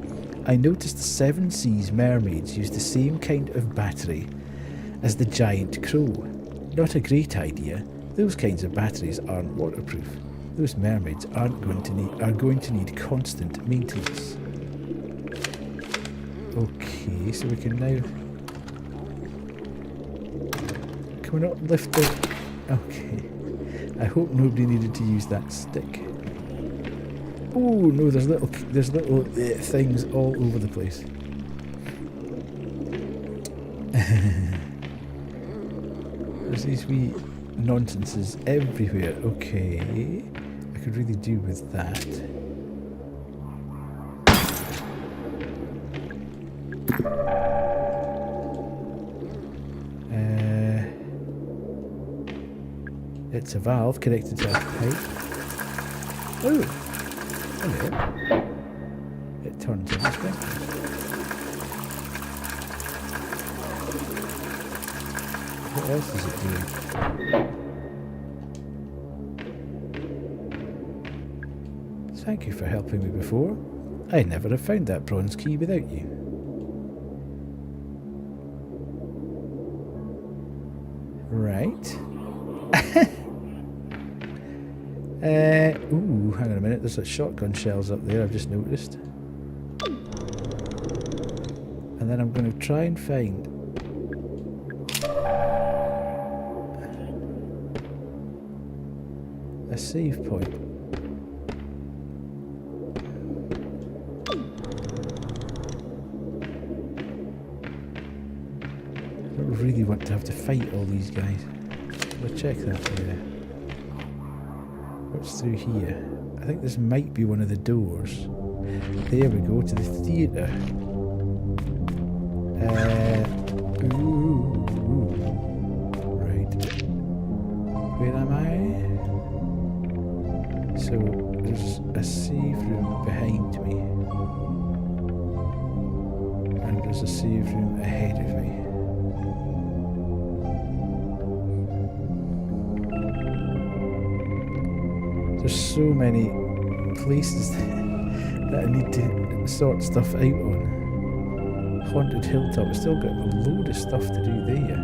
I noticed the 7 Seas mermaids use the same kind of battery as the giant crow. Not a great idea. Those kinds of batteries aren't waterproof. Those mermaids are going to need constant maintenance. Okay, so we can now... Can we not lift the... Okay. I hope nobody needed to use that stick. Oh no, there's little things all over the place. There's these wee nonsenses everywhere. Okay, I could really do with that. It's a valve connected to a pipe. Oh, hello. It turns on this way. What else is it doing? Thank you for helping me before. I'd never have found that bronze key without you. Right. Ooh, hang on a minute. There's shotgun shells up there, I've just noticed. And then I'm going to try and find... a save point. I don't really want to have to fight all these guys. We'll check that there. What's through here? I think this might be one of the doors. There we go, to the theatre. Ooh. Right. Where am I? So, there's a save room behind me. And there's a save room ahead of me. There's so many places that I need to sort stuff out on. Haunted Hilltop, I've still got a load of stuff to do there.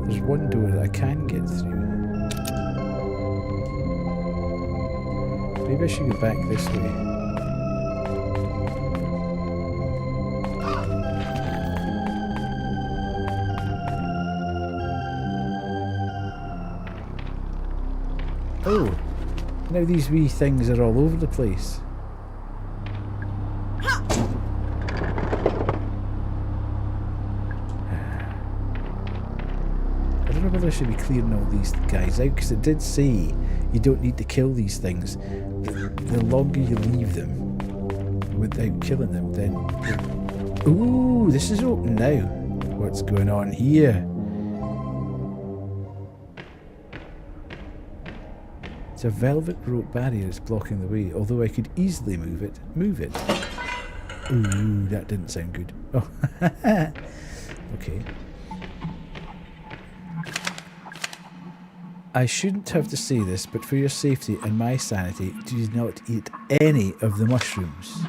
There's one door that I can get through. Maybe I should go back this way. Oh, now these wee things are all over the place. I don't know whether I should be clearing all these guys out, because it did say you don't need to kill these things. The longer you leave them without killing them, then... Ooh, this is open now. What's going on here? It's a velvet rope barrier that's blocking the way, although I could easily move it. Ooh, that didn't sound good. Oh, okay. I shouldn't have to say this, but for your safety and my sanity, do not eat any of the mushrooms.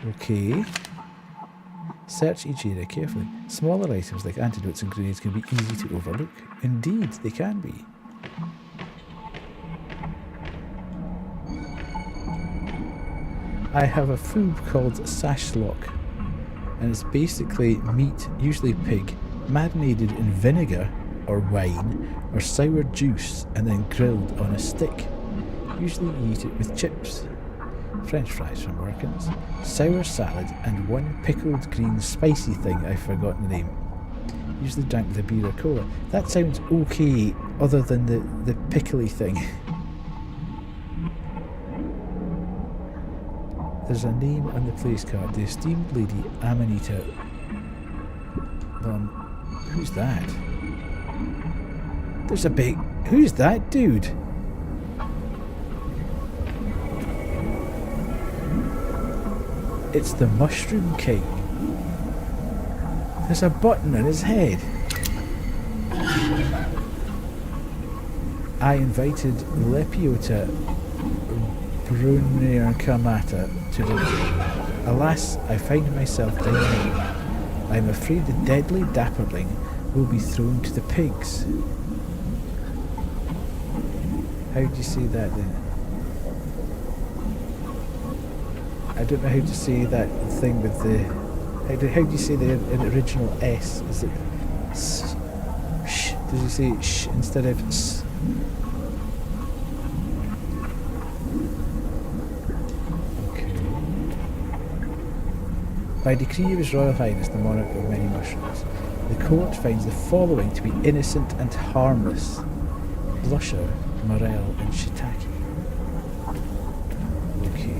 Okay. Search each area carefully. Smaller items like antidotes and grenades can be easy to overlook. Indeed, they can be. I have a food called sashlock, and it's basically meat, usually pig, marinated in vinegar or wine or sour juice and then grilled on a stick. Usually you eat it with chips, French fries from Workins, sour salad and one pickled green spicy thing I've forgotten the name. Usually drank with a beer or cola. That sounds okay other than the pickly thing. There's a name on the place card. The esteemed lady Amanita. Who's that? There's a big... Who's that dude? It's the Mushroom King. There's a button on his head. I invited Lepiota Brunner Kamata to dinner. Alas, I find myself dining. I'm afraid the deadly dapperling will be thrown to the pigs. How do you say that then? I don't know how to say that thing with the... How do you say the original S? Is it s? Sh? Does he say sh instead of s? Okay. By decree of His Royal Highness, the Monarch of Many Mushrooms, the court finds the following to be innocent and harmless: Blusher, Morel, and Shiitake. Okay.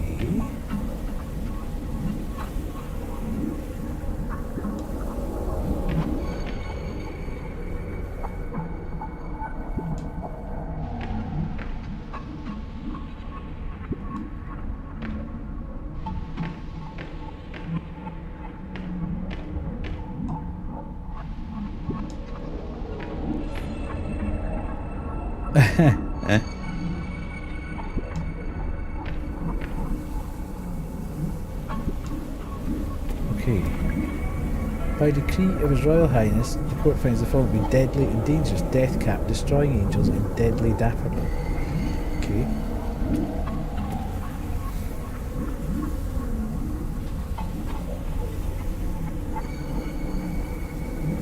Okay. By decree of His Royal Highness, the court finds the following to be deadly and dangerous: Death Cap, Destroying Angels, and Deadly Dapperling. Okay.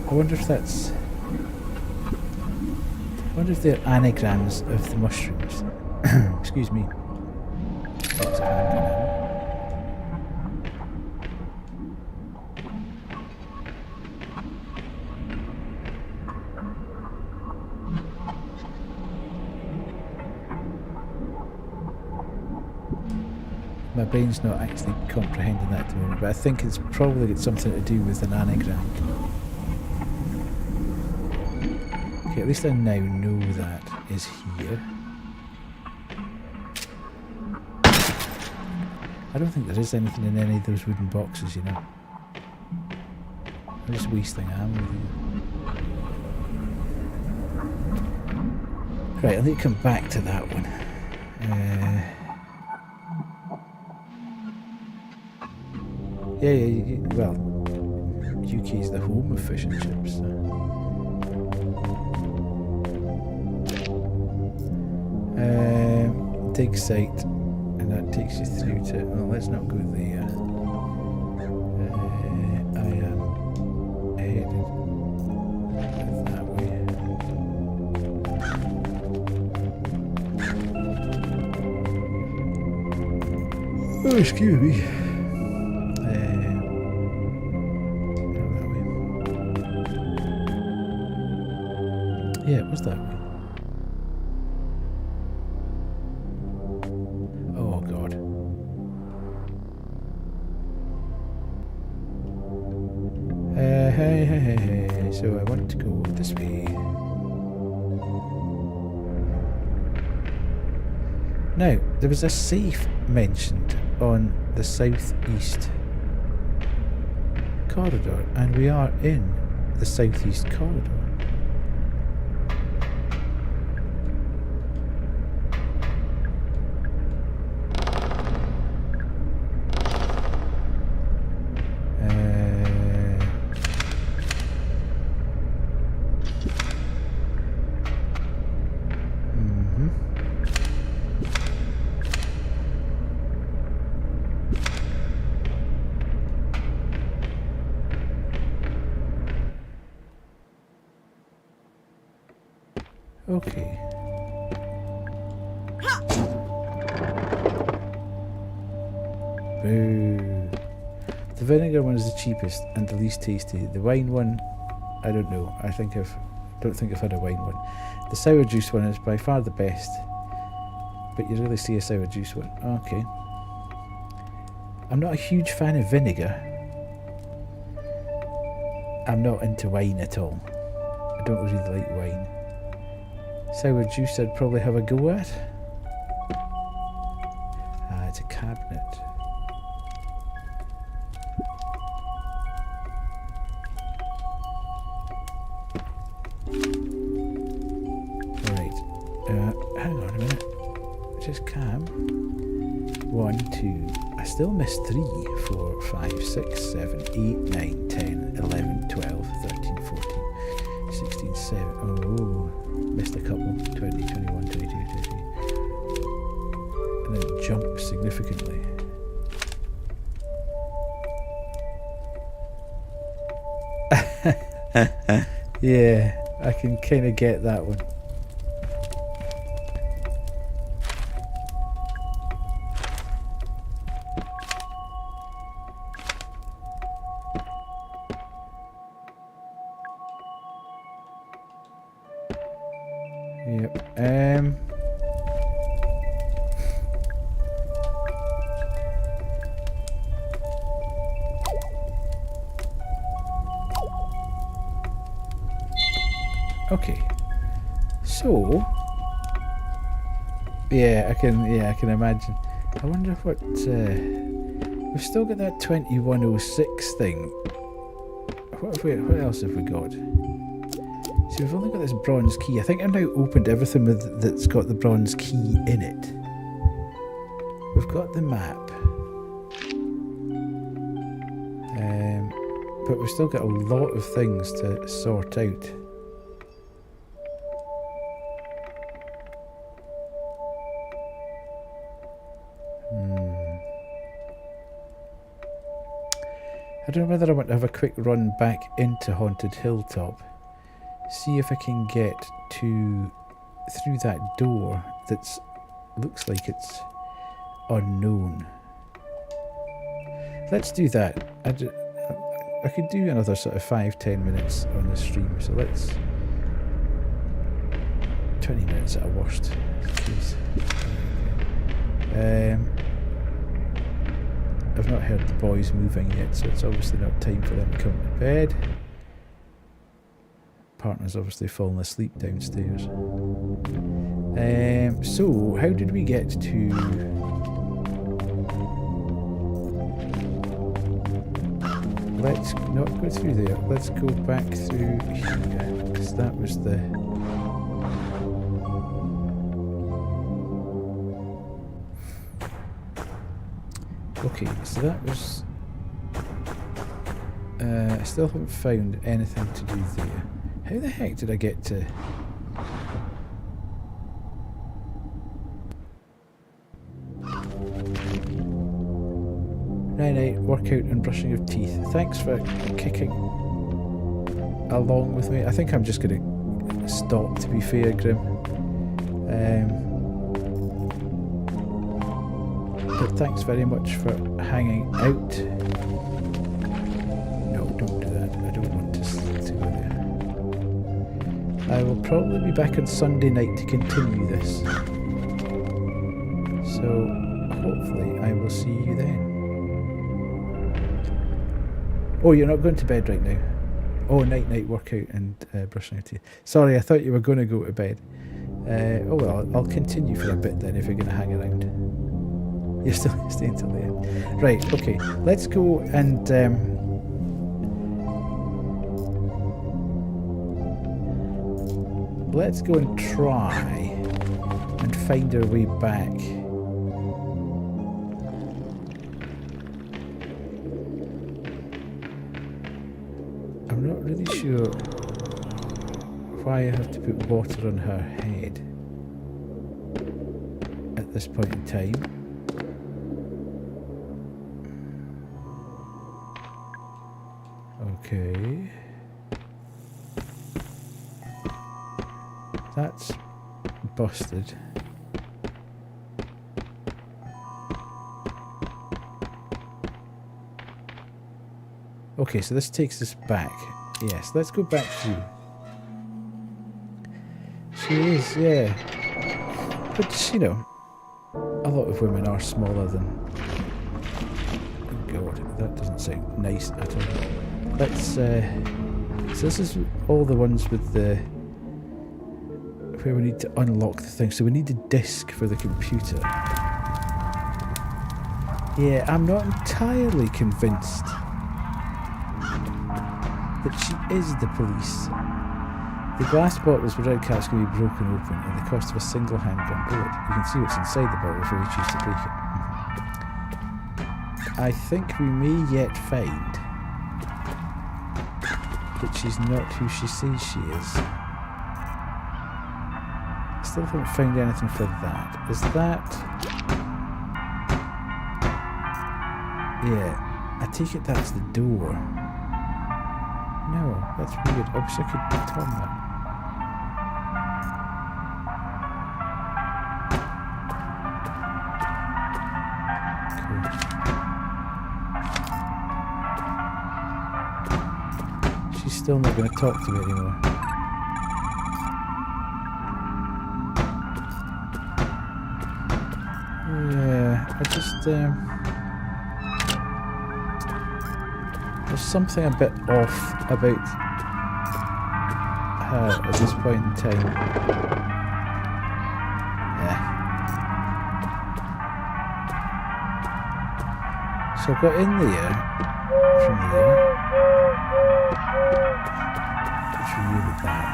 I wonder if that's... I wonder if they're anagrams of the mushrooms. Excuse me. That's a handgun ammo. My brain's not actually comprehending that at the moment, but I think it's probably got something to do with an anagram. Okay, at least I now know that is here. I don't think there is anything in any of those wooden boxes, you know. I'm just wasting ammo here. Right, I need to come back to that one. Yeah, well, UK is the home of fish and chips. So. Dig site, and that takes you through to. Well, let's not go there. I am headed that way. Oh, excuse me. Yeah, it was that way. Oh god. Hey. So I want to go this way. Now, there was a safe mentioned on the southeast corridor, and we are in the southeast corridor. Okay. Boo. The vinegar one is the cheapest and the least tasty. The wine one, I don't know. Don't think I've had a wine one. The sour juice one is by far the best. But you rarely see a sour juice one. Okay. I'm not a huge fan of vinegar. I'm not into wine at all. I don't really like wine. Sour juice I'd probably have a go at. Ah, it's a cabinet. Right. Hang on a minute. Just calm. 1, 2. I still missed 3, 4, 5, 6, 7, 8, 9, 10, 11, 12, 13, 14, 16, 7. Oh. Missed a couple. 20, 21, 22, 23. And then jump significantly. Yeah, I can kind of get that one. Yep. Okay. So. Yeah, I can imagine. I wonder what. We've still got that 2106 thing. What else have we got? See, we've only got this bronze key. I think I've now opened everything that's got the bronze key in it. We've got the map. But we've still got a lot of things to sort out. I don't know whether I want to have a quick run back into Haunted Hilltop. See if I can get through that door that's looks like it's unknown. Let's do that. I could do another sort of 5-10 minutes on the stream, so let's 20 minutes at a worst. Please. I've not heard the boys moving yet, so it's obviously not time for them to come to bed. Partner's obviously fallen asleep downstairs. So how did we get to? Let's not go through there. Let's go back through here, because that was the. Okay, so that was. I still haven't found anything to do there. How the heck did I get to? Night, workout and brushing of teeth. Thanks for kicking along with me. I think I'm just going to stop, to be fair, Grim. But thanks very much for hanging out. No, don't do that. I don't want to go there. I will probably be back on Sunday night to continue this. So hopefully I will see you then. Oh, you're not going to bed right now? Oh, night workout and brushing your teeth. Sorry, I thought you were going to go to bed. Oh well, I'll continue for a bit then if you're going to hang around. You're still staying till the end. Right, okay. Let's go and... let's go and try and find our way back. I'm not really sure why I have to put water on her head at this point in time. Okay. That's busted. Okay, so this takes us back. Yes, let's go back through. She is, yeah. But, you know, a lot of women are smaller than... Oh God, that doesn't sound nice at all. Let's, so this is all the ones with the... where we need to unlock the thing. So we need a disk for the computer. Yeah, I'm not entirely convinced that she is the police. The glass bottles without caps can be broken open at the cost of a single handgun bullet. You can see what's inside the bottle before you choose to break it. I think we may yet find that she's not who she says she is. Still haven't found anything for that. Is that... Yeah, I take it that's the door. No, that's weird. I wish I could turn that. Okay. She's still not going to talk to me anymore. Yeah, I just... there's something a bit off about her at this point in time. Yeah. So I got in there from there. It's really bad.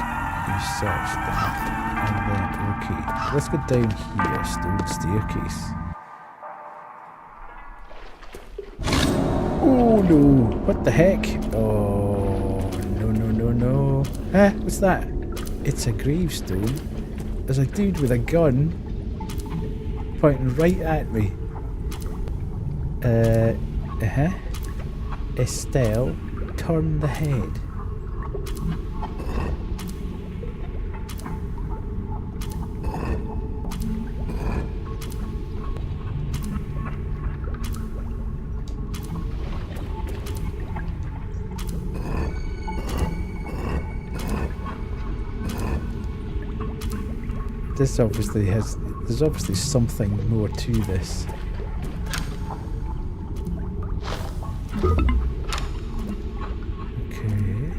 We searched that. And then, okay. Let's go down here, stone staircase. Oh no, what the heck? Oh, no. Eh, what's that? It's a gravestone. There's a dude with a gun pointing right at me. Estelle, turn the head. This obviously has... There's obviously something more to this. Okay.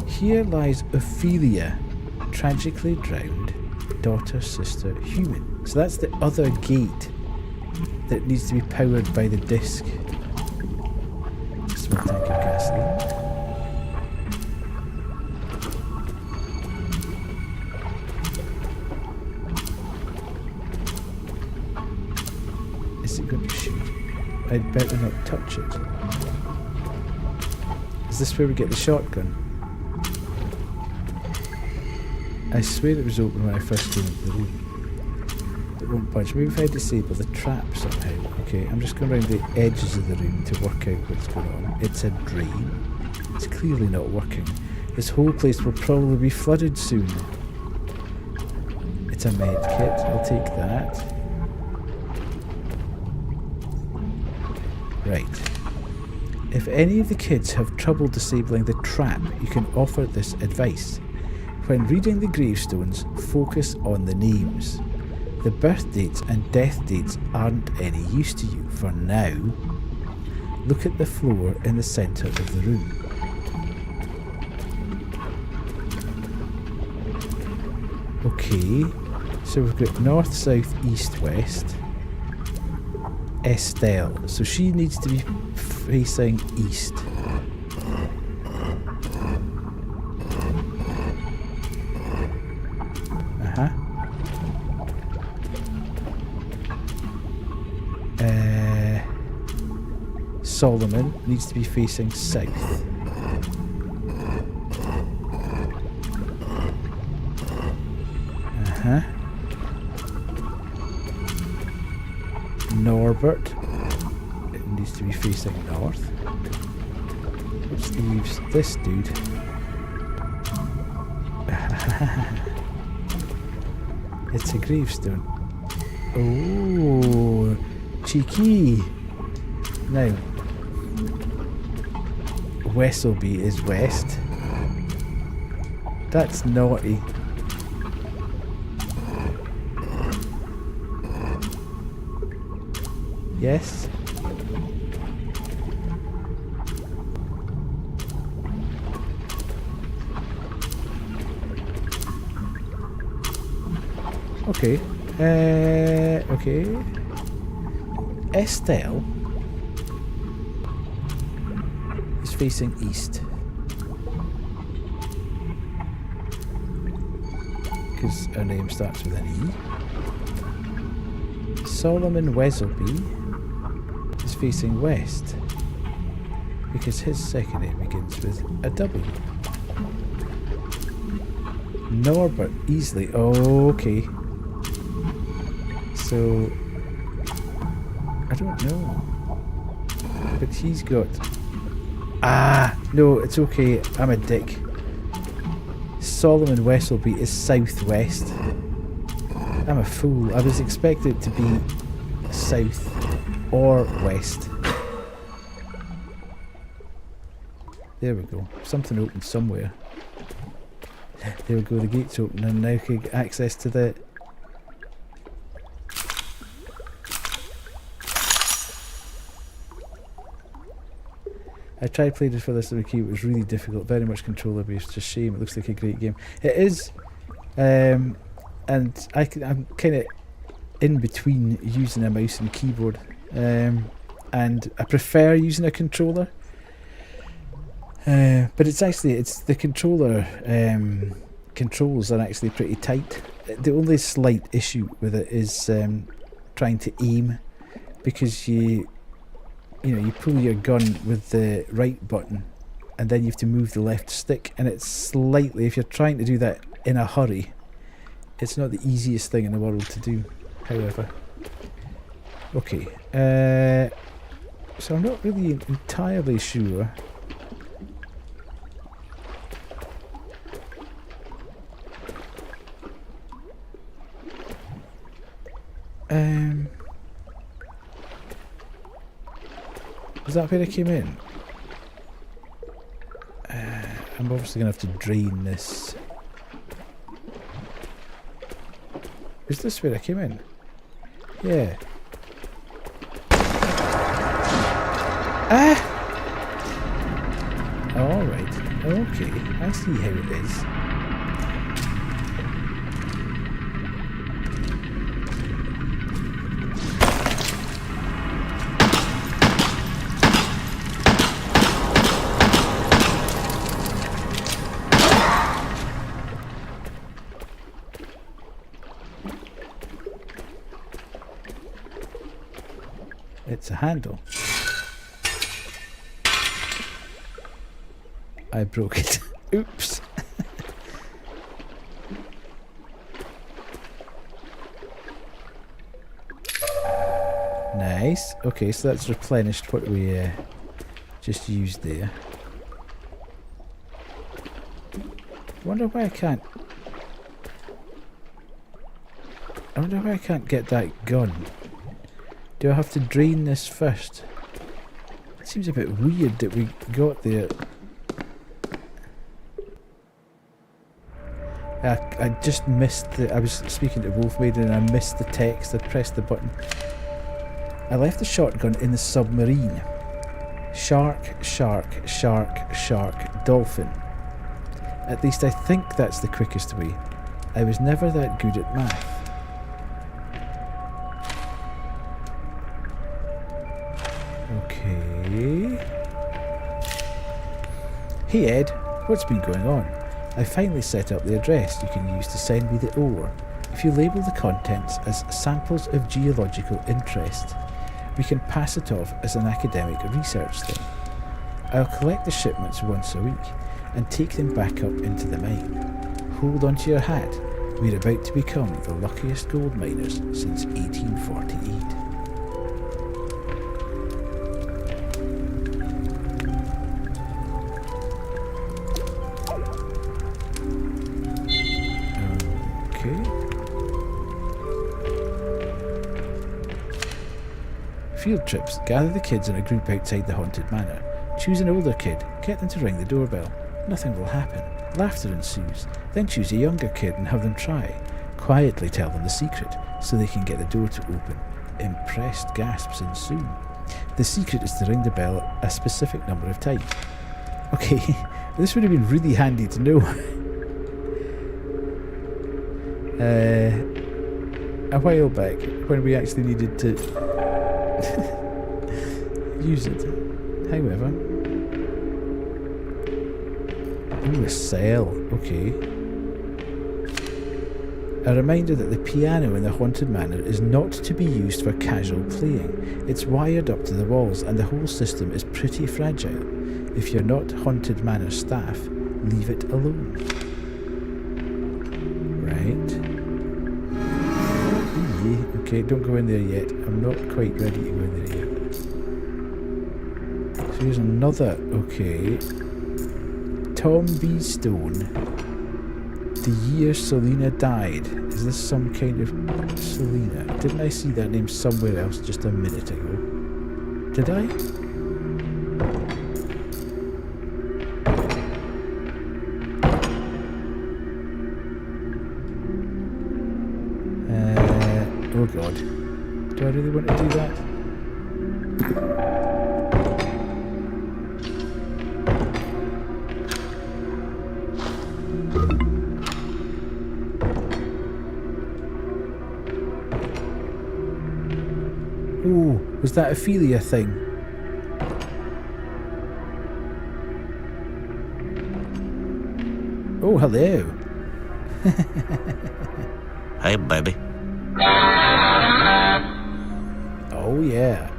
Here lies Ophelia, tragically drowned, daughter, sister, human. So that's the other gate that needs to be powered by the disc. Small tank of gasoline. Is it going to shoot? I'd better not touch it. Is this where we get the shotgun? I swear it was open when I first came into the room. It won't budge. Maybe if I disable the trap somehow. Okay, I'm just going around the edges of the room to work out what's going on. It's a drain. It's clearly not working. This whole place will probably be flooded soon. It's a med kit. I'll take that. Right. If any of the kids have trouble disabling the trap, you can offer this advice. When reading the gravestones, focus on the names. The birth dates and death dates aren't any use to you for now. Look at the floor in the centre of the room. Okay, so we've got north, south, east, west. Estelle, so she needs to be facing east. Solomon needs to be facing south. Norbert, it needs to be facing north, which leaves this dude. It's a gravestone. Oh, cheeky. Now, Wesselby is west. That's naughty. Yes? Okay. Okay. Estelle is facing east. Because her name starts with an E. Solomon Wesselby is facing west. Because his second name begins with a W. Norbert easily. Oh, okay. So I don't know. But he's got... Ah! No, it's okay. I'm a dick. Solomon Wesselby is southwest. I'm a fool. I was expecting it to be south or west. There we go. Something opened somewhere. There we go. The gate's open and now can get access to the... I tried playing it for this on the key, it was really difficult, very much controller based, just shame, it looks like a great game. It is, and I'm kind of in between using a mouse and keyboard, and I prefer using a controller, but it's the controller controls are actually pretty tight. The only slight issue with it is trying to aim, because you pull your gun with the right button and then you have to move the left stick, and it's slightly, if you're trying to do that in a hurry, it's not the easiest thing in the world to do, however. Okay, so I'm not really entirely sure. Was that where I came in? I'm obviously going to have to drain this. Is this where I came in? Yeah. Ah! Alright. Okay. I see how it is. It's a handle. I broke it. Oops. Nice. Okay, so that's replenished what we just used there. Wonder why I can't get that gun. Do I have to drain this first? It seems a bit weird that we got there. I just missed the... I was speaking to Wolf Maiden and I missed the text. I pressed the button. I left the shotgun in the submarine. Shark, shark, shark, shark, dolphin. At least I think that's the quickest way. I was never that good at math. Okay. Hey Ed, what's been going on? I finally set up the address you can use to send me the ore. If you label the contents as samples of geological interest, we can pass it off as an academic research thing. I'll collect the shipments once a week and take them back up into the mine. Hold on to your hat. We're about to become the luckiest gold miners since 1848. Field trips. Gather the kids in a group outside the haunted manor. Choose an older kid. Get them to ring the doorbell. Nothing will happen. Laughter ensues. Then choose a younger kid and have them try. Quietly tell them the secret so they can get the door to open. Impressed gasps ensue. The secret is to ring the bell a specific number of times. Okay, this would have been really handy to know. A while back, when we actually needed to use it. However, ooh, a cell. Okay. A reminder that the piano in the haunted manor is not to be used for casual playing. It's wired up to the walls, and the whole system is pretty fragile. If you're not haunted manor staff, leave it alone. Right. Okay, don't go in there yet. I'm not quite ready to go in there yet. So here's another, okay. Tom B. Stone. The year Selena died. Is this some kind of Selena? Didn't I see that name somewhere else just a minute ago? Did I? Oh god. Do I really want to do that? Ooh, was that Ophelia thing? Oh, hello. Hey, baby. Oh, yeah.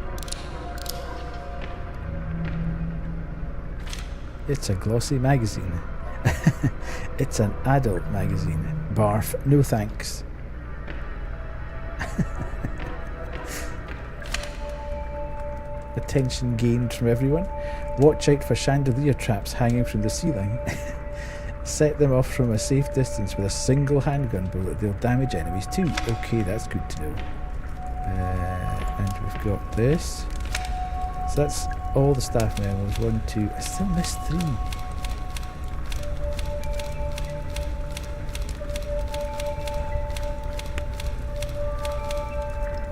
It's a glossy magazine. It's an adult magazine. Barf. No thanks. Attention gained from everyone. Watch out for chandelier traps hanging from the ceiling. Set them off from a safe distance with a single handgun bullet. They'll damage enemies too. Okay, that's good to know. And we've got this. So that's all the staff memos. 1, 2. I still missed 3.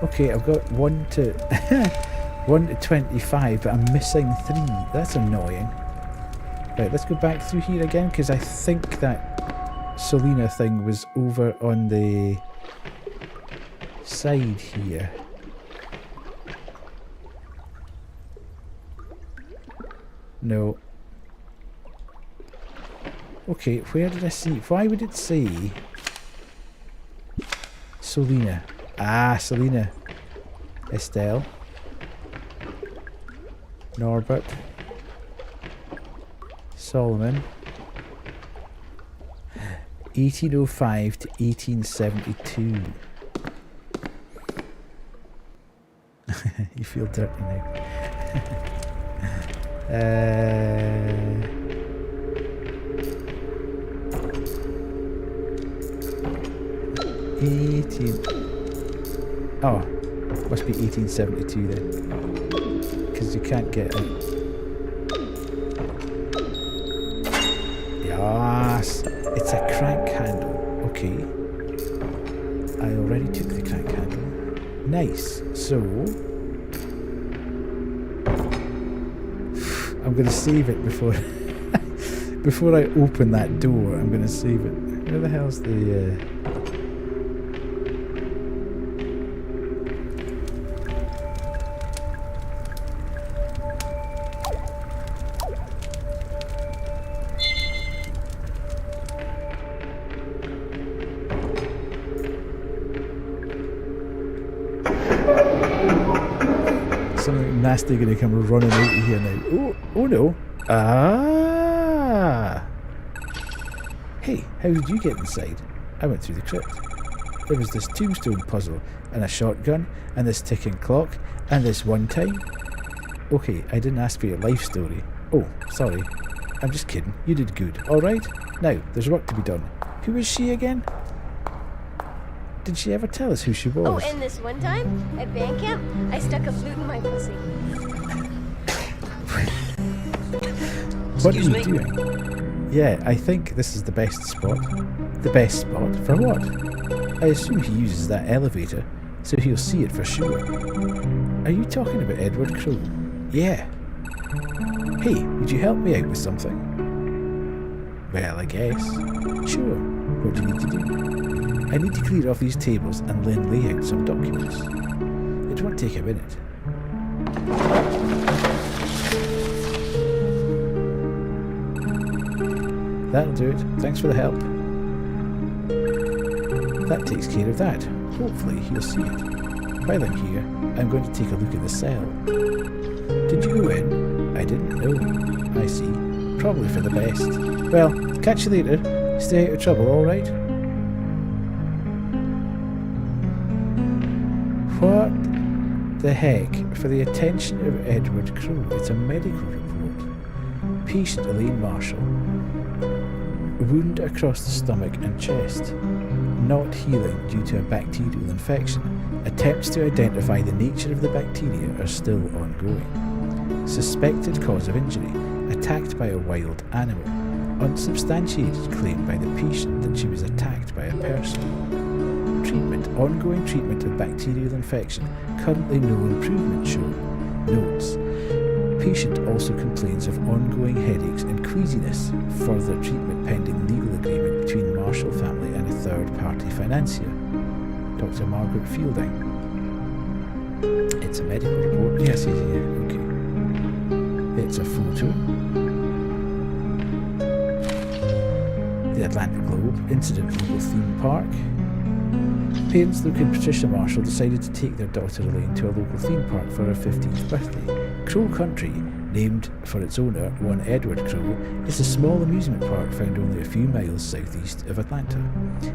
Okay, I've got 1 to 1 to 25, but I'm missing 3. That's annoying. Right, let's go back through here again, because I think that Selena thing was over on the side here. No. Okay, where did I see? Why would it say Selena? Ah, Selena. Estelle. Norbert. Solomon. 1805 to 1872. You feel dirty now. 18. Oh, must be 1872 then, because you can't get it. Yes, it's a crank handle. Okay, I already took the crank handle. Nice. So I'm going to save it before before I open that door. I'm going to save it. Where the hell's the something nasty going to come running out of here now. Oh no. Ah. Hey, how did you get inside? I went through the crypt. There was this tombstone puzzle, and a shotgun, and this ticking clock, and this one time. Okay, I didn't ask for your life story. Oh, sorry. I'm just kidding. You did good. Alright? Now, there's work to be done. Who is she again? Did she ever tell us who she was? Oh, and this one time at band camp, I stuck a flute in my pussy. What are you doing? Yeah, I think this is the best spot. The best spot? For what? I assume he uses that elevator, so he'll see it for sure. Are you talking about Edward Crowe? Yeah. Hey, would you help me out with something? Well, I guess. Sure. What do you need to do? I need to clear off these tables and then lay out some documents. It won't take a minute. That'll do it. Thanks for the help. That takes care of that. Hopefully he'll see it. While I'm here, I'm going to take a look at the cell. Did you go in? I didn't know. I see. Probably for the best. Well, catch you later. Stay out of trouble, alright? What the heck? For the attention of Edward Crowe, it's a medical report. Patient Elaine Marshall. Wound across the stomach and chest. Not healing due to a bacterial infection. Attempts to identify the nature of the bacteria are still ongoing. Suspected cause of injury. Attacked by a wild animal. Unsubstantiated claim by the patient that she was attacked by a person. Treatment. Ongoing treatment of bacterial infection. Currently no improvement shown. Notes. Patient also complains of ongoing headaches and queasiness. Further treatment pending legal agreement between Marshall family and a third-party financier. Dr. Margaret Fielding. It's a medical report. Yes, yeah, okay. It's a photo. The Atlantic Globe. Incident local theme park. Parents Luke and Patricia Marshall decided to take their daughter Elaine to a local theme park for her 15th birthday. Crow Country, named for its owner, one Edward Crowe, is a small amusement park found only a few miles southeast of Atlanta.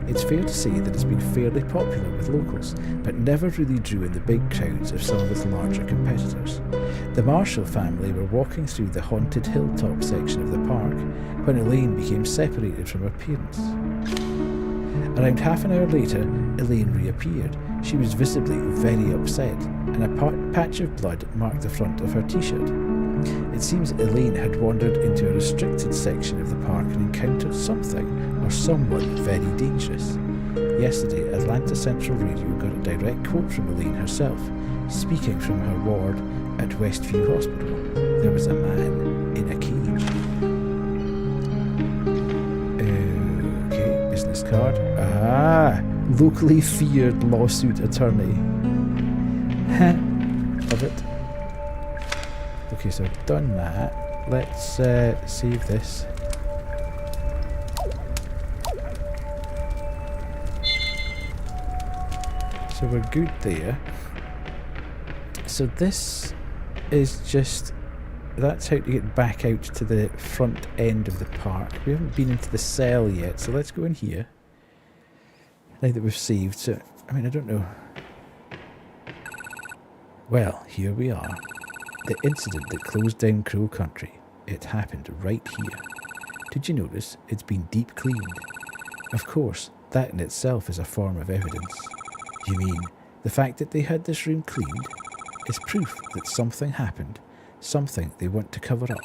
It's fair to say that it's been fairly popular with locals, but never really drew in the big crowds of some of its larger competitors. The Marshall family were walking through the haunted hilltop section of the park when Elaine became separated from her parents. Around half an hour later, Elaine reappeared. She was visibly very upset, and a patch of blood marked the front of her t-shirt. It seems Elaine had wandered into a restricted section of the park and encountered something or someone very dangerous. Yesterday, Atlanta Central Radio got a direct quote from Elaine herself, speaking from her ward at Westview Hospital. There was a man in a cage. Okay, business card. Ah, locally feared lawsuit attorney. Love it. Okay, so I've done that. Let's save this. So we're good there. So this is just, that's how to get back out to the front end of the park. We haven't been into the cell yet, so let's go in here. Now that we've saved, so, I mean, I don't know. Well, here we are. The incident that closed down Crow Country. It happened right here. Did you notice it's been deep cleaned? Of course, that in itself is a form of evidence. You mean, the fact that they had this room cleaned is proof that something happened, something they want to cover up.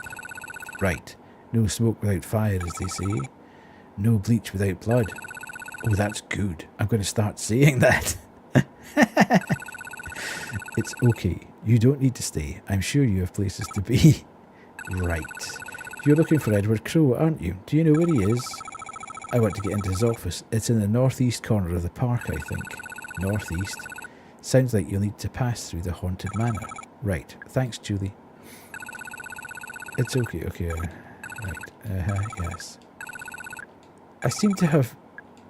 Right, no smoke without fire, as they say. No bleach without blood. Oh, that's good. I'm going to start saying that. It's okay. You don't need to stay. I'm sure you have places to be. Right. You're looking for Edward Crow, aren't you? Do you know where he is? I want to get into his office. It's in the northeast corner of the park, I think. Northeast. Sounds like you'll need to pass through the haunted manor. Right. Thanks, Julie. It's okay. Okay. Right. Yes. I seem to have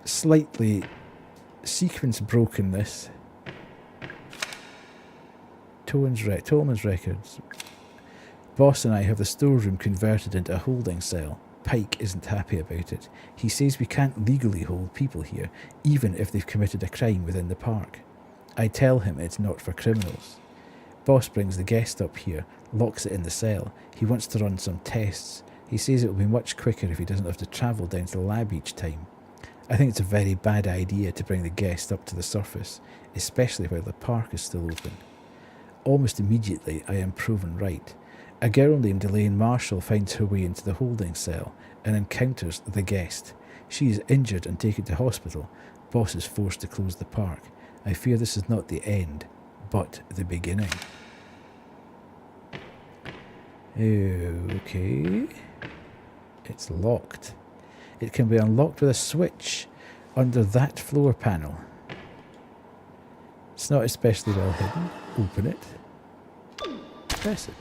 slightly sequence broken this. Tolman's records. Boss and I have the storeroom converted into a holding cell. Pike isn't happy about it. He says we can't legally hold people here, even if they've committed a crime within the park. I tell him it's not for criminals. Boss brings the guest up here, locks it in the cell. He wants to run some tests. He says it will be much quicker if he doesn't have to travel down to the lab each time. I think it's a very bad idea to bring the guest up to the surface, especially while the park is still open. Almost immediately, I am proven right. A girl named Elaine Marshall finds her way into the holding cell and encounters the guest. She is injured and taken to hospital. Boss is forced to close the park. I fear this is not the end, but the beginning. Okay. It's locked. It can be unlocked with a switch under that floor panel. It's not especially well hidden. Open it. Press it.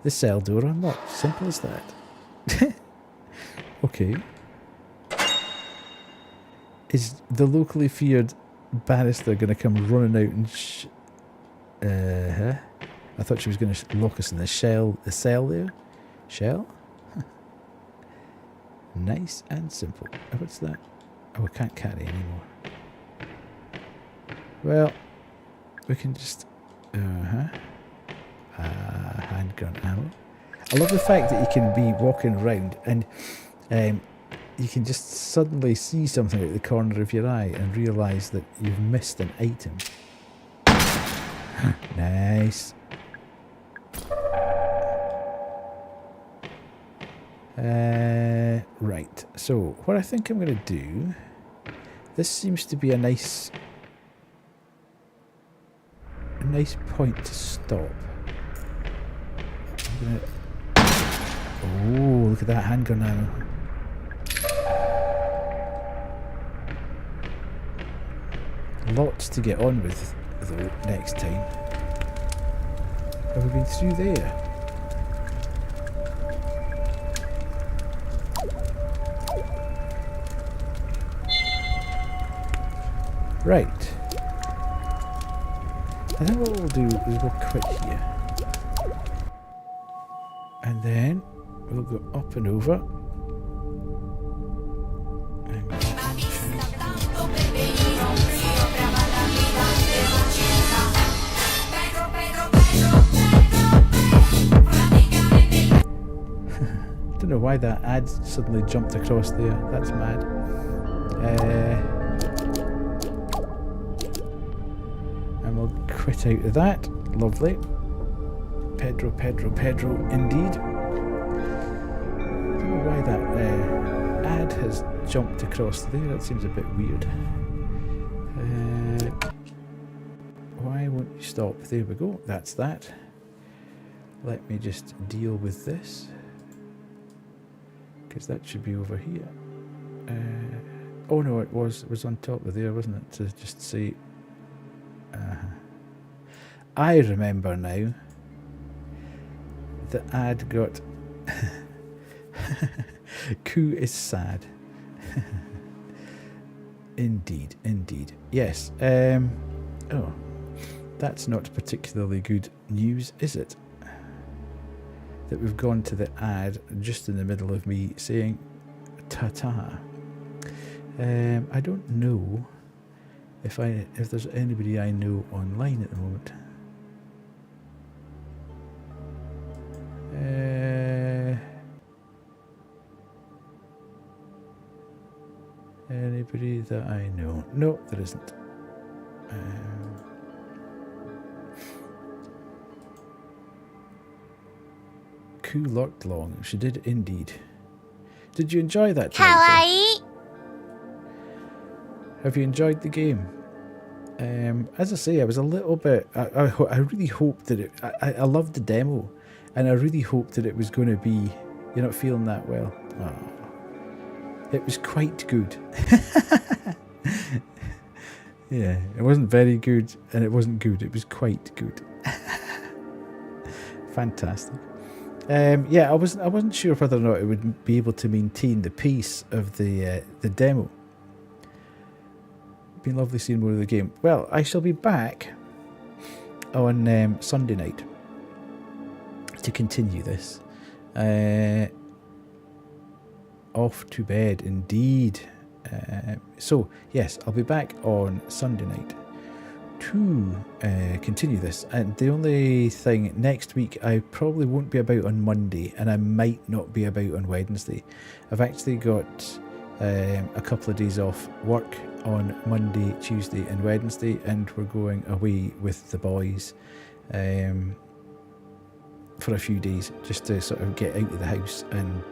The cell door unlocked. Simple as that. Okay. Is the locally feared barrister going to come running out and I thought she was going to lock us in the cell there. Shell? Nice and simple. Oh, what's that? Oh, I can't carry anymore. Well, we can just... handgun ammo. I love the fact that you can be walking around and you can just suddenly see something at the corner of your eye and realise that you've missed an item. Nice. Right, so what I think I'm going to do, this seems to be a nice point to stop. Oh, look at that handgun ammo. Lots to get on with though next time. Have we been through there? Right. I think what we'll do is we'll quit here. And then we'll go up and over. Don't know why that ad suddenly jumped across there. That's mad. And we'll quit out of that. Lovely. Pedro, indeed. I don't know why that ad has jumped across there. That seems a bit weird. Why won't you stop? There we go. That's that. Let me just deal with this. Because that should be over here. Oh no, it was on top of there, wasn't it? To just say... I remember now. The ad got... Coup is sad. Indeed, indeed. Yes. Oh, that's not particularly good news, is it? That we've gone to the ad just in the middle of me saying ta-ta. I don't know if there's anybody I know online at the moment. Anybody that I know? No, there isn't. Coup locked long. She did indeed. Did you enjoy that? Kawaii. Have you enjoyed the game? As I say, I was a little bit... I really hoped that it... I loved the demo, and I really hoped that it was going to be... You're not feeling that well. Oh. It was quite good. Yeah, it wasn't very good, and it wasn't good. It was quite good. Fantastic. Yeah, I wasn't sure whether or not it would be able to maintain the pace of the demo. Been lovely seeing more of the game. Well, I shall be back on Sunday night to continue this. Off to bed, indeed. So, yes, I'll be back on Sunday night to continue this. And the only thing, next week, I probably won't be about on Monday, and I might not be about on Wednesday. I've actually got a couple of days off work on Monday, Tuesday and Wednesday, and we're going away with the boys for a few days, just to sort of get out of the house and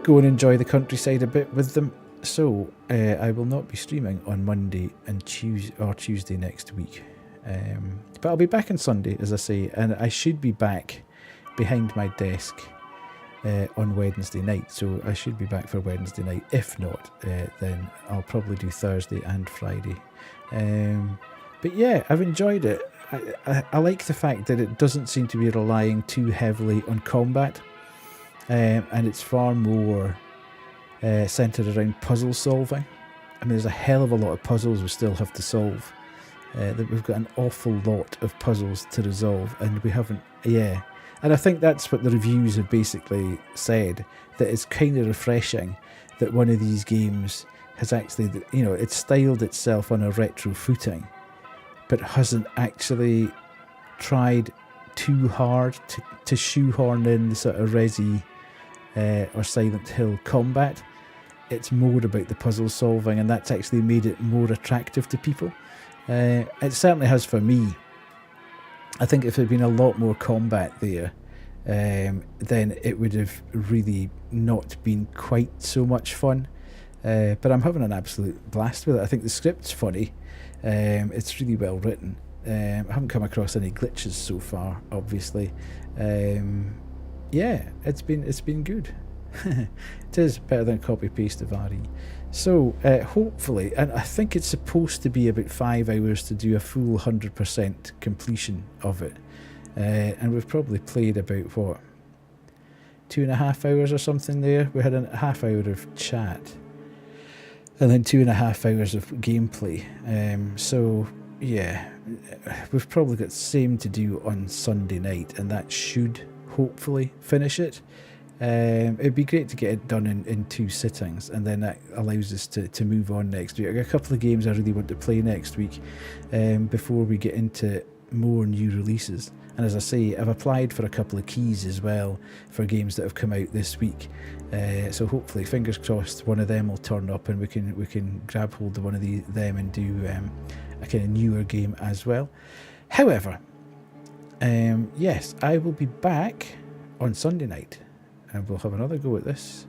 go and enjoy the countryside a bit with them. So I will not be streaming on Monday and Tuesday next week, but I'll be back on Sunday, as I say, and I should be back behind my desk on Wednesday night, so I should be back for Wednesday night. If not, then I'll probably do Thursday and Friday. But yeah, I've enjoyed it. I like the fact that it doesn't seem to be relying too heavily on combat, and it's far more centred around puzzle solving. I mean, there's a hell of a lot of puzzles we still have to solve. That we've got an awful lot of puzzles to resolve, and we haven't. Yeah. And I think that's what the reviews have basically said, that it's kind of refreshing that one of these games has actually, you know, it's styled itself on a retro footing, but hasn't actually tried too hard to shoehorn in the sort of Resi or Silent Hill combat. It's more about the puzzle solving, and that's actually made it more attractive to people. It certainly has for me. I think if there had been a lot more combat there, then it would have really not been quite so much fun. But I'm having an absolute blast with it. I think the script's funny. It's really well written. I haven't come across any glitches so far, obviously. Yeah, it's been good. It is better than copy paste of RE. So hopefully, and I think it's supposed to be about 5 hours to do a full 100% completion of it, and we've probably played about 2.5 hours or something there. We had a half hour of chat and then 2.5 hours of gameplay. So yeah, we've probably got the same to do on Sunday night, and that should hopefully finish it. It'd be great to get it done in 2 sittings, and then that allows us to move on next week. I got a couple of games I really want to play next week before we get into more new releases. And as I say, I've applied for a couple of keys as well for games that have come out this week. So hopefully, fingers crossed, one of them will turn up and we can grab hold of one of them and do a kind of newer game as well. However, yes, I will be back on Sunday night, and we'll have another go at this.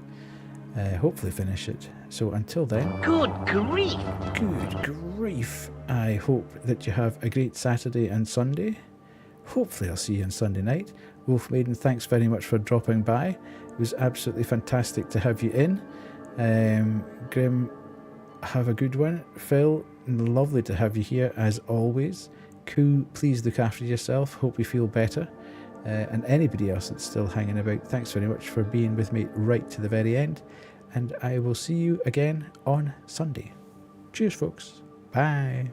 hopefully finish it. So until then, Good grief. good grief. I hope that you have a great Saturday and Sunday. Hopefully I'll see you on Sunday night. Wolf Maiden, thanks very much for dropping by. It was absolutely fantastic to have you in. Grim, have a good one. Phil, lovely to have you here as always. Koo, please look after yourself. Hope you feel better. And anybody else that's still hanging about, thanks very much for being with me right to the very end. And I will see you again on Sunday. Cheers, folks. Bye.